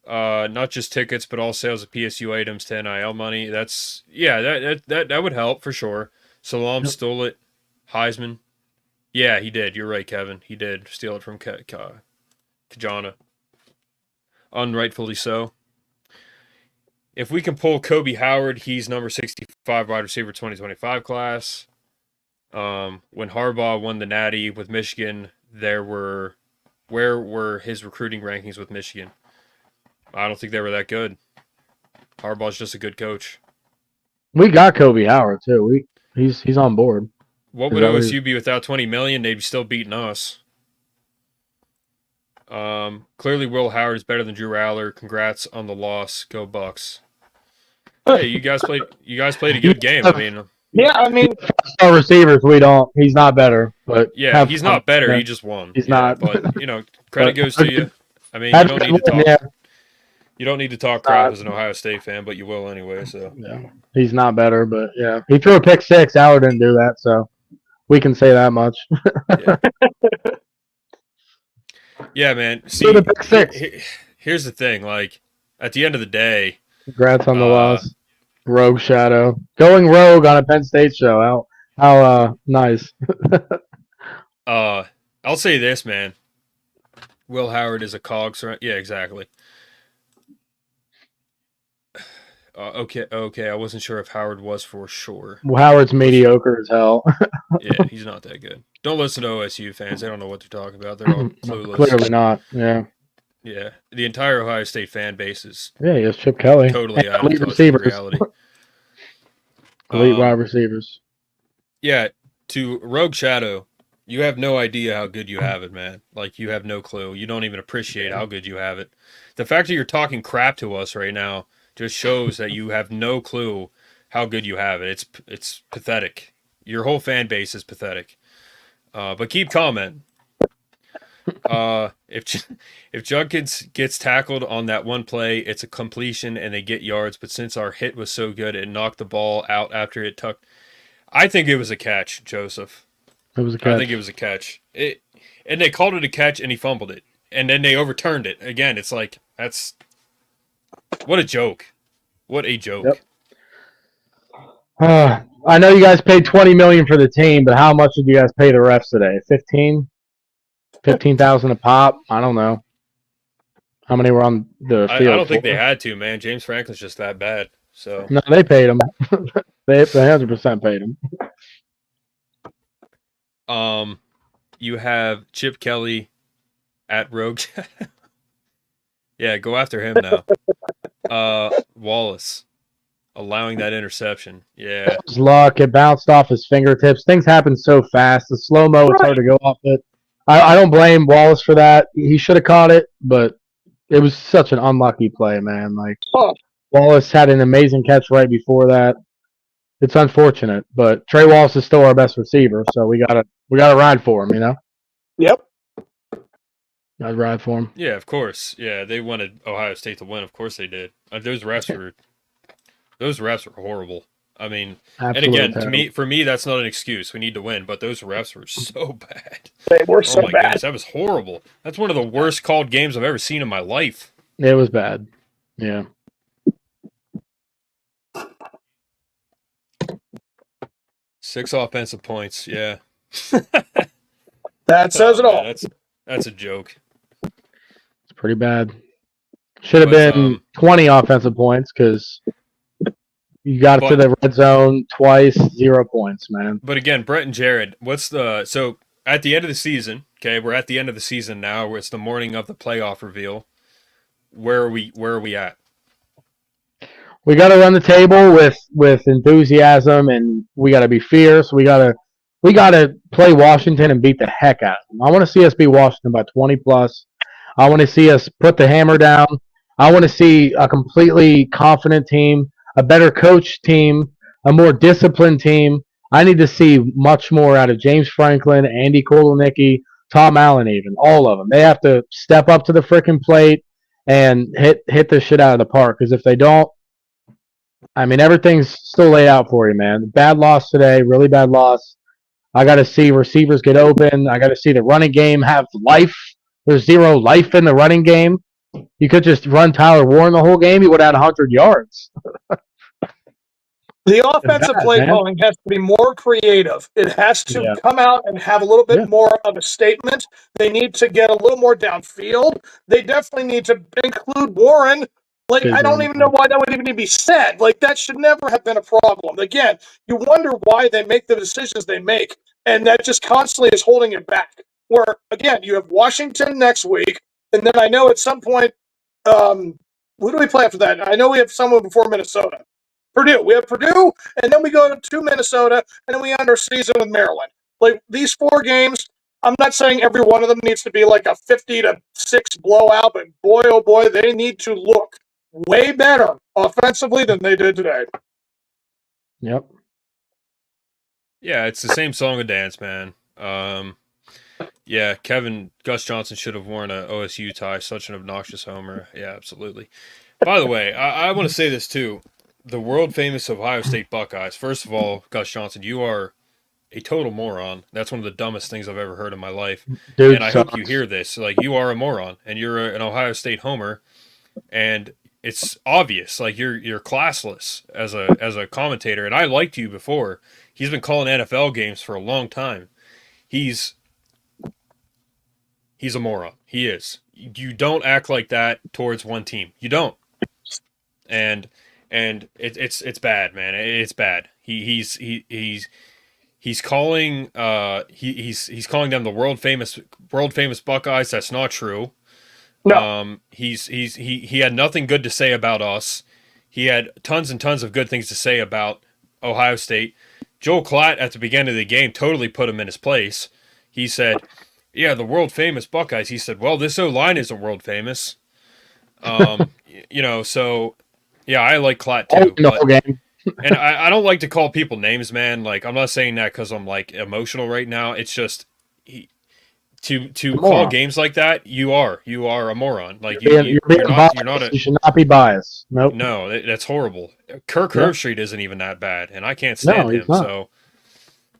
Not just tickets, but all sales of PSU items to NIL money. That would help for sure. Salam stole it. Heisman. Yeah, he did. You're right, Kevin. He did steal it from Kajana. Unrightfully so. If we can pull Kobe Howard, he's number 65 wide receiver 2025 class. When Harbaugh won the Natty with Michigan, where were his recruiting rankings with Michigan? I don't think they were that good. Harbaugh's just a good coach. We got Kobe Howard too. He's on board. What would OSU be without $20 million? They'd be still beating us. Clearly, Will Howard is better than Drew Aller. Congrats on the loss. Go Bucks. Hey, you guys played a good game. I mean, our receivers, we don't. He's not better, but yeah, he's not better. He just won. He's not. But credit goes to you. I mean, you don't need to talk. Yeah. You don't need to talk crap as an Ohio State fan, but you will anyway. So yeah, he's not better, but yeah, he threw a pick six. Aller didn't do that, so we can say that much. Yeah, man. See, here's the thing. Like, at the end of the day, congrats on the loss. Rogue Shadow going rogue on a Penn State show. How nice. I'll say this, man. Will Howard is a cog. Yeah, exactly. Okay. I wasn't sure if Howard was for sure. Well, Howard's mediocre as hell. Yeah, he's not that good. Don't listen to OSU fans. They don't know what they're talking about. They're all clueless. Clearly not. Yeah. Yeah. The entire Ohio State fan base is. Yeah, yes, Chip Kelly. Totally out elite of receivers. Reality. Elite wide receivers. Yeah. To Rogue Shadow, you have no idea how good you have it, man. Like, you have no clue. You don't even appreciate how good you have it. The fact that you're talking crap to us right now just shows that you have no clue how good you have it. It's pathetic. Your whole fan base is pathetic. But keep commenting. If Judkins gets tackled on that one play, it's a completion and they get yards. But since our hit was so good, it knocked the ball out after it tucked. I think it was a catch, Joseph. It was a catch. I think it was a catch. And they called it a catch and he fumbled it. And then they overturned it. Again, it's like, that's... What a joke. What a joke. Yep. I know you guys paid $20 million for the team, but how much did you guys pay the refs today? 15,000 a pop? I don't know. How many were on the field? I don't think they had to, man. James Franklin's just that bad. So no, they paid him. They 100% paid him. You have Chip Kelly at Rogue. Yeah, go after him now. Wallace allowing that interception. Yeah. It was luck. It bounced off his fingertips. Things happen so fast. The slow-mo, it's hard to go off it. I don't blame Wallace for that. He should have caught it, but it was such an unlucky play, man. Like, Wallace had an amazing catch right before that. It's unfortunate, but Trey Wallace is still our best receiver, so we gotta ride for him, you know? Yep. I'd ride for him. Yeah, of course. Yeah, they wanted Ohio State to win. Of course they did. Those refs were horrible. I mean, Absolutely and again, for me, that's not an excuse. We need to win, but those refs were so bad. They were so bad. Goodness, that was horrible. That's one of the worst called games I've ever seen in my life. It was bad. Yeah. Six offensive points. Yeah. That says it all. That's a joke. It's pretty bad. Should have been 20 offensive points because you got to the red zone twice, 0 points, man. But again, Brett and Jared, so at the end of the season, okay, we're at the end of the season now. It's the morning of the playoff reveal. Where are we at? We got to run the table with enthusiasm, and we got to be fierce. We got to play Washington and beat the heck out of them. I want to see us beat Washington by 20 plus. I want to see us put the hammer down. I want to see a completely confident team, a better coached team, a more disciplined team. I need to see much more out of James Franklin, Andy Kolonicki, Tom Allen, even all of them. They have to step up to the freaking plate and hit this shit out of the park. Because if they don't, I mean, everything's still laid out for you, man. Bad loss today, really bad loss. I got to see receivers get open. I got to see the running game have life. There's zero life in the running game. You could just run Tyler Warren the whole game. He would have had 100 yards. The offensive play calling has to be more creative. It has to come out and have a little bit more of a statement. They need to get a little more downfield. They definitely need to include Warren. Like, I don't even know why that would even need to be said. Like, that should never have been a problem. Again, you wonder why they make the decisions they make, and that just constantly is holding it back. Where, again, you have Washington next week, and then I know at some point, who do we play after that? I know we have someone before Minnesota. Purdue. We have Purdue, and then we go to Minnesota, and then we end our season with Maryland. Like, these 4 games, I'm not saying every one of them needs to be like a 50-6 blowout, but boy, oh boy, they need to look way better offensively than they did today. Yep. Yeah, it's the same song and dance, man. Yeah, Gus Johnson should have worn a OSU tie. Such an obnoxious homer. Yeah, absolutely. By the way, I want to say this too. The world famous Ohio State Buckeyes. First of all, Gus Johnson, you are a total moron. That's one of the dumbest things I've ever heard in my life. Dude, and I hope you hear this. Like, you are a moron, and you're an Ohio State homer, and it's obvious. Like, you're classless as a commentator. And I liked you before. He's been calling NFL games for a long time. He's a moron. He is. You don't act like that towards one team. You don't. And it's bad, man. It's bad. He's calling he's calling them the world famous Buckeyes. That's not true. No. He had nothing good to say about us. He had tons and tons of good things to say about Ohio State. Joel Klatt at the beginning of the game totally put him in his place. He said, "Yeah, the world famous Buckeyes." He said, "Well, this O-line isn't world famous." So yeah, I like Klatt too. And I don't like to call people names, man. Like, I'm not saying that because I'm like emotional right now. It's just to call games like that, you are a moron. Like you're not. You should not be biased. Nope. No, that's horrible. Kirk Herbstreit isn't even that bad, and I can't stand him. Not.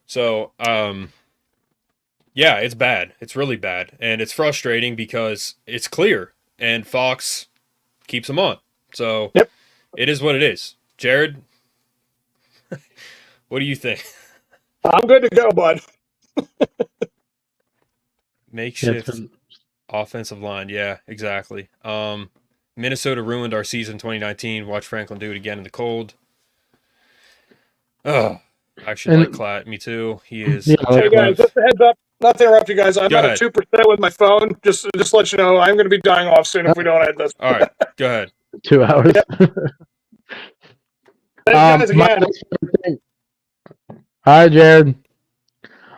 So yeah, it's bad. It's really bad, and it's frustrating because it's clear, and Fox keeps him on. So it is what it is. Jared, what do you think? I'm good to go, bud. Makeshift offensive line. Yeah, exactly. Minnesota ruined our season 2019. Watch Franklin do it again in the cold. Oh, I actually like Klatt. Me too. He is. Hey guys, just a heads up. Not to interrupt you guys. I'm at 2% with my phone. Just to let you know, I'm going to be dying off soon if we don't end this. All right, go ahead. 2 hours. Thanks, guys, again. Hi, Jared.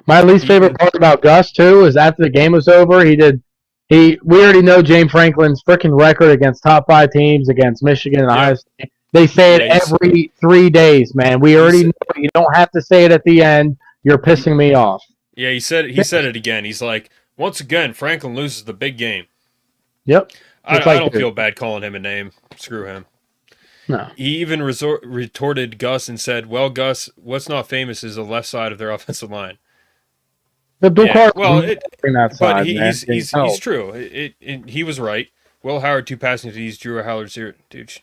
My least favorite part about Gus too is after the game was over, we already know James Franklin's freaking record against top 5 teams, against Michigan and Ohio State. They say it every 3 days, man. We already know. You don't have to say it at the end. You're pissing me off. Yeah, he said it again. He's like, once again, Franklin loses the big game. Yep. I don't feel bad calling him a name. Screw him. No. He even retorted Gus and said, "Well, Gus, what's not famous is the left side of their offensive line." But he's true. He was right. Will Howard 2 passing TDs, Drew Howard 0. Dude,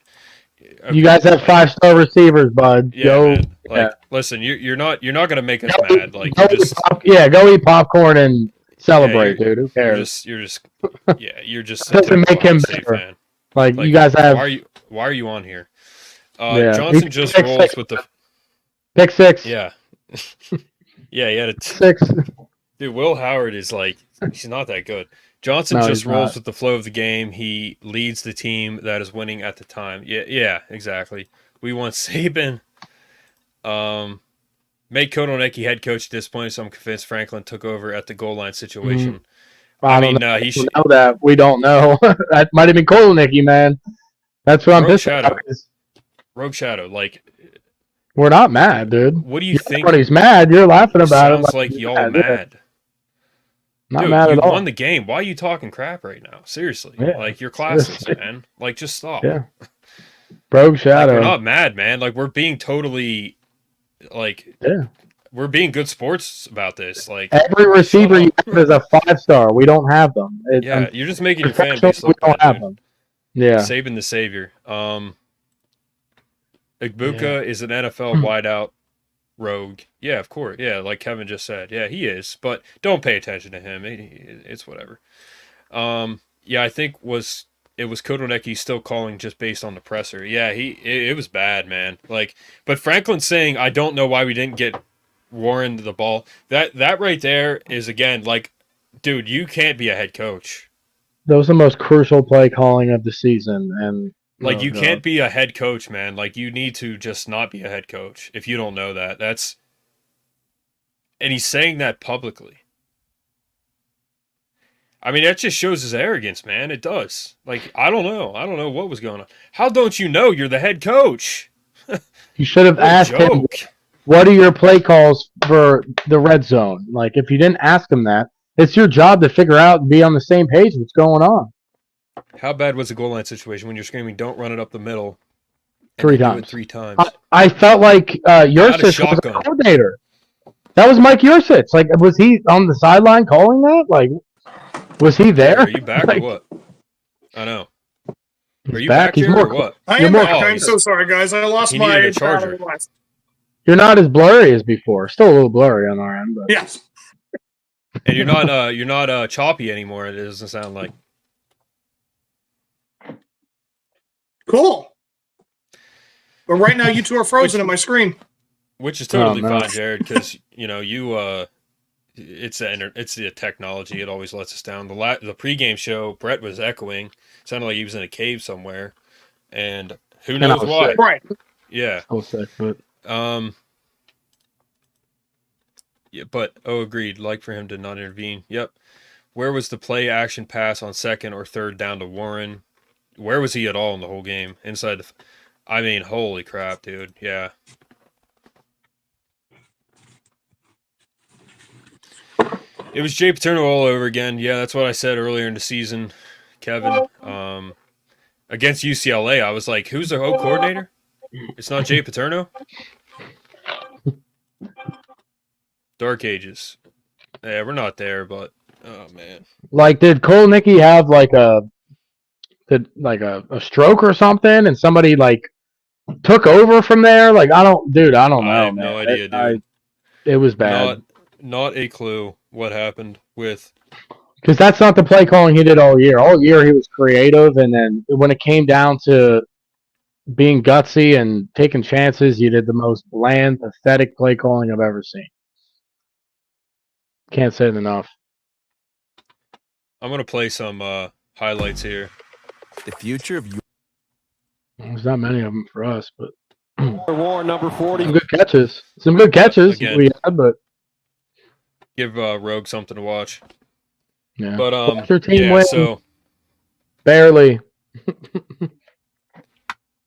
okay. You guys have 5-star receivers, bud. Yeah, man. Listen, you're not gonna make us mad. Like, go eat popcorn and celebrate, dude. Who cares? You're just doesn't make him better. Fan. Like you guys have. Why are you on here? Johnson just rolls with the pick 6. Yeah. Yeah, he had a 6. Dude, Will Howard is like, he's not that good. Johnson just rolls with the flow of the game. He leads the team that is winning at the time. Yeah, exactly. We want Saban. Made Kolonicki head coach at this point, so I'm convinced Franklin took over at the goal line situation. I mean, don't he should know that. We don't know. That might have been Kolnicki, man. That's what I'm Rogue pissed Shadow. about. Rogue Shadow, like, we're not mad, dude. what do you think? Everybody's mad. You're laughing about it. Sounds like y'all mad. Not Dude, mad you at all. won the game. Why are you talking crap right now? Seriously. Yeah, Like, you're classless, seriously. man. Like, just stop. Yeah. Rogue Shadow. Like, we're not mad, man. Like, we're being totally, like, we're being good sports about this. Like, every receiver you have is a 5-star. We don't have them. yeah, you're just making your fan base We look don't bad, have dude. them. Yeah. Saving the savior. Igbuka Yeah. is an NFL wideout rogue. Yeah, of course. Yeah, like Kevin just said. Yeah, he is. But don't pay attention to him. It's whatever. Yeah, I think it was Kodonecki still calling just based on the presser. Yeah, it was bad, man. Like, but Franklin saying, I don't know why we didn't get Warren the ball. That right there is, again, like, dude, you can't be a head coach. That was the most crucial play calling of the season, and Like, you can't be a head coach, man. Like, you need to just not be a head coach if you don't know that. And he's saying that publicly. I mean, that just shows his arrogance, man. It does. Like, I don't know. I don't know what was going on. How don't you know you're the head coach? You should have asked him, what are your play calls for the red zone? Like, if you didn't ask him that, it's your job to figure out and be on the same page what's going on. How bad was the goal line situation when you're screaming, don't run it up the middle? Three do times. it 3 times. I felt like Yursich was a shotgun. coordinator. That was Mike Yursich. Like, was he on the sideline calling that? Like, was he there? Are you back Like, or what? I know. Are you back. back He's here more- or what? I You're am more- back. I'm so sorry, guys. I lost He my needed a charger. You're not as blurry as before. Still a little blurry on our end, but Yes. And you're not choppy anymore. It doesn't sound like. Cool. But right now, you two are frozen on my screen. Which is totally no. fine, Jared, because it's the technology. It always lets us down. The pregame show, Brett was echoing. Sounded like he was in a cave somewhere, and who And I knows was why? sick. Right. Yeah. I was sick, but Yeah, but agreed. Like for him to not intervene. Yep. Where was the play action pass on 2nd or 3rd down to Warren? Where was he at all in the whole game? Inside the. I mean, holy crap, dude. Yeah. It was Jay Paterno all over again. Yeah, that's what I said earlier in the season, Kevin. Against UCLA, I was like, who's the O coordinator? It's not Jay Paterno? Dark Ages. Yeah, we're not there, but oh man. like, did Kolnicki have like a stroke or something, and somebody like took over from there? Like, I don't know. I have no man. idea, dude. It was bad. Not a clue what happened with. Because that's not the play calling he did all year. All year he was creative, and then when it came down to being gutsy and taking chances, you did the most bland, pathetic play calling I've ever seen. Can't say it enough. I'm gonna play some highlights here. The future of you. There's not many of them for us, but War number 40. some good catches. Some good catches Again. we had, but Give Rogue something to watch. yeah. But Watch your team yeah, win. so Barely.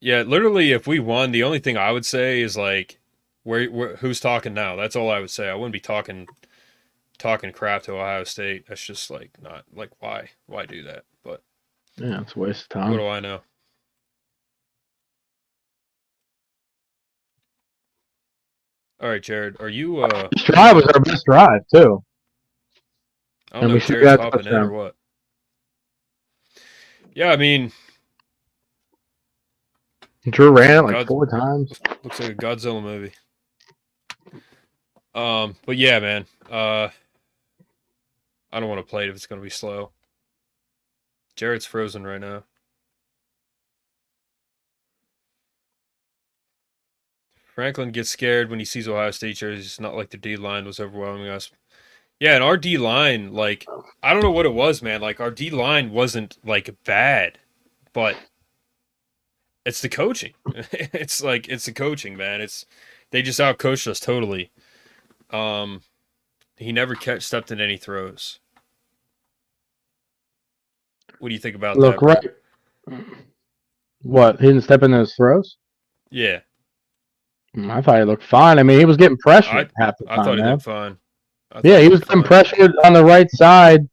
yeah, literally, if we won, the only thing I would say is like, who's talking now? That's all I would say. I wouldn't be talking crap to Ohio State. That's just like not like why do that? But Yeah, it's a waste of time. what do I know? All right, Jared, are you? This drive was our best drive too. I don't And know we if should Jared's have popping in or touchdown. what. Yeah, Drew ran it like God- 4 times. Looks like a Godzilla movie. But yeah, man. I don't want to play it if it's gonna be slow. Jared's frozen right now. Franklin gets scared when he sees Ohio State jerseys. It's not like the D line was overwhelming us. Yeah, and our D line, like, I don't know what it was, man. Like, our D line wasn't like bad, but it's the coaching. It's the coaching, man. They just outcoached us totally. He never stepped in any throws. What do you think about Look, that, Brett? right. What? He didn't step in those throws? Yeah. I thought he looked fine. I mean, he was getting pressured half the time, I thought he man. looked fine. Yeah, he was getting pressured on the right side.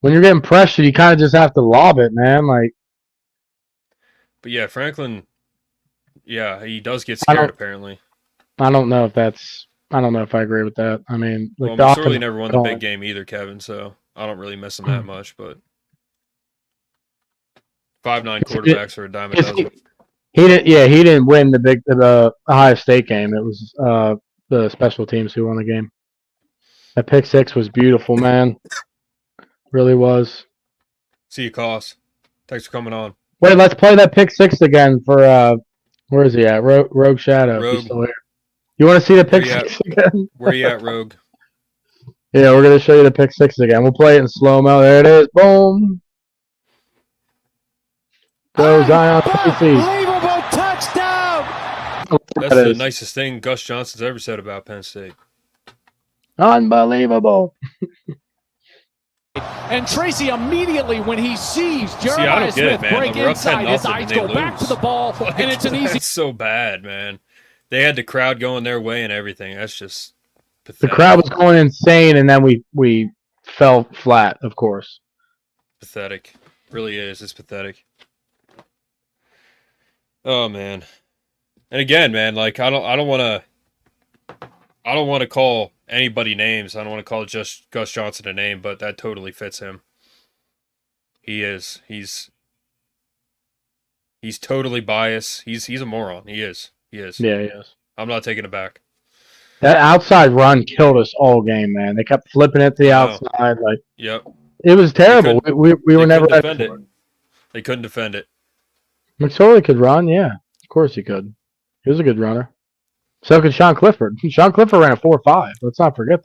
When you're getting pressured, you kind of just have to lob it, man. Like, but yeah, Franklin. Yeah, he does get scared apparently. I don't know if I agree with that. I mean, like well, McSorley never won the big game either, Kevin. So I don't really miss him that much. But 5'9" quarterbacks are a dime a dozen. He didn't win the Ohio State game. It was the special teams who won the game. That pick six was beautiful, man. Really was. See you, Koss. Thanks for coming on. Wait, let's play that pick six again for where is he at? Rogue Shadow. Rogue. He's still here. You want to see the pick six again? Where you at, Rogue? Yeah, we're gonna show you the pick six again. We'll play it in slow mo. There it is. Boom. Go Zion Tracy. Unbelievable touchdown! That's the nicest thing Gus Johnson's ever said about Penn State. Unbelievable. And Tracy immediately, when he sees Jeremiah Smith break inside, his eyes go back to the ball, and it's an easy. That's so bad, man. They had the crowd going their way and everything. That's just pathetic. The crowd was going insane, and then we fell flat, of course. Pathetic. Really is. It's pathetic. Oh man. And again, man, like I don't want to call anybody names. I don't want to call just Gus Johnson a name, but that totally fits him. He is. He's totally biased. He's a moron. He is. Yeah, he is. I'm not taking it back. That outside run killed us all game, man. They kept flipping it to the outside. Like, yep. It was terrible. We were never ready defend for it. They couldn't defend it. McSorley could run, yeah. Of course he could. He was a good runner. So could Sean Clifford. Sean Clifford ran a 4.5. Let's not forget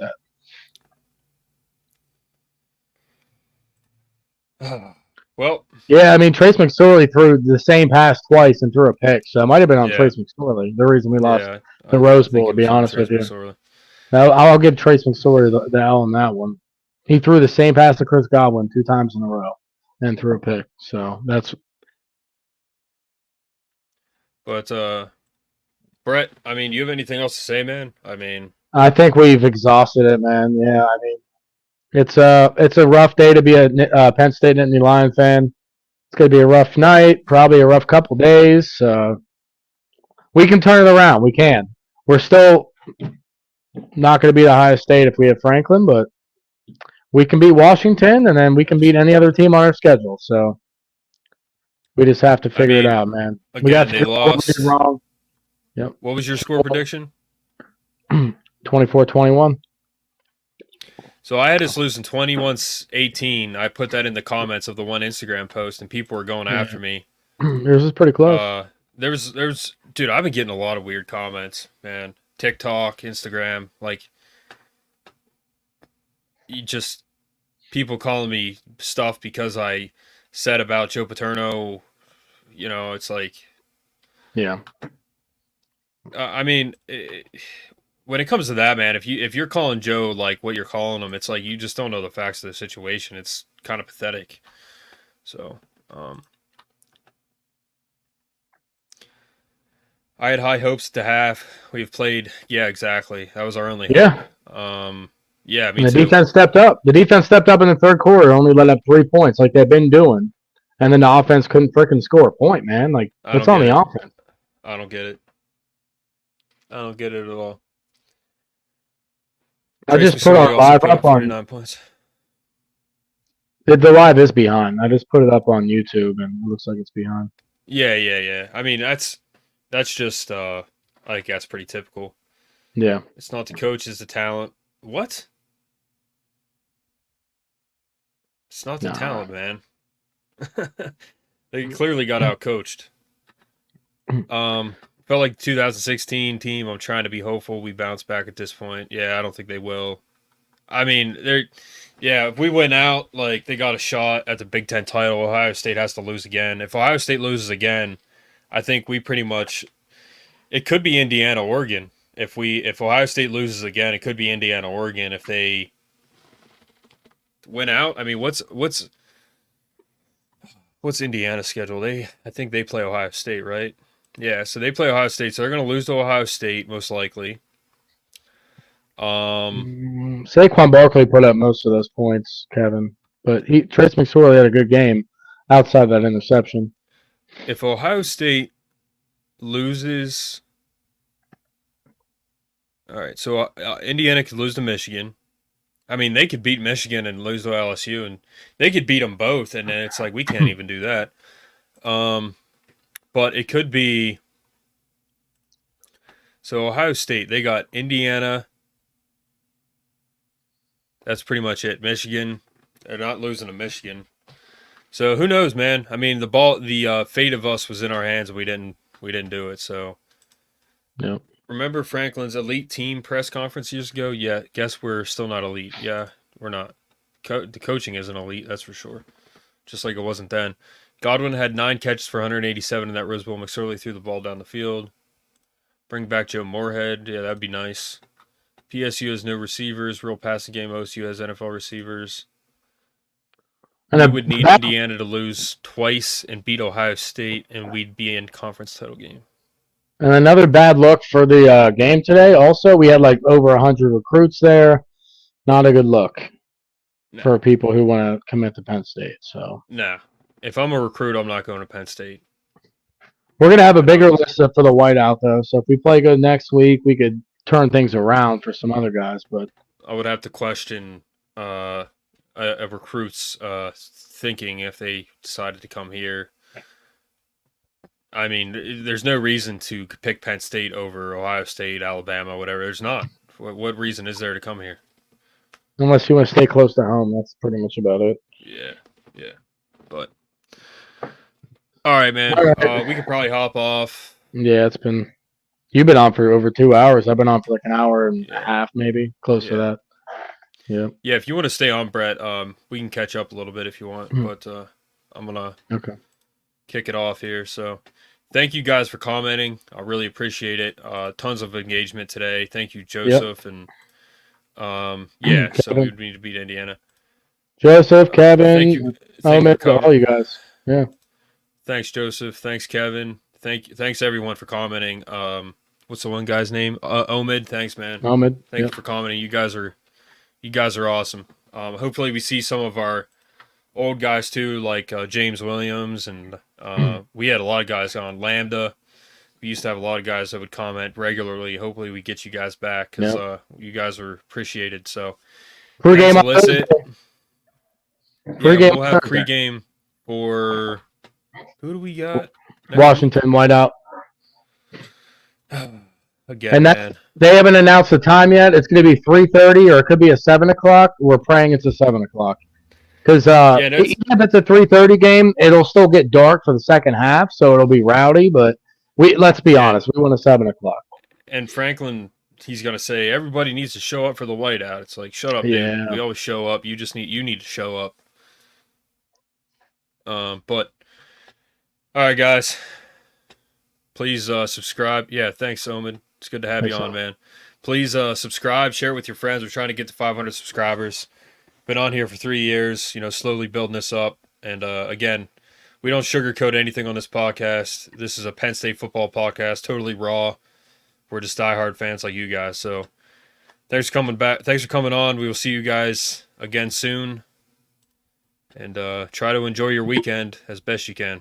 that. Well. Yeah, I mean, Trace McSorley threw the same pass twice and threw a pick, so it might have been on Trace McSorley. The reason we lost the Rose Bowl, to be honest with you. I'll give Trace McSorley the L on that one. He threw the same pass to Chris Godwin 2 times in a row and threw a pick. So that's. But Brett, I mean, do you have anything else to say, man? I think we've exhausted it, man. Yeah, I mean, it's a rough day to be a Penn State Nittany Lion fan. It's going to be a rough night, probably a rough couple days. We can turn it around. We can. We're still not going to beat Ohio State if we have Franklin, but we can beat Washington, and then we can beat any other team on our schedule. So we just have to figure it out, man. Again, we got they lost. Wrong. Yep. What was your score prediction? 24-21. So I had us losing 21-18. I put that in the comments of the one Instagram post, and people were going after me. Yours is pretty close. There's dude, I've been getting a lot of weird comments, man. TikTok, Instagram, like people calling me stuff because I said about Joe Paterno. You know, it's like, yeah. I mean, when it comes to that, man, if you're calling Joe like what you're calling him, it's like you just don't know the facts of the situation. It's kind of pathetic. So, I had high hopes to have. We've played, yeah, exactly. That was our only hope. Yeah, me and the too. defense stepped up. The defense stepped up in the third quarter, only let up 3 points like they've been doing. And then the offense couldn't freaking score a point, man. Like, it's on the offense. I don't get it. I don't get it at all. I just put our live up on 49 points. The live is behind. I just put it up on YouTube, and it looks like it's behind. Yeah. I mean, that's just I think that's pretty typical. Yeah. It's not the coach, it's the talent. What? It's not the talent, man. They clearly got out coached. Felt like 2016 team. I'm trying to be hopeful we bounce back at this point. Yeah, I don't think they will. I mean, if we win out, like they got a shot at the Big Ten title. Ohio State has to lose again. If Ohio State loses again, I think we pretty much. It could be Indiana, Oregon. If Ohio State loses again, it could be Indiana, Oregon. If they win out, I mean, what's what's Indiana's schedule? I think they play Ohio State, right? Yeah, so they play Ohio State, so they're going to lose to Ohio State most likely. Saquon Barkley put up most of those points, Kevin, but Trace McSorley had a good game outside that interception. If Ohio State loses, all right, so Indiana could lose to Michigan. I mean, they could beat Michigan and lose to LSU, and they could beat them both, and then it's like we can't even do that. But it could be. So Ohio State, they got Indiana. That's pretty much it. Michigan, they're not losing to Michigan. So who knows, man? I mean, the fate of us was in our hands, and we didn't do it. So, yep. Remember Franklin's elite team press conference years ago? Yeah, guess we're still not elite. Yeah, we're not. The coaching isn't elite, that's for sure. Just like it wasn't then. Godwin had 9 catches for 187 in that Rose Bowl. McSorley threw the ball down the field. Bring back Joe Moorhead. Yeah, that'd be nice. PSU has no receivers. Real passing game. OSU has NFL receivers. And we would need Indiana to lose twice and beat Ohio State, and we'd be in conference title game. And another bad look for the game today. Also, we had like over 100 recruits there. Not a good look for people who want to commit to Penn State. So nah. If I'm a recruit, I'm not going to Penn State. We're going to have a bigger list up for the whiteout, though. So if we play good next week, we could turn things around for some other guys. But I would have to question a recruit's thinking if they decided to come here. I mean, there's no reason to pick Penn State over Ohio State, Alabama, whatever. There's not. What reason is there to come here? Unless you want to stay close to home, that's pretty much about it. Yeah. But all right, man. We could probably hop off. Yeah, you've been on for over 2 hours. I've been on for like an hour and a half, maybe close to that. Yeah. Yeah, if you want to stay on, Brett, we can catch up a little bit if you want. But I'm gonna kick it off here. So, thank you guys for commenting. I really appreciate it. Tons of engagement today. Thank you, Joseph, and so we would need to beat Indiana. Joseph, Kevin, all you guys. Yeah. Thanks, Joseph. Thanks, Kevin. Thanks everyone for commenting. What's the one guy's name? Omid. Thanks, man. Omid. Thank you for commenting. You guys are awesome. Hopefully we see some of our old guys too, like James Williams, and we had a lot of guys on Lambda. We used to have a lot of guys that would comment regularly. Hopefully we get you guys back because you guys are appreciated. So pregame. We'll have pregame for who do we got? Washington whiteout. Again, man. They haven't announced the time yet. It's going to be 3:30 or it could be a 7 o'clock. We're praying it's a 7 o'clock. Because even if it's a 3:30 game, it'll still get dark for the second half, so it'll be rowdy. But let's be honest, we want a 7 o'clock. And Franklin, he's going to say everybody needs to show up for the whiteout. It's like, shut up, dude. We always show up. You need to show up. But all right, guys, please subscribe. Yeah, thanks, Omen. It's good to have you on, man. Please subscribe, share it with your friends. We're trying to get to 500 subscribers. Been on here for 3 years, slowly building this up. And again, we don't sugarcoat anything on this podcast. This is a Penn State football podcast, totally raw. We're just diehard fans like you guys. So thanks for coming back. Thanks for coming on. We will see you guys again soon. And try to enjoy your weekend as best you can.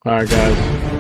All right, guys.